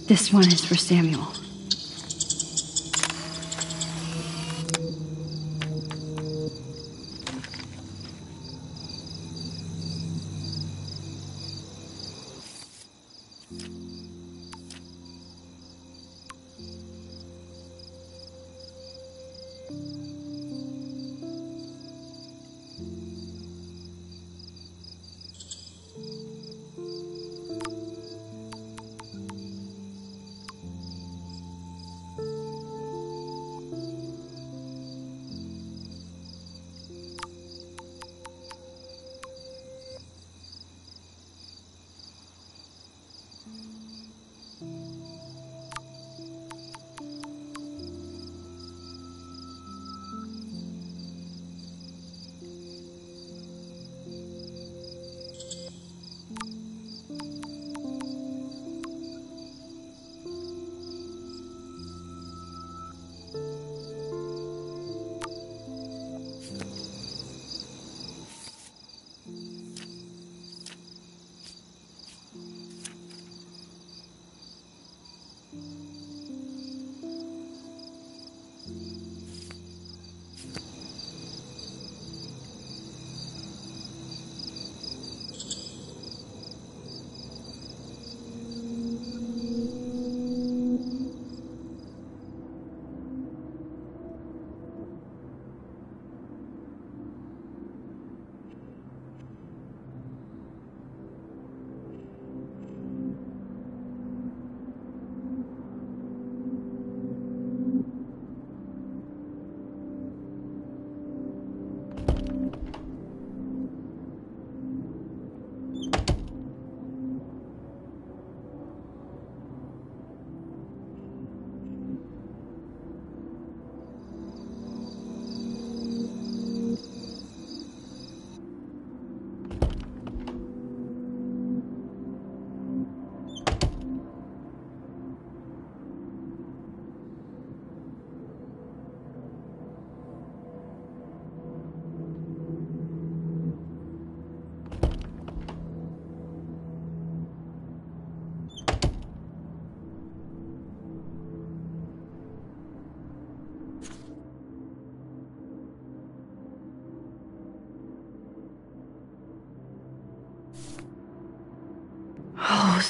This one is for Samuel.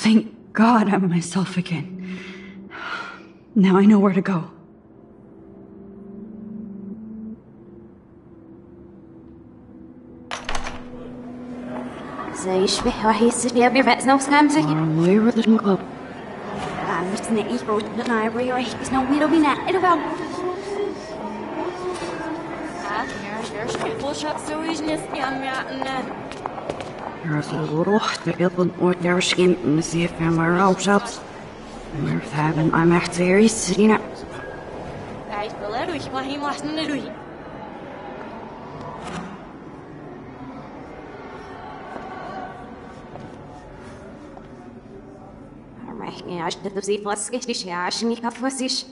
Thank God I'm myself again. Now I know where to go. زي يشبه وحيس بيبي بس نو سامسك Where the club? I'm just gonna eat root but I really is no middle be not it'll go There's a little little or skin and see if I'm where else shops. We're having I'm actually sitting up. Ja, ich hätte sie fast richtig, ja, ich nicht auf was ich.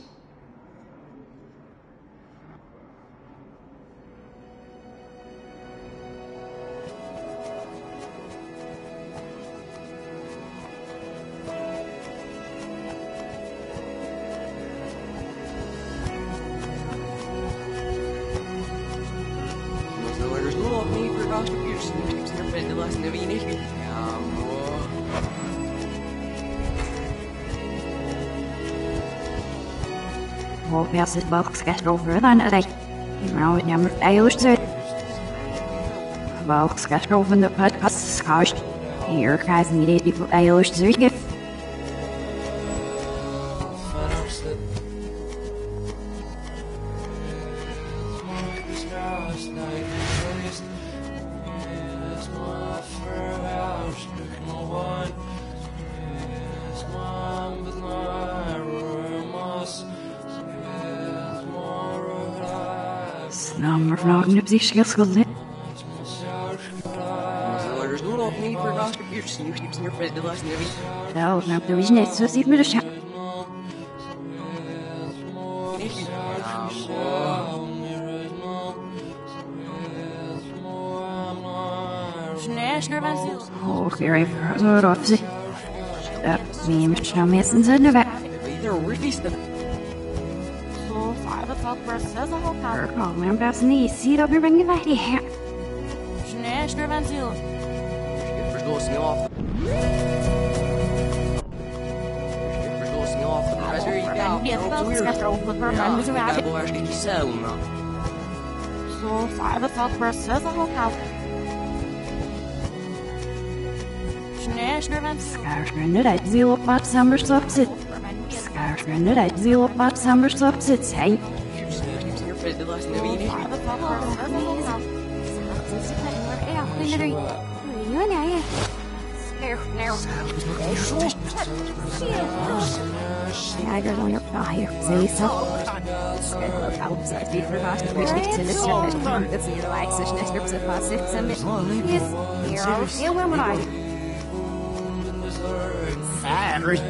Als het balkskast over dan dat ik nou jammer eilusted. Balkskast over de podcast skast. Hier gaat niet die eilusted. Nummer vragen op zich schilderen. Nou, nou, dat is net zo ziet me de schaap. Oh, weer even zo erop zitten. Dat zie je met jou mensen zijn de weg. Oh, mijn best niet. Zie dat we brengen weg die her. Schaarschende dat ziel op wat zambers op zit. Schaarschende dat ziel op wat zambers op zit. Hey. Ja, ik wil nog hier. Zie je zo? Die verwacht ik niet te lukken. Dat zie je de lijkt zich net op zijn vast zitten met hier. Hier al heel wel maar uit. Cyrus.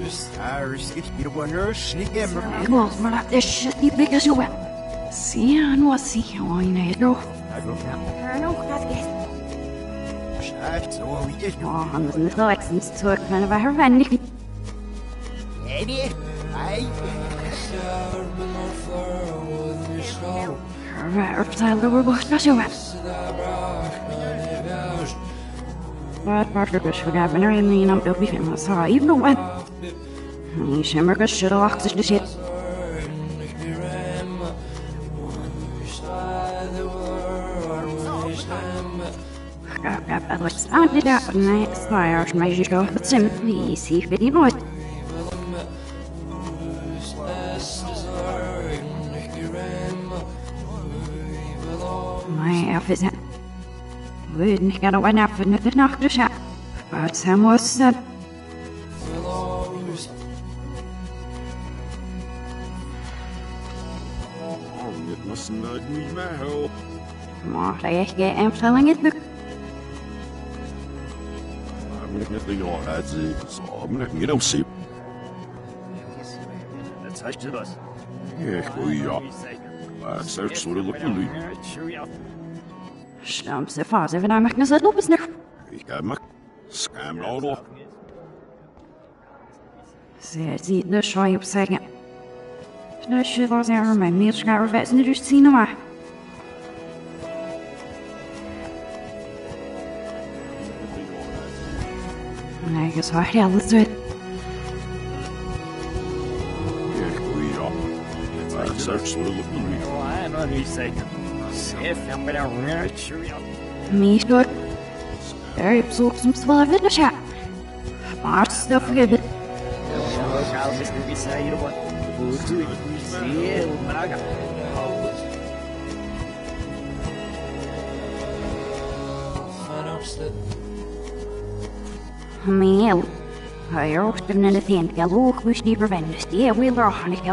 Cyrus, ik hier op een nurse, niet immer. Ik wil maar dat is shit niet big as you wet. Zie aan wat zie je al in het door. Ik wil nou gaat het. Schrijft zo wie ik. Oh, anders is het niet zo ik ben bij haar wendig. Eddie, hey. Waar zijn de woorden als je wet? Wat was er dus voor dat ben er in die naam ook niet van maar zo even nog wat. Die shimmer shit achter de shit. Het was aan de dag nee, spires meisje zo het simply zie ik niet nooit. Maar af is het. We niet gaan op naar van de nacht dus ja. Wat zijn was dat? Dit must not niet meer help. Maar hij echt geen instelling is lukt. Ik net niet al uit zie. Zo, ik niet op zie. Dat is je was. Ja, goeie ja. Maar zelf zo de lukt jullie. Stamse fase, wenn er nicht lopen is nog. Ik heb me. Scam al. Ze ziet de schoi op zeggen. Dus je was er mijn meerschaar wijs niet dus zien maar. så har jag alldeles rätt. Mishor. Very absorbed some slave in the chat. Much stuff forgiven. Mel. Higher often than a thing, a look which never vendes. Yeah, we'll run it.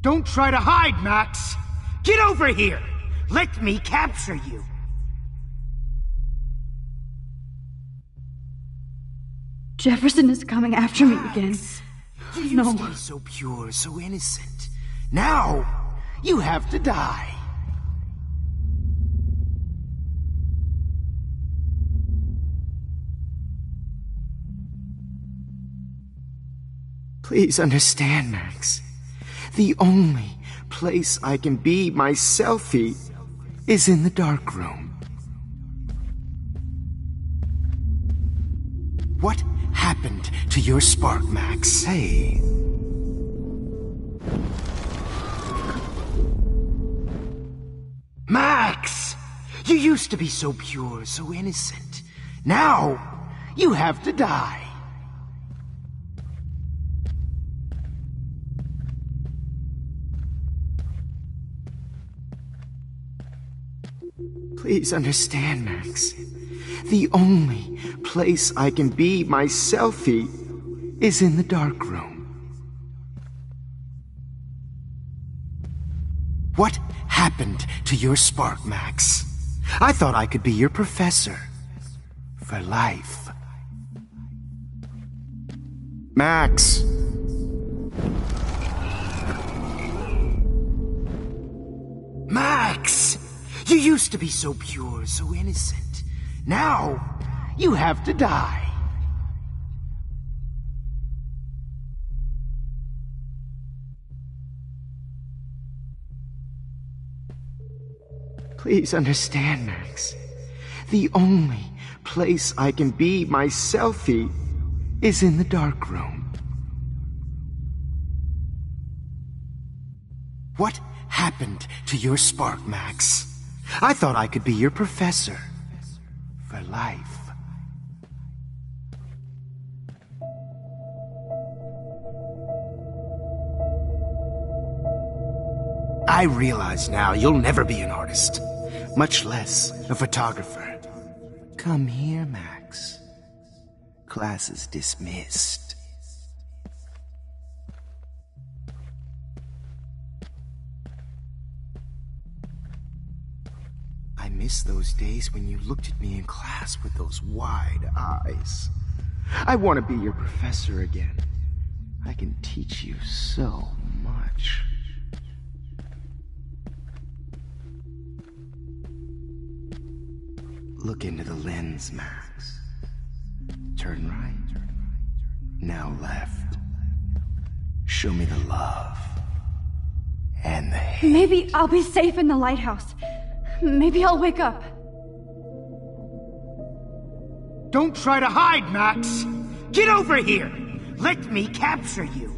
Don't try to hide, Max! Get over here! Let me capture you! Jefferson is coming after me again. You used to be so pure, so innocent. Now, you have to die. Please understand, Max. The only place I can be my selfie is in the dark room. What happened to your spark, Max? Hey. Max! You used to be so pure, so innocent. Now, you have to die. Please understand, Max. The only place I can be my selfie is in the dark room. What happened to your spark, Max? I thought I could be your professor. For life. Max! Max! You used to be so pure, so innocent. Now, you have to die. Please understand, Max. The only place I can be my selfie is in the dark room. What happened to your spark, Max? I thought I could be your professor. For life. I realize now you'll never be an artist. Much less a photographer. Come here, Max. Class is dismissed. I miss those days when you looked at me in class with those wide eyes. I want to be your professor again. I can teach you so much. Look into the lens, Max. Turn right. Now left. Show me the love. And the hate. Maybe I'll be safe in the lighthouse. Maybe I'll wake up. Don't try to hide, Max! Get over here! Let me capture you!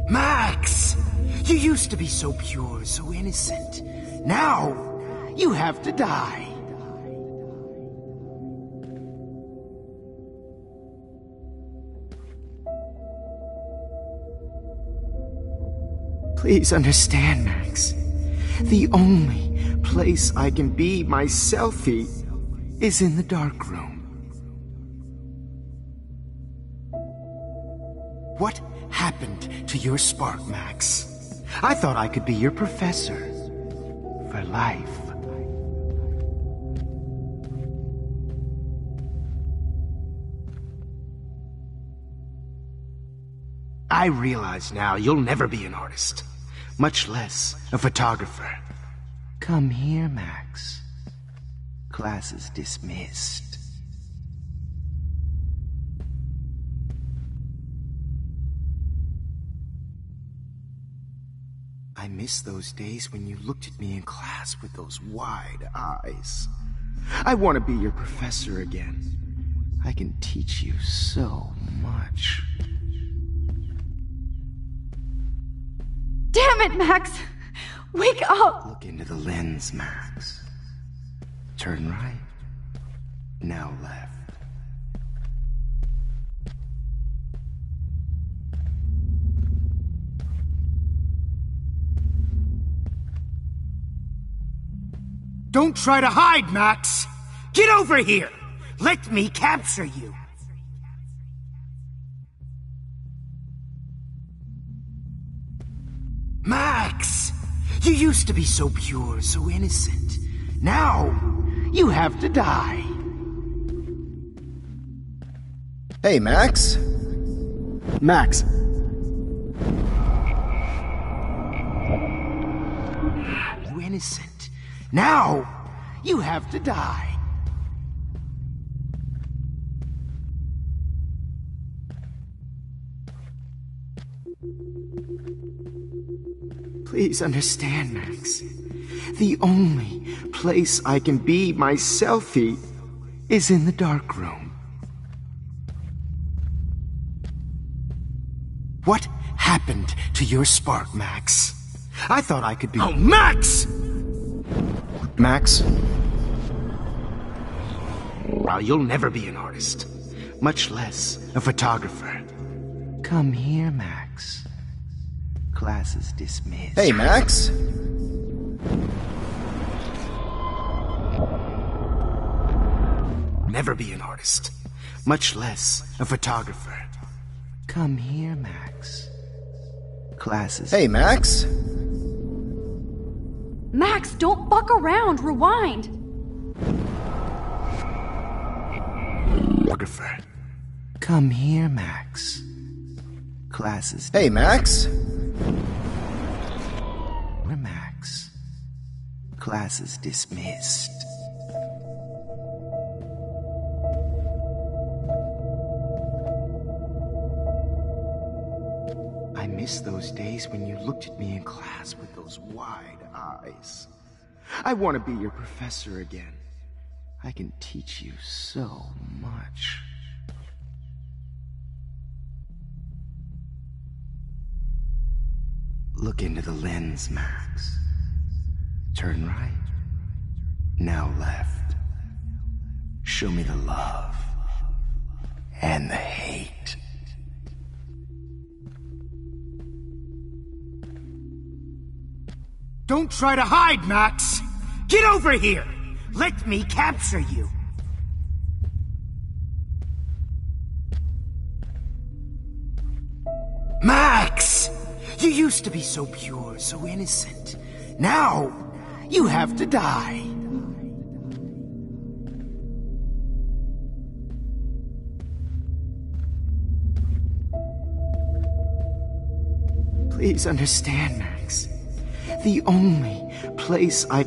Max! You used to be so pure, so innocent. Now, you have to die. Please understand, Max. The only place I can be my selfie is in the dark room. What happened to your spark, Max? I thought I could be your professor for life. I realize now you'll never be an artist, much less a photographer. Come here, Max. Class is dismissed. I miss those days when you looked at me in class with those wide eyes. I want to be your professor again. I can teach you so much. Damn it, Max! Wake up! Look into the lens, Max. Turn right. Now left. Don't try to hide, Max! Get over here! Let me capture you! Max! You used to be so pure, so innocent. Now, you have to die. Hey, Max. Max. You innocent. Now, you have to die. Please understand, Max. The only place I can be my selfie is in the dark room. What happened to your spark, Max? I thought I could be— Oh, Max! Max? Well, you'll never be an artist, much less a photographer. Come here, Max. Class is dismissed. Hey, Max. Never be an artist, much less a photographer. Come here, Max. Class is— Hey, Max. Max, don't fuck around. Rewind. Photographer. Come here, Max. Class is— Hey, Max. Max. Class is dismissed. I miss those days when you looked at me in class with those wide eyes. I want to be your professor again. I can teach you so much. Look into the lens, Max. Turn right. Now left. Show me the love and the hate. Don't try to hide, Max! Get over here! Let me capture you! Max! You used to be so pure, so innocent. Now, you have to die. Please understand, Max. The only place I...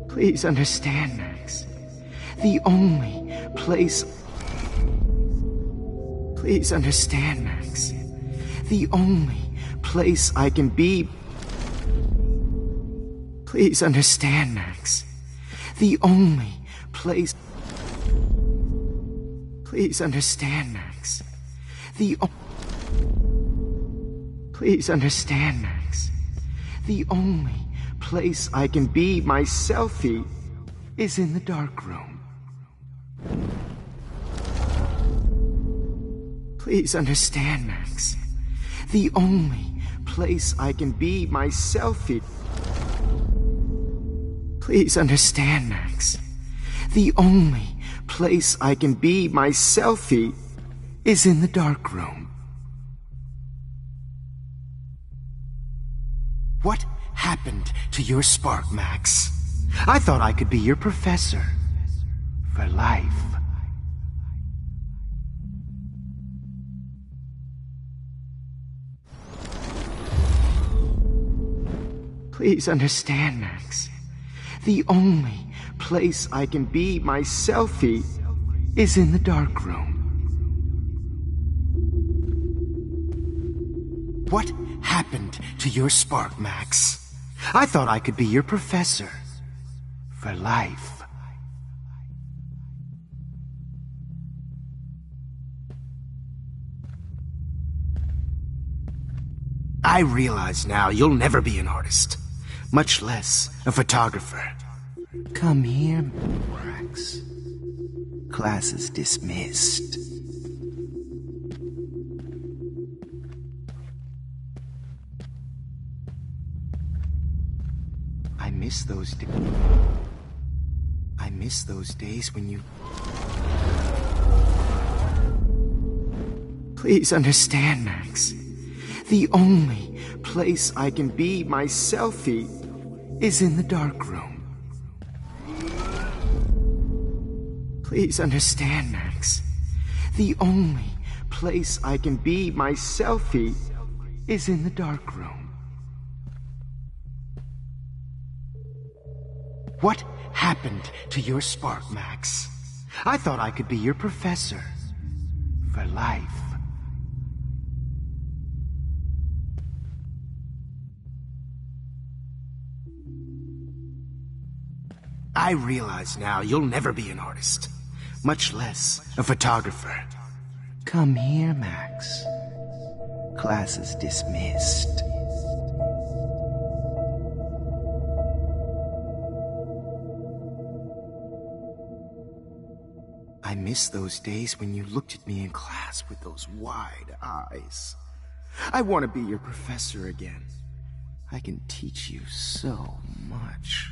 Please understand, Max. The only place... Please understand, Max. The only place I can be... Please understand, Max. The only place... Please understand, Max. Please understand, Max. The only place I can be myself is in the dark room. Please understand, Max. The only place I can be myself. Please understand, Max. The only place I can be myself is in the dark room. What happened to your spark, Max? I thought I could be your professor for life. Please understand, Max. The only place I can be myself is in the dark room. What happened to your spark, Max? I thought I could be your professor for life. I realize now you'll never be an artist, much less a photographer. Come here, Max. Class is dismissed. I miss those days when you... Please understand, Max. The only place I can be myself is in the dark room. Please understand, Max. The only place I can be myself is in the dark room. What happened to your spark, Max? I thought I could be your professor for life. I realize now you'll never be an artist, much less a photographer. Come here, Max. Class is dismissed. I miss those days when you looked at me in class with those wide eyes. I want to be your professor again. I can teach you so much.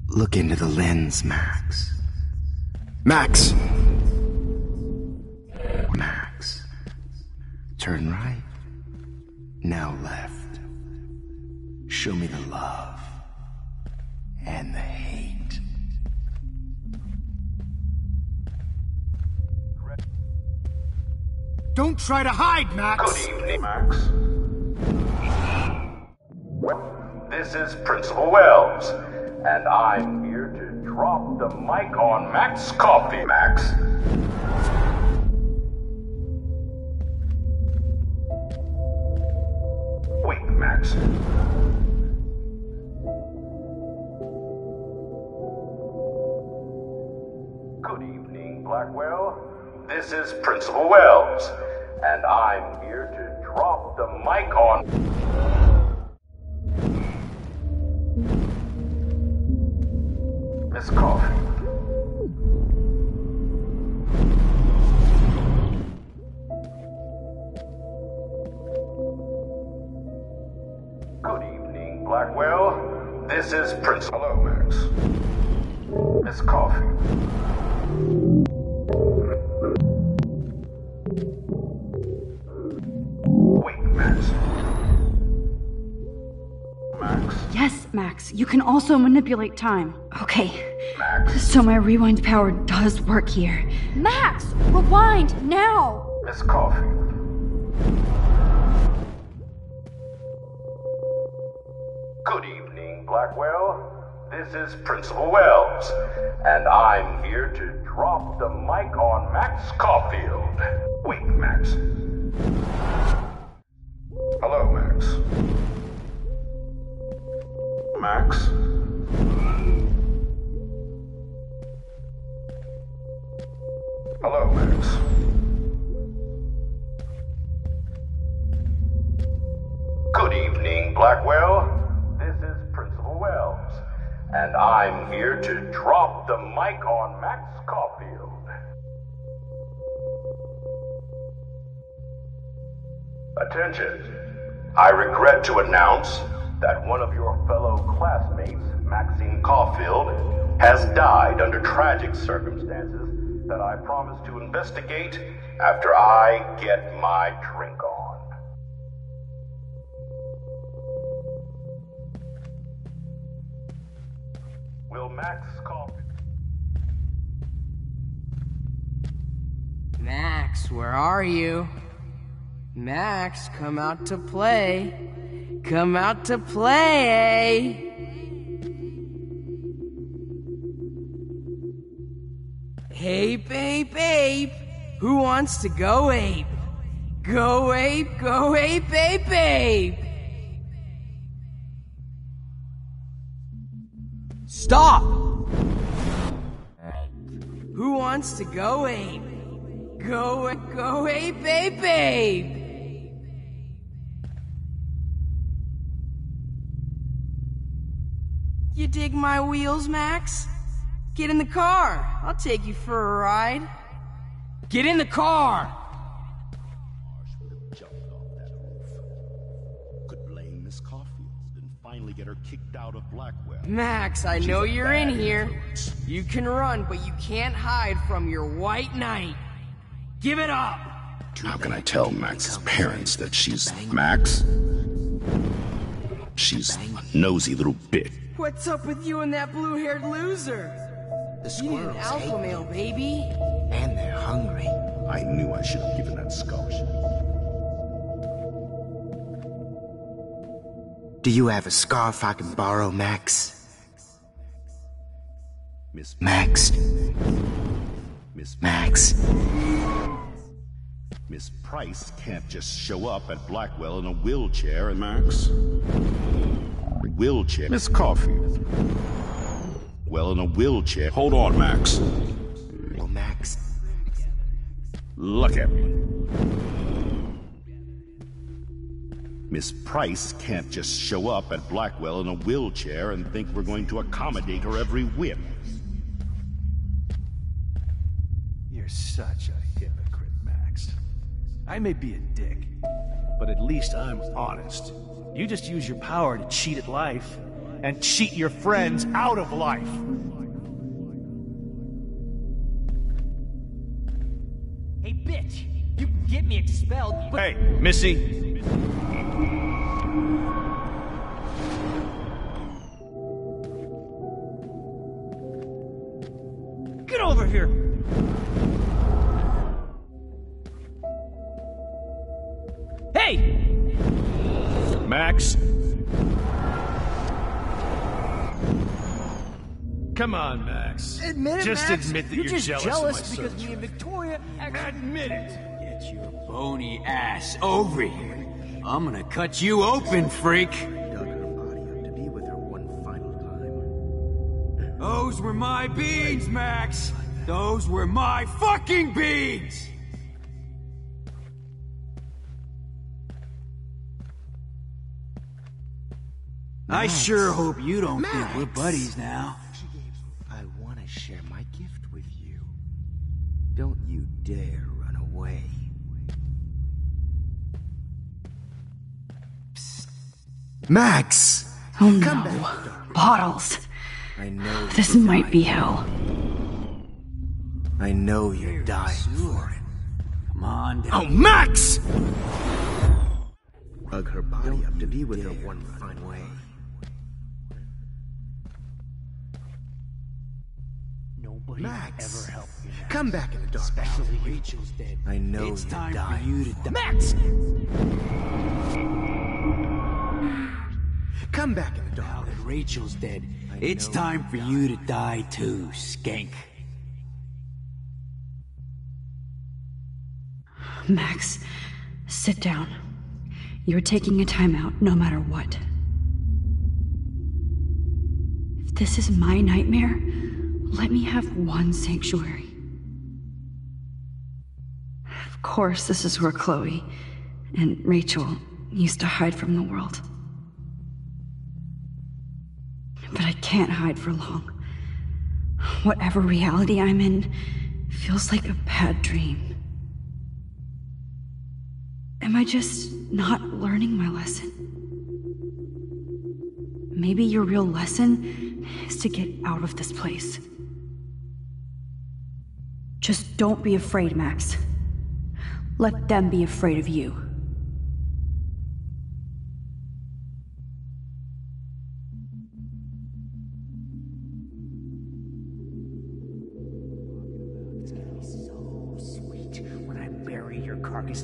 Look into the lens, Max. Max! Max. Turn right. Now left. Show me the love and the hate. Don't try to hide, Max! Good evening, Max. This is Principal Wells, and I'm here to drop the mic on Max Coffee. Max. Wait, Max. Good evening, Blackwell. This is Principal Wells, and I'm here to drop the mic on... Miss Coffee. Good evening, Blackwell. This is Principal... Hello, Max. Miss Coffee. Wait, Max. Max? Yes, Max. You can also manipulate time. Okay. Max. So my rewind power does work here. Max! Rewind, now! Miss Coffee. Good evening, Blackwell. This is Principal Wells, and I'm here to drop the mic on Max Caulfield. Wait, Max. Hello, Max. Max? Good evening, Blackwell. This is Principal Wells, and I'm here to drop the mic on Max Caulfield. Attention. I regret to announce that one of your fellow classmates, Maxine Caulfield, has died under tragic circumstances that I promise to investigate after I get my drink on. Will Max Caulfield... Max, where are you? Max, come out to play. Come out to play. Ape, ape, ape. Who wants to go ape? Go ape, go ape, ape, ape. Stop! Who wants to go ape? Go ape, ape, ape. You dig my wheels, Max? Get in the car. I'll take you for a ride. Get in the car! Could blame Miss Caulfield and finally get her kicked out of Blackwell. Max, I know you're in here. You can run, but you can't hide from your white knight. Give it up! How can I tell Max's parents that she's Max? She's a nosy little bitch. What's up with you and that blue-haired loser? You need an alpha male, baby. And they're hungry. I knew I should have given that scholarship. Do you have a scarf I can borrow, Max? Miss Max. Miss Max. Miss Price can't just show up at Blackwell in a wheelchair and Max. Wheelchair. Miss Caulfield. Well, in a wheelchair. Hold on, Max. Well, Max. Look at me. Miss Price can't just show up at Blackwell in a wheelchair and think we're going to accommodate her every whim. You're such a hypocrite, Max. I may be a dick, but at least I'm honest. You just use your power to cheat at life and cheat your friends out of life. Hey, bitch! You can get me expelled, but... Hey, Missy! Get over here! Hey! Max? Come on, Max. Admit it, Just Max. admit that you're you're just jealous of my because search. me and Victoria actually... Admit it! Get your bony ass over here. I'm gonna cut you open, freak. Dug her body up to be with her one final time. Those were my beans, Max. Those were my fucking beans. I sure hope you don't think we're buddies now. I want to share my gift with you. Don't you dare run away. Psst. Max! Oh no. Bottles. I know This might be hell. I know you're dying for it. Come on. Oh, Max! Dug her body up to be with her one final way. Nobody Max, ever helped me. come back in the dark. Especially Rachel's dead. I know It's you're time dying. for you to die. Max! Come back in the dark. Now that Rachel's dead, it's time for you to die too, skank. Max, sit down. You're taking a timeout no matter what. If this is my nightmare, let me have one sanctuary. Of course, this is where Chloe and Rachel used to hide from the world. But I can't hide for long. Whatever reality I'm in feels like a bad dream. Am I just not learning my lesson? Maybe your real lesson is to get out of this place. Just don't be afraid, Max. Let them be afraid of you.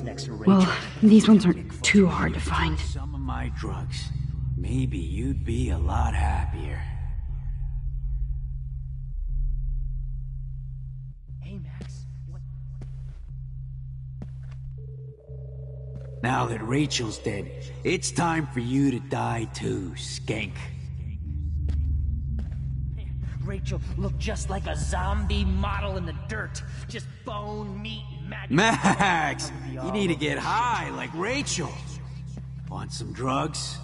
Next to Rachel. Well, these ones aren't too hard to find. Some of my drugs. Maybe you'd be a lot happier. Hey, Max. What? Now that Rachel's dead, it's time for you to die too, skank. Rachel looked just like a zombie model in the dirt. Just bone, meat, and magic. Max! You need to get high like Rachel. Want some drugs?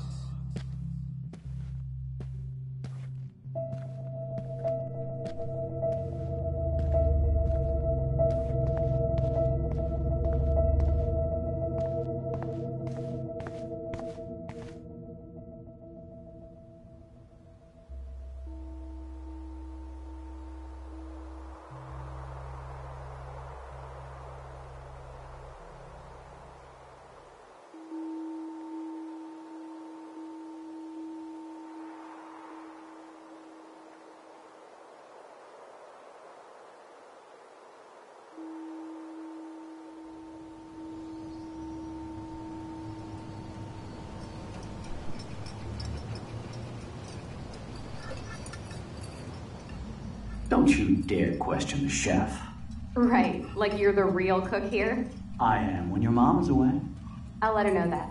Don't you dare question the chef. Right, like you're the real cook here? I am when your mom's away. I'll let her know that.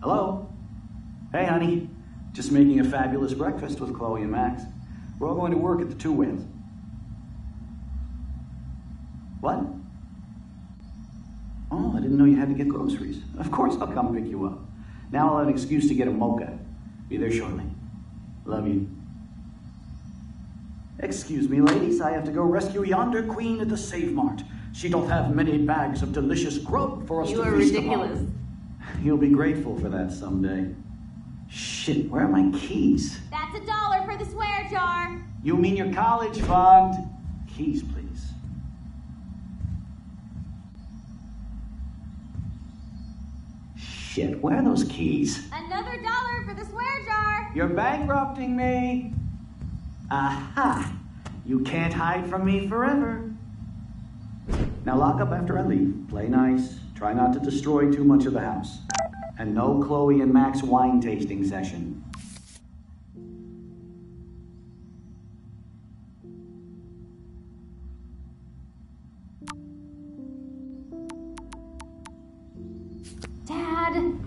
Hello? Hey, honey. Just making a fabulous breakfast with Chloe and Max. We're all going to work at the Two Whales. What? Oh, I didn't know you had to get groceries. Of course I'll come pick you up. Now I'll have an excuse to get a mocha. Be there shortly. Love you. Excuse me, ladies. I have to go rescue yonder queen at the Save Mart. She doth have many bags of delicious grub for us to feast upon. You are ridiculous. You'll be grateful for that someday. Shit, where are my keys? That's $1 for the swear jar. You mean your college fund? Keys, please. Shit, where are those keys? Another $1 for the swear jar. You're bankrupting me. Aha! You can't hide from me forever. Now lock up after I leave. Play nice. Try not to destroy too much of the house. And no Chloe and Max wine tasting session. Dad.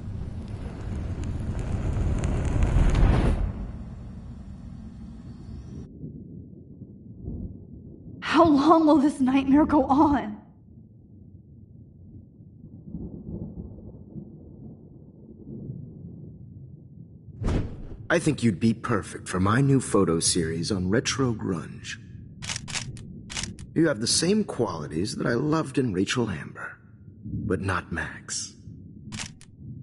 How long will this nightmare go on? I think you'd be perfect for my new photo series on retro grunge. You have the same qualities that I loved in Rachel Amber, but not Max.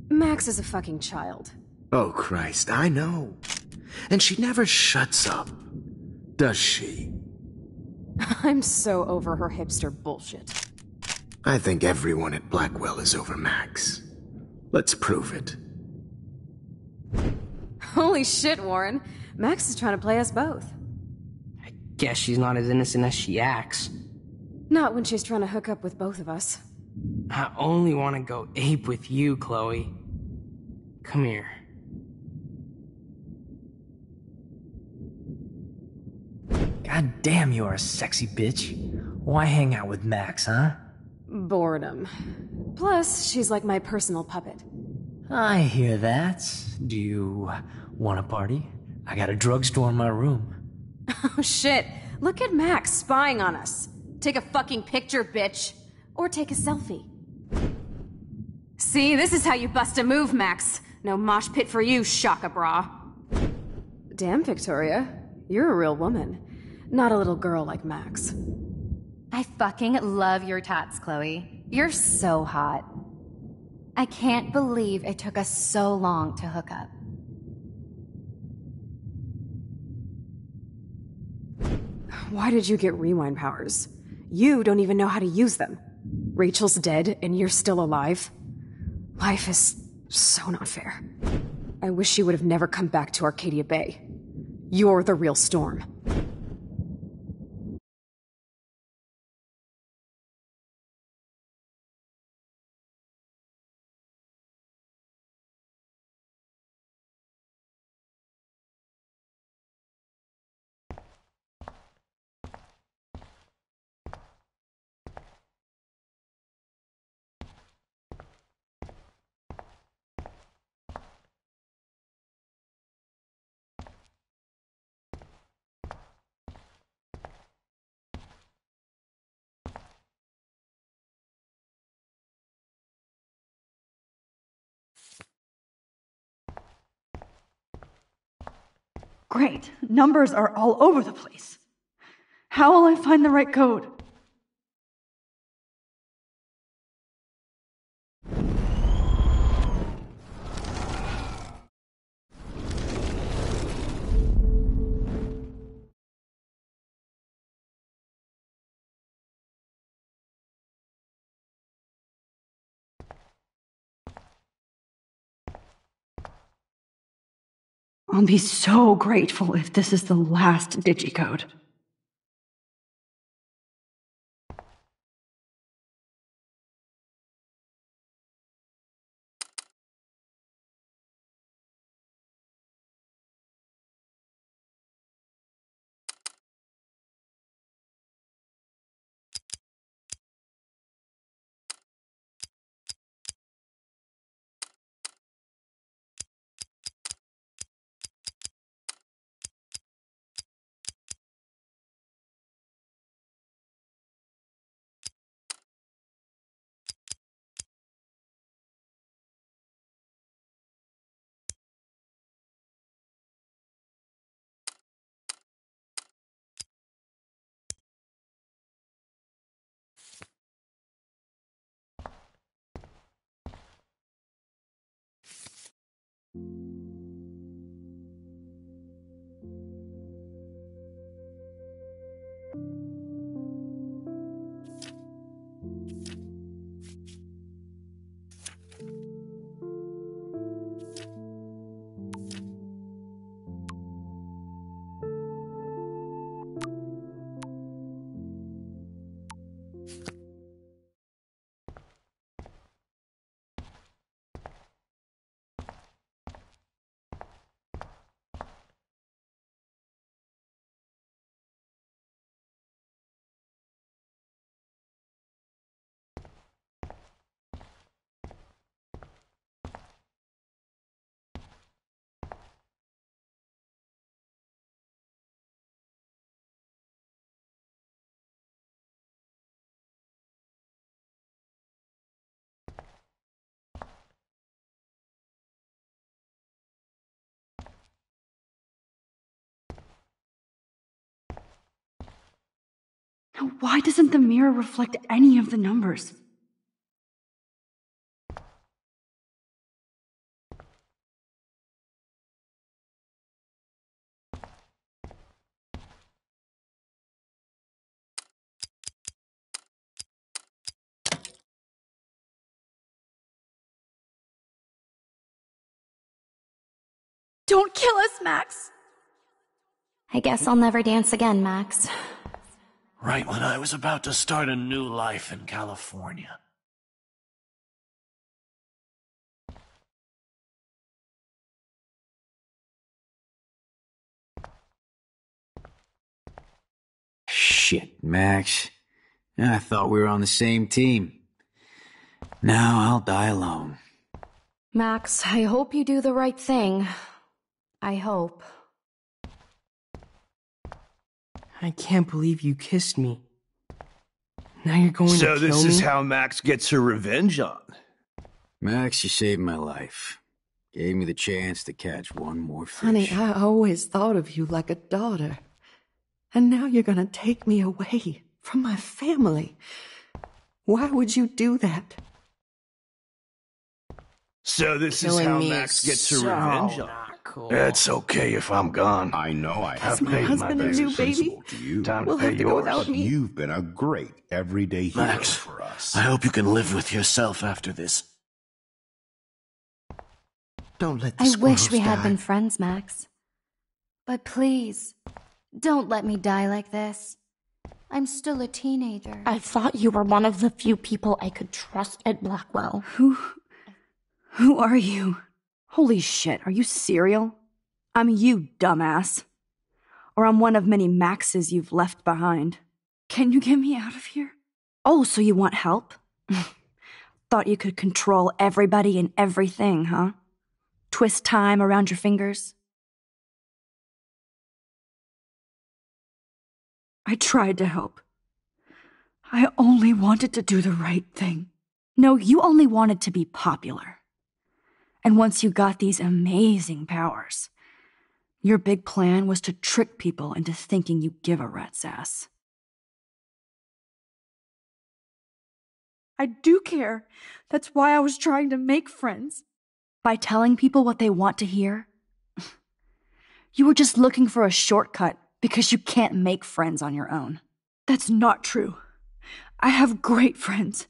Max is a fucking child. Oh, Christ, I know. And she never shuts up, does she? I'm so over her hipster bullshit. I think everyone at Blackwell is over Max. Let's prove it. Holy shit, Warren. Max is trying to play us both. Guess she's not as innocent as she acts. Not when she's trying to hook up with both of us. I only want to go ape with you, Chloe. Come here. God damn, you are a sexy bitch. Why hang out with Max, huh? Boredom. Plus, she's like my personal puppet. I hear that. Do you want a party? I got a drugstore in my room. Oh shit, look at Max spying on us. Take a fucking picture, bitch. Or take a selfie. See, this is how you bust a move, Max. No mosh pit for you, Shaka Bra. Damn, Victoria. You're a real woman. Not a little girl like Max. I fucking love your tats, Chloe. You're so hot. I can't believe it took us so long to hook up. Why did you get rewind powers? You don't even know how to use them. Rachel's dead and you're still alive. Life is so not fair. I wish you would have never come back to Arcadia Bay. You're the real Storm. Great. Numbers are all over the place. How will I find the right code? I'll be so grateful if this is the last digicode. Now, why doesn't the mirror reflect any of the numbers? Don't kill us, Max! I guess I'll never dance again, Max. Right when I was about to start a new life in California. Shit, Max. I thought we were on the same team. Now I'll die alone. Max, I hope you do the right thing. I hope. I can't believe you kissed me. Now you're going to kill me? So this is how Max gets her revenge on. Max, you saved my life. Gave me the chance to catch one more fish. Honey, I always thought of you like a daughter. And now you're gonna take me away from my family. Why would you do that? So this is Killing how me Max is gets her so revenge on. cool. It's okay if I'm gone. I know I Have have my paid husband my and new baby. baby. to you. Time We'll to pay have to go yours. without me. You've been a great everyday hero Max, for us. I hope you can live with yourself after this. Don't let the I squirrels wish we had die. been friends, Max. But please, don't let me die like this. I'm still a teenager. I thought you were one of the few people I could trust at Blackwell. Who are you? Holy shit, are you serial? I'm you, dumbass. Or I'm one of many Maxes you've left behind. Can you get me out of here? Oh, so you want help? Thought you could control everybody and everything, huh? Twist time around your fingers? I tried to help. I only wanted to do the right thing. No, you only wanted to be popular. And once you got these amazing powers, your big plan was to trick people into thinking you give a rat's ass. I do care. That's why I was trying to make friends. By telling people what they want to hear? You were just looking for a shortcut because you can't make friends on your own. That's not true. I have great friends,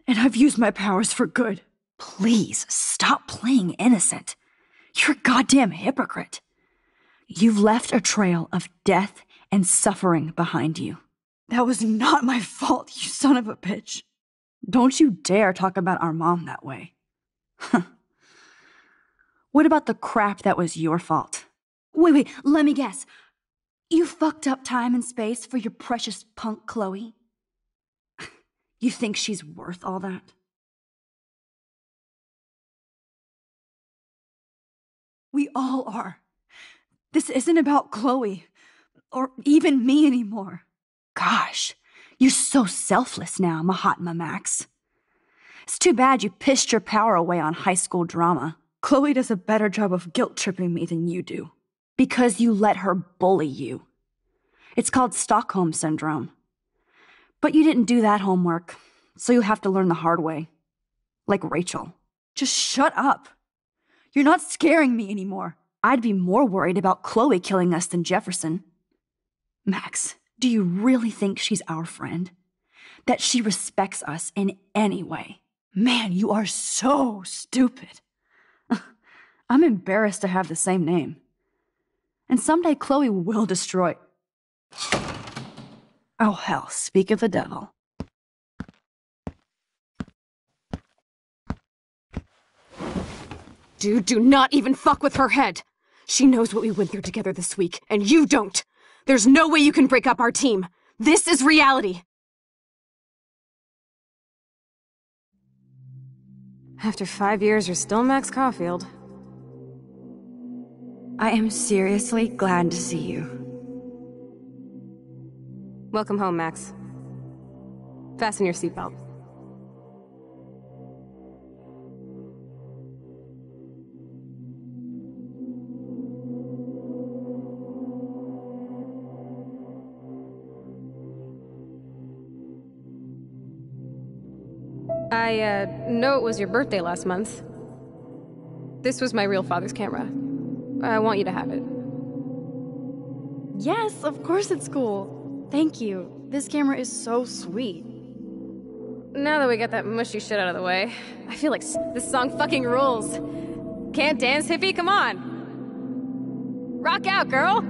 and I've used my powers for good. Please, stop playing innocent. You're a goddamn hypocrite. You've left a trail of death and suffering behind you. That was not my fault, you son of a bitch. Don't you dare talk about our mom that way. What about the crap that was your fault? Wait, let me guess. You fucked up time and space for your precious punk Chloe? You think she's worth all that? We all are. This isn't about Chloe, or even me anymore. Gosh, you're so selfless now, Mahatma Max. It's too bad you pissed your power away on high school drama. Chloe does a better job of guilt-tripping me than you do. Because you let her bully you. It's called Stockholm Syndrome. But you didn't do that homework, so you'll have to learn the hard way. Like Rachel. Just shut up. You're not scaring me anymore. I'd be more worried about Chloe killing us than Jefferson. Max, do you really think she's our friend? That she respects us in any way? Man, you are so stupid. I'm embarrassed to have the same name. And someday Chloe will destroy... Oh hell, speak of the devil. Dude, do not even fuck with her head. She knows what we went through together this week, and you don't. There's no way you can break up our team. This is reality. After 5 years, you're still Max Caulfield. I am seriously glad to see you. Welcome home, Max. Fasten your seatbelt. I know it was your birthday last month. This was my real father's camera. I want you to have it. Yes, of course it's cool. Thank you. This camera is so sweet. Now that we got that mushy shit out of the way, I feel like this song fucking rules. Can't dance, hippie? Come on. Rock out, girl.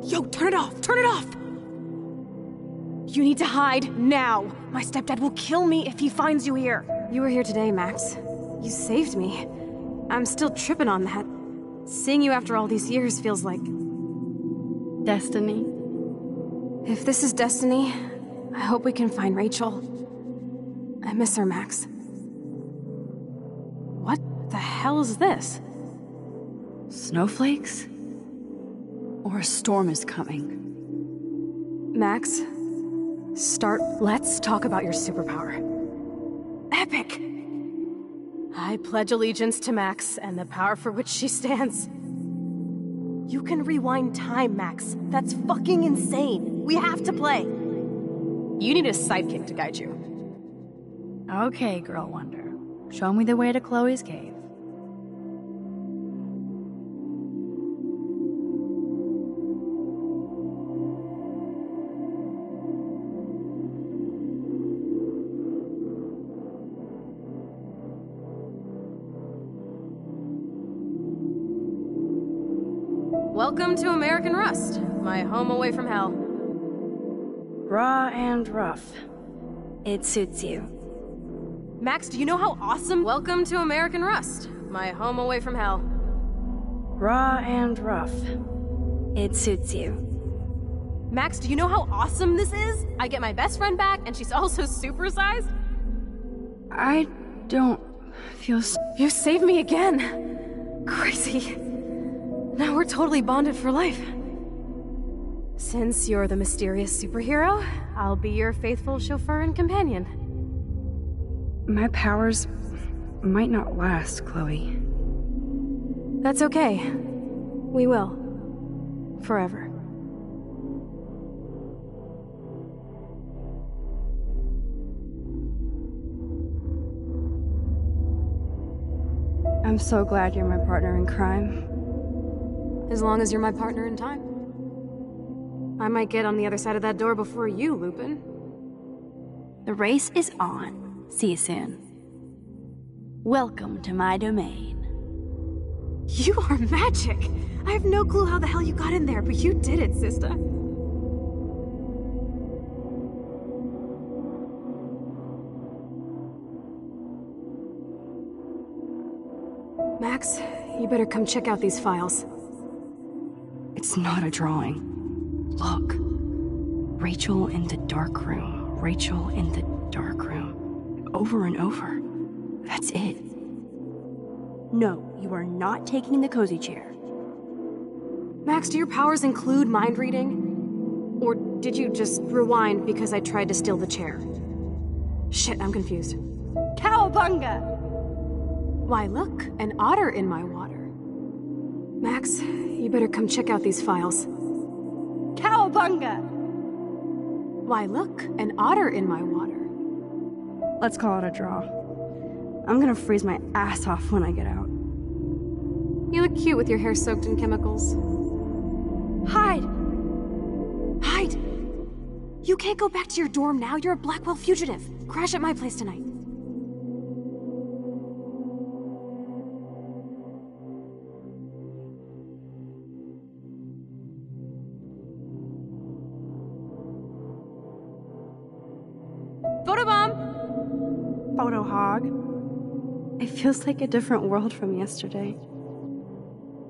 Yo, turn it off. Turn it off. You need to hide now. My stepdad will kill me if he finds you here. You were here today, Max. You saved me. I'm still tripping on that. Seeing you after all these years feels like... destiny. If this is destiny, I hope we can find Rachel. I miss her, Max. What the hell is this? Snowflakes? Or a storm is coming? Max, let's talk about your superpower. Epic! I pledge allegiance to Max and the power for which she stands. You can rewind time, Max. That's fucking insane. We have to play. You need a sidekick to guide you. Okay, Girl Wonder. Show me the way to Chloe's cave. Welcome to American Rust, my home away from hell. Raw and rough. It suits you. Max, do you know how awesome? Welcome to American Rust, my home away from hell. Raw and rough. It suits you. Max, do you know how awesome this is? I get my best friend back, and she's also supersized. I don't feel... You saved me again. Crazy. Now we're totally bonded for life. Since you're the mysterious superhero, I'll be your faithful chauffeur and companion. My powers might not last, Chloe. That's okay. We will. Forever. I'm so glad you're my partner in crime. As long as you're my partner in time. I might get on the other side of that door before you, Lupin. The race is on. See you soon. Welcome to my domain. You are magic! I have no clue how the hell you got in there, but you did it, sister. Max, you better come check out these files. It's not a drawing. Look. Rachel in the dark room. Rachel in the dark room. Over and over. That's it. No, you are not taking the cozy chair. Max, do your powers include mind reading? Or did you just rewind because I tried to steal the chair? Shit, I'm confused. Cowabunga! Why, look, an otter in my water. Max, you better come check out these files. Cowabunga! Why, look, an otter in my water. Let's call it a draw. I'm gonna freeze my ass off when I get out. You look cute with your hair soaked in chemicals. Hide! Hide! You can't go back to your dorm now. You're a Blackwell fugitive. Crash at my place tonight. Photobomb! Photo hog. It feels like a different world from yesterday.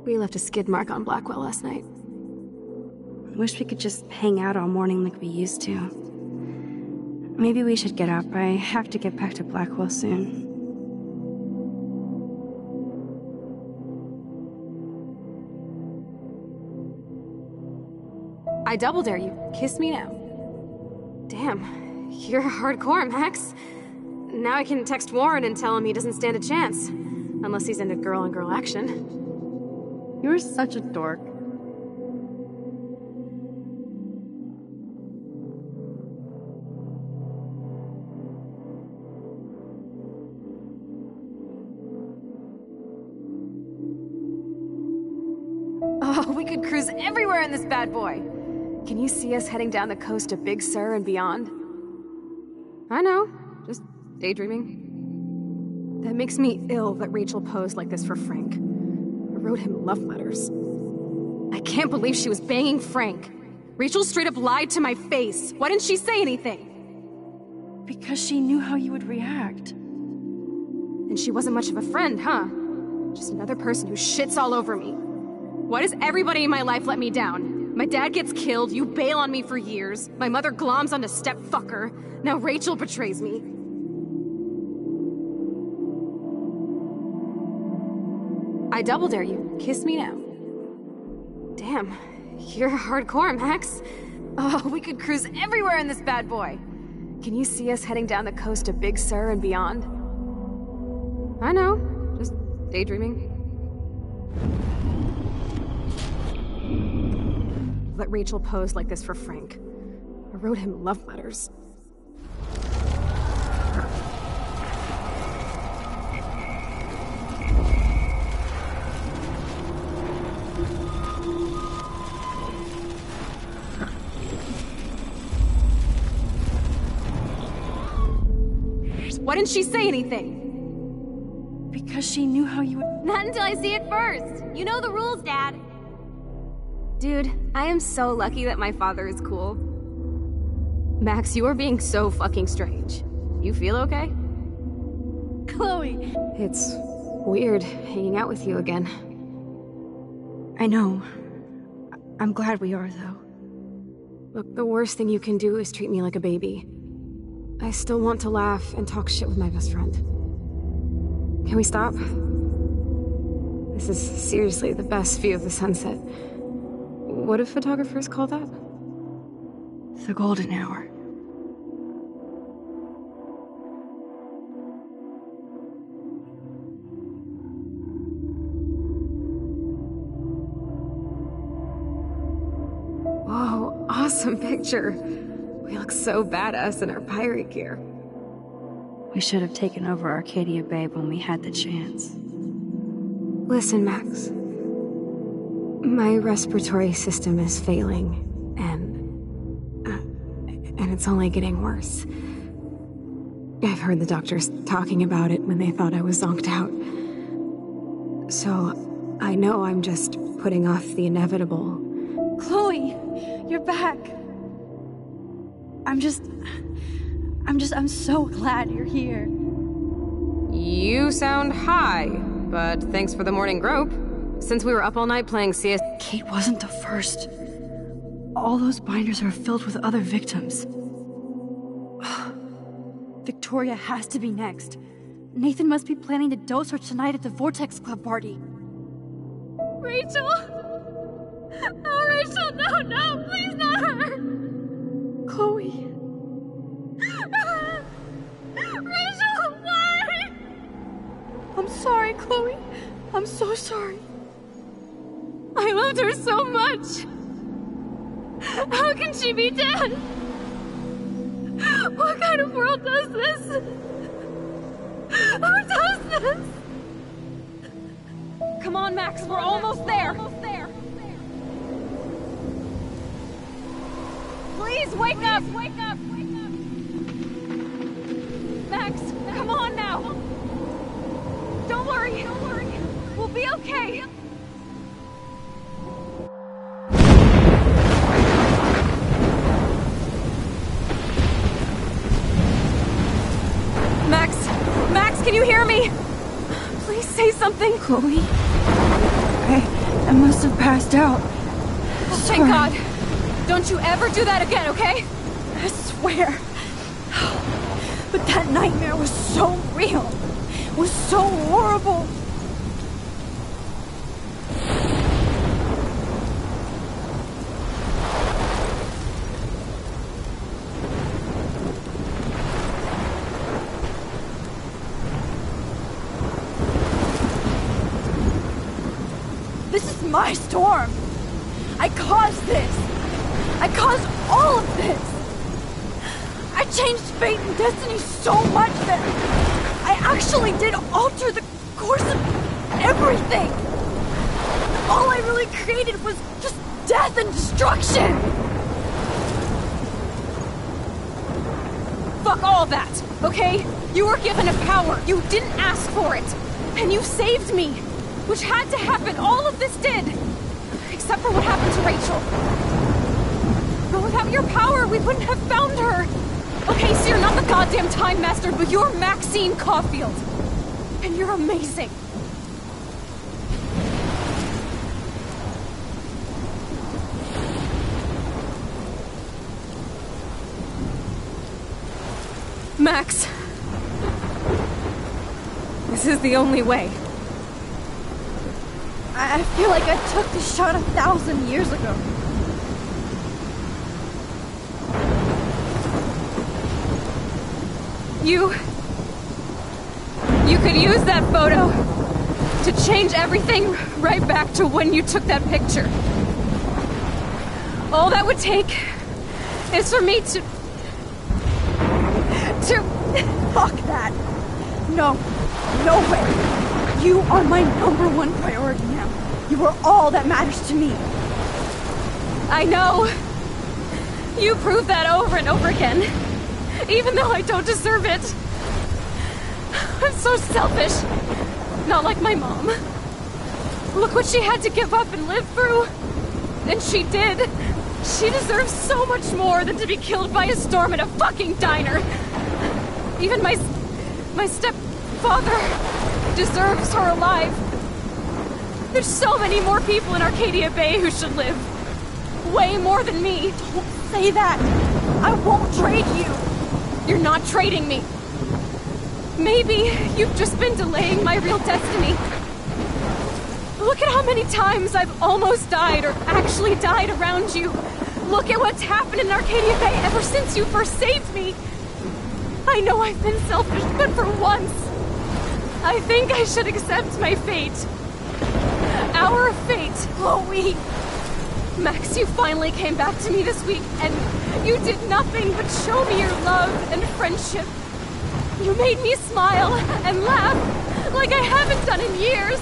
We left a skid mark on Blackwell last night. I wish we could just hang out all morning like we used to. Maybe we should get up. I have to get back to Blackwell soon. I double dare you. Kiss me now. Damn, you're hardcore, Max. Now I can text Warren and tell him he doesn't stand a chance. Unless he's into girl-on-girl action. You're such a dork. Oh, we could cruise everywhere in this bad boy. Can you see us heading down the coast to Big Sur and beyond? I know, just daydreaming. That makes me ill that Rachel posed like this for Frank. I wrote him love letters. I can't believe she was banging Frank. Rachel straight up lied to my face. Why didn't she say anything? Because she knew how you would react. And she wasn't much of a friend, huh? Just another person who shits all over me. Why does everybody in my life let me down? My dad gets killed, you bail on me for years, my mother gloms onto stepfucker, now Rachel betrays me. I double dare you. Kiss me now. Damn, you're hardcore, Max. Oh, we could cruise everywhere in this bad boy. Can you see us heading down the coast to Big Sur and beyond? I know, just daydreaming. Let Rachel pose like this for Frank. I wrote him love letters. Why didn't she say anything? Because she knew how you would. Not until I see it first. You know the rules, Dad. Dude, I am so lucky that my father is cool. Max, you are being so fucking strange. You feel okay? Chloe! It's weird hanging out with you again. I know. I'm glad we are, though. Look, the worst thing you can do is treat me like a baby. I still want to laugh and talk shit with my best friend. Can we stop? This is seriously the best view of the sunset. What do photographers call that? The golden hour. Whoa, awesome picture. We look so badass in our pirate gear. We should have taken over Arcadia Bay when we had the chance. Listen, Max. My respiratory system is failing, and it's only getting worse. I've heard the doctors talking about it when they thought I was zonked out. So, I know I'm just putting off the inevitable. Chloe, you're back. I'm so glad you're here. You sound high, but thanks for the morning grope. Since we were up all night playing CS... Kate wasn't the first. All those binders are filled with other victims. Victoria has to be next. Nathan must be planning to dose her tonight at the Vortex Club party. Rachel! Oh, Rachel, no, please not her! Chloe. Rachel, why? I'm sorry, Chloe. I'm so sorry. I loved her so much. How can she be dead? What kind of world does this? Who does this? Come on, Max, we're almost there. Please wake up! Max, come on now! Don't worry. We'll be okay. Max, can you hear me? Please say something. Chloe? I must have passed out. Thank God. Don't you ever do that again, okay? I swear. But that nightmare was so real. Was so horrible. This is my storm. I caused this. I caused all of this. I changed fate and destiny so much that I actually did alter the course of everything. All I really created was just death and destruction. Fuck all that, okay? You were given a power. You didn't ask for it. And you saved me. Which had to happen. All of this did. Except for what happened to Rachel. But without your power, we wouldn't have found her. Okay, so you're not the goddamn Time Master, but you're Maxine Caulfield. And you're amazing. Max. This is the only way. I feel like I took the shot 1,000 years ago. You could use that photo to change everything right back to when you took that picture. All that would take is for me to... Fuck that! No. No way! You are my #1 priority now. You are all that matters to me. I know. You prove that over and over again. Even though I don't deserve it. I'm so selfish. Not like my mom. Look what she had to give up and live through. And she did. She deserves so much more than to be killed by a storm in a fucking diner. Even my stepfather deserves her alive. There's so many more people in Arcadia Bay who should live. Way more than me. Don't say that. I won't trade you. You're not trading me. Maybe you've just been delaying my real destiny. Look at how many times I've almost died or actually died around you. Look at what's happened in Arcadia Bay ever since you first saved me. I know I've been selfish, but for once, I think I should accept my fate. Our fate. Chloe! Max, you finally came back to me this week, and you did nothing but show me your love and friendship. You made me smile and laugh like I haven't done in years.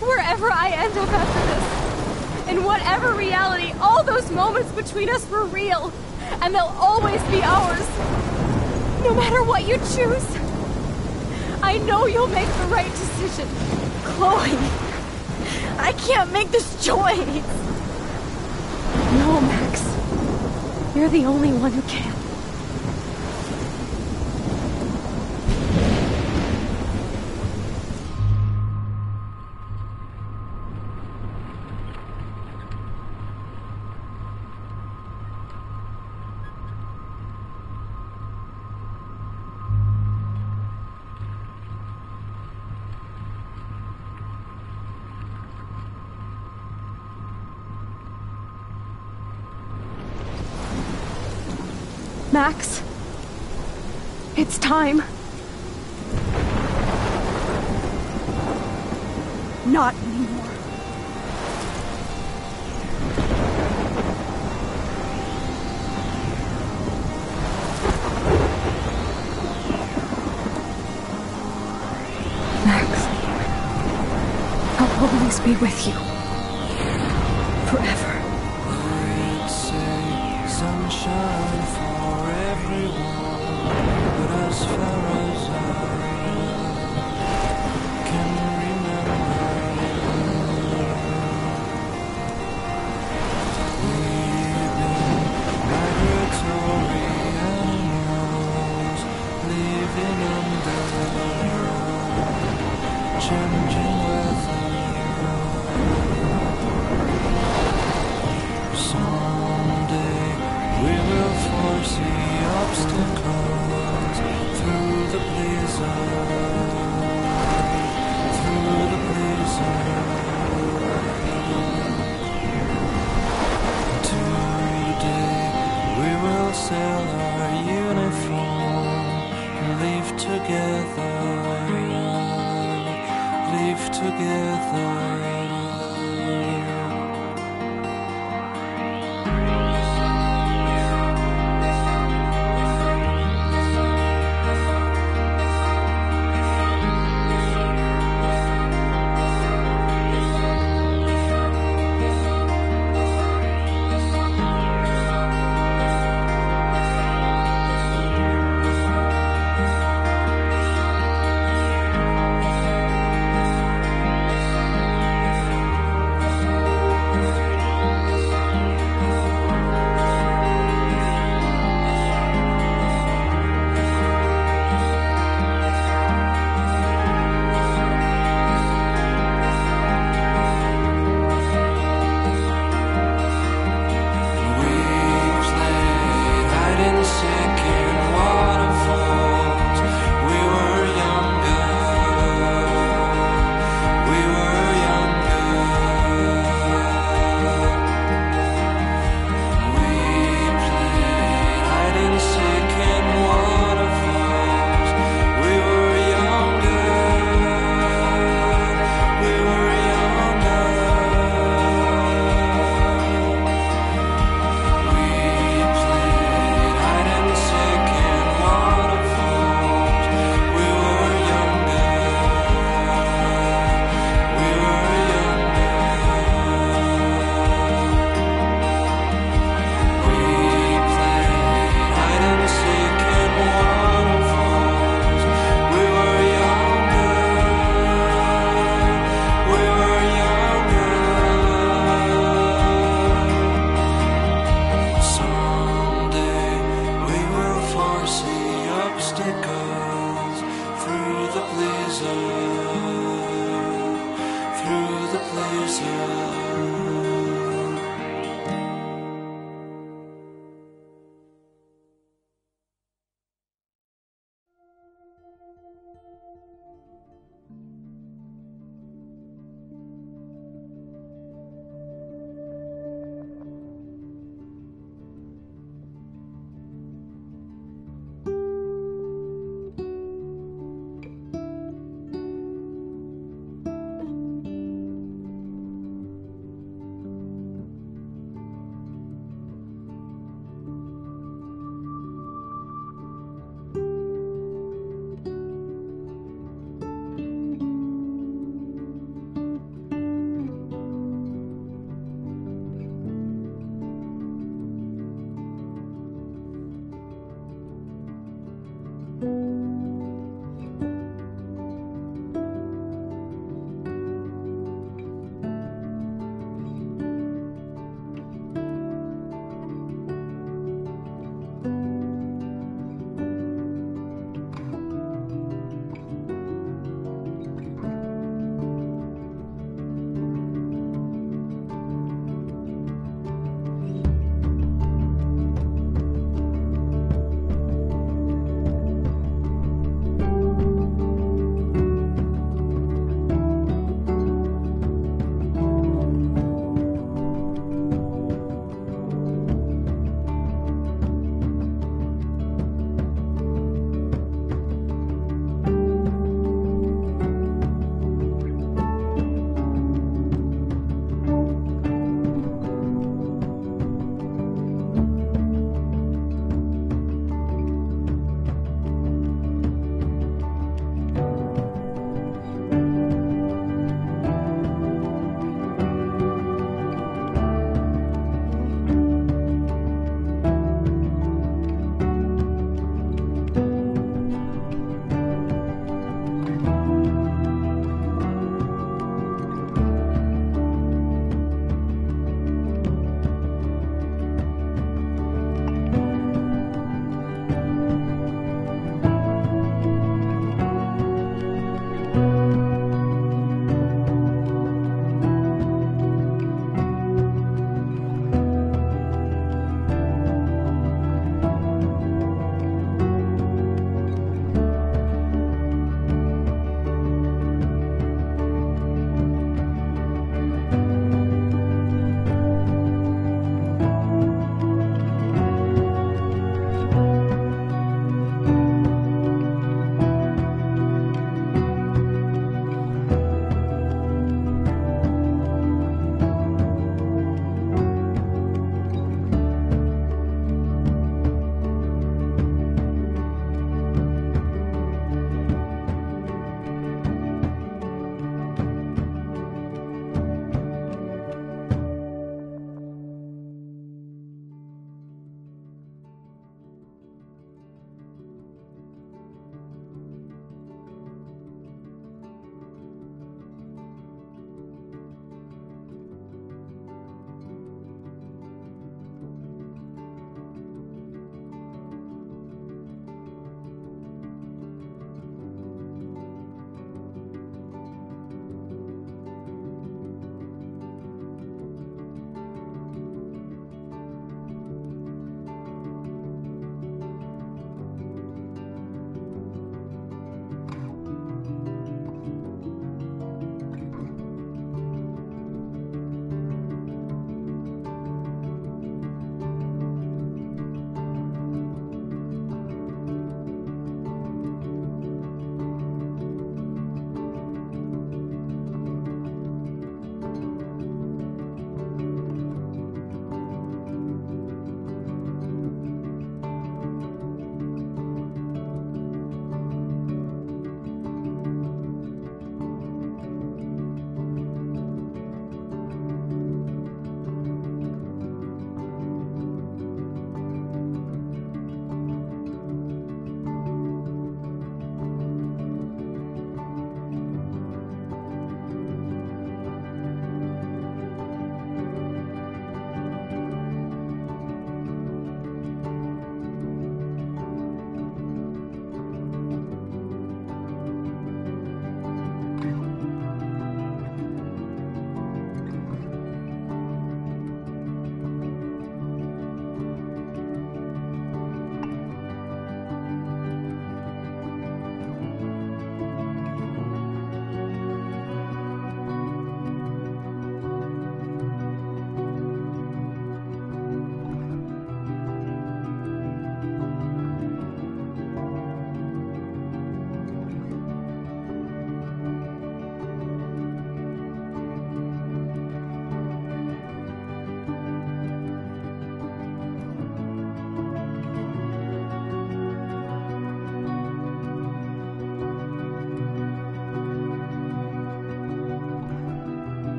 Wherever I end up after this, in whatever reality, all those moments between us were real, and they'll always be ours. No matter what you choose, I know you'll make the right decision. Chloe, I can't make this choice. No, Max. You're the only one who can. Max, it's time. Not anymore. Max, I'll always be with you. Forever. Sunshine for everyone, but as far as I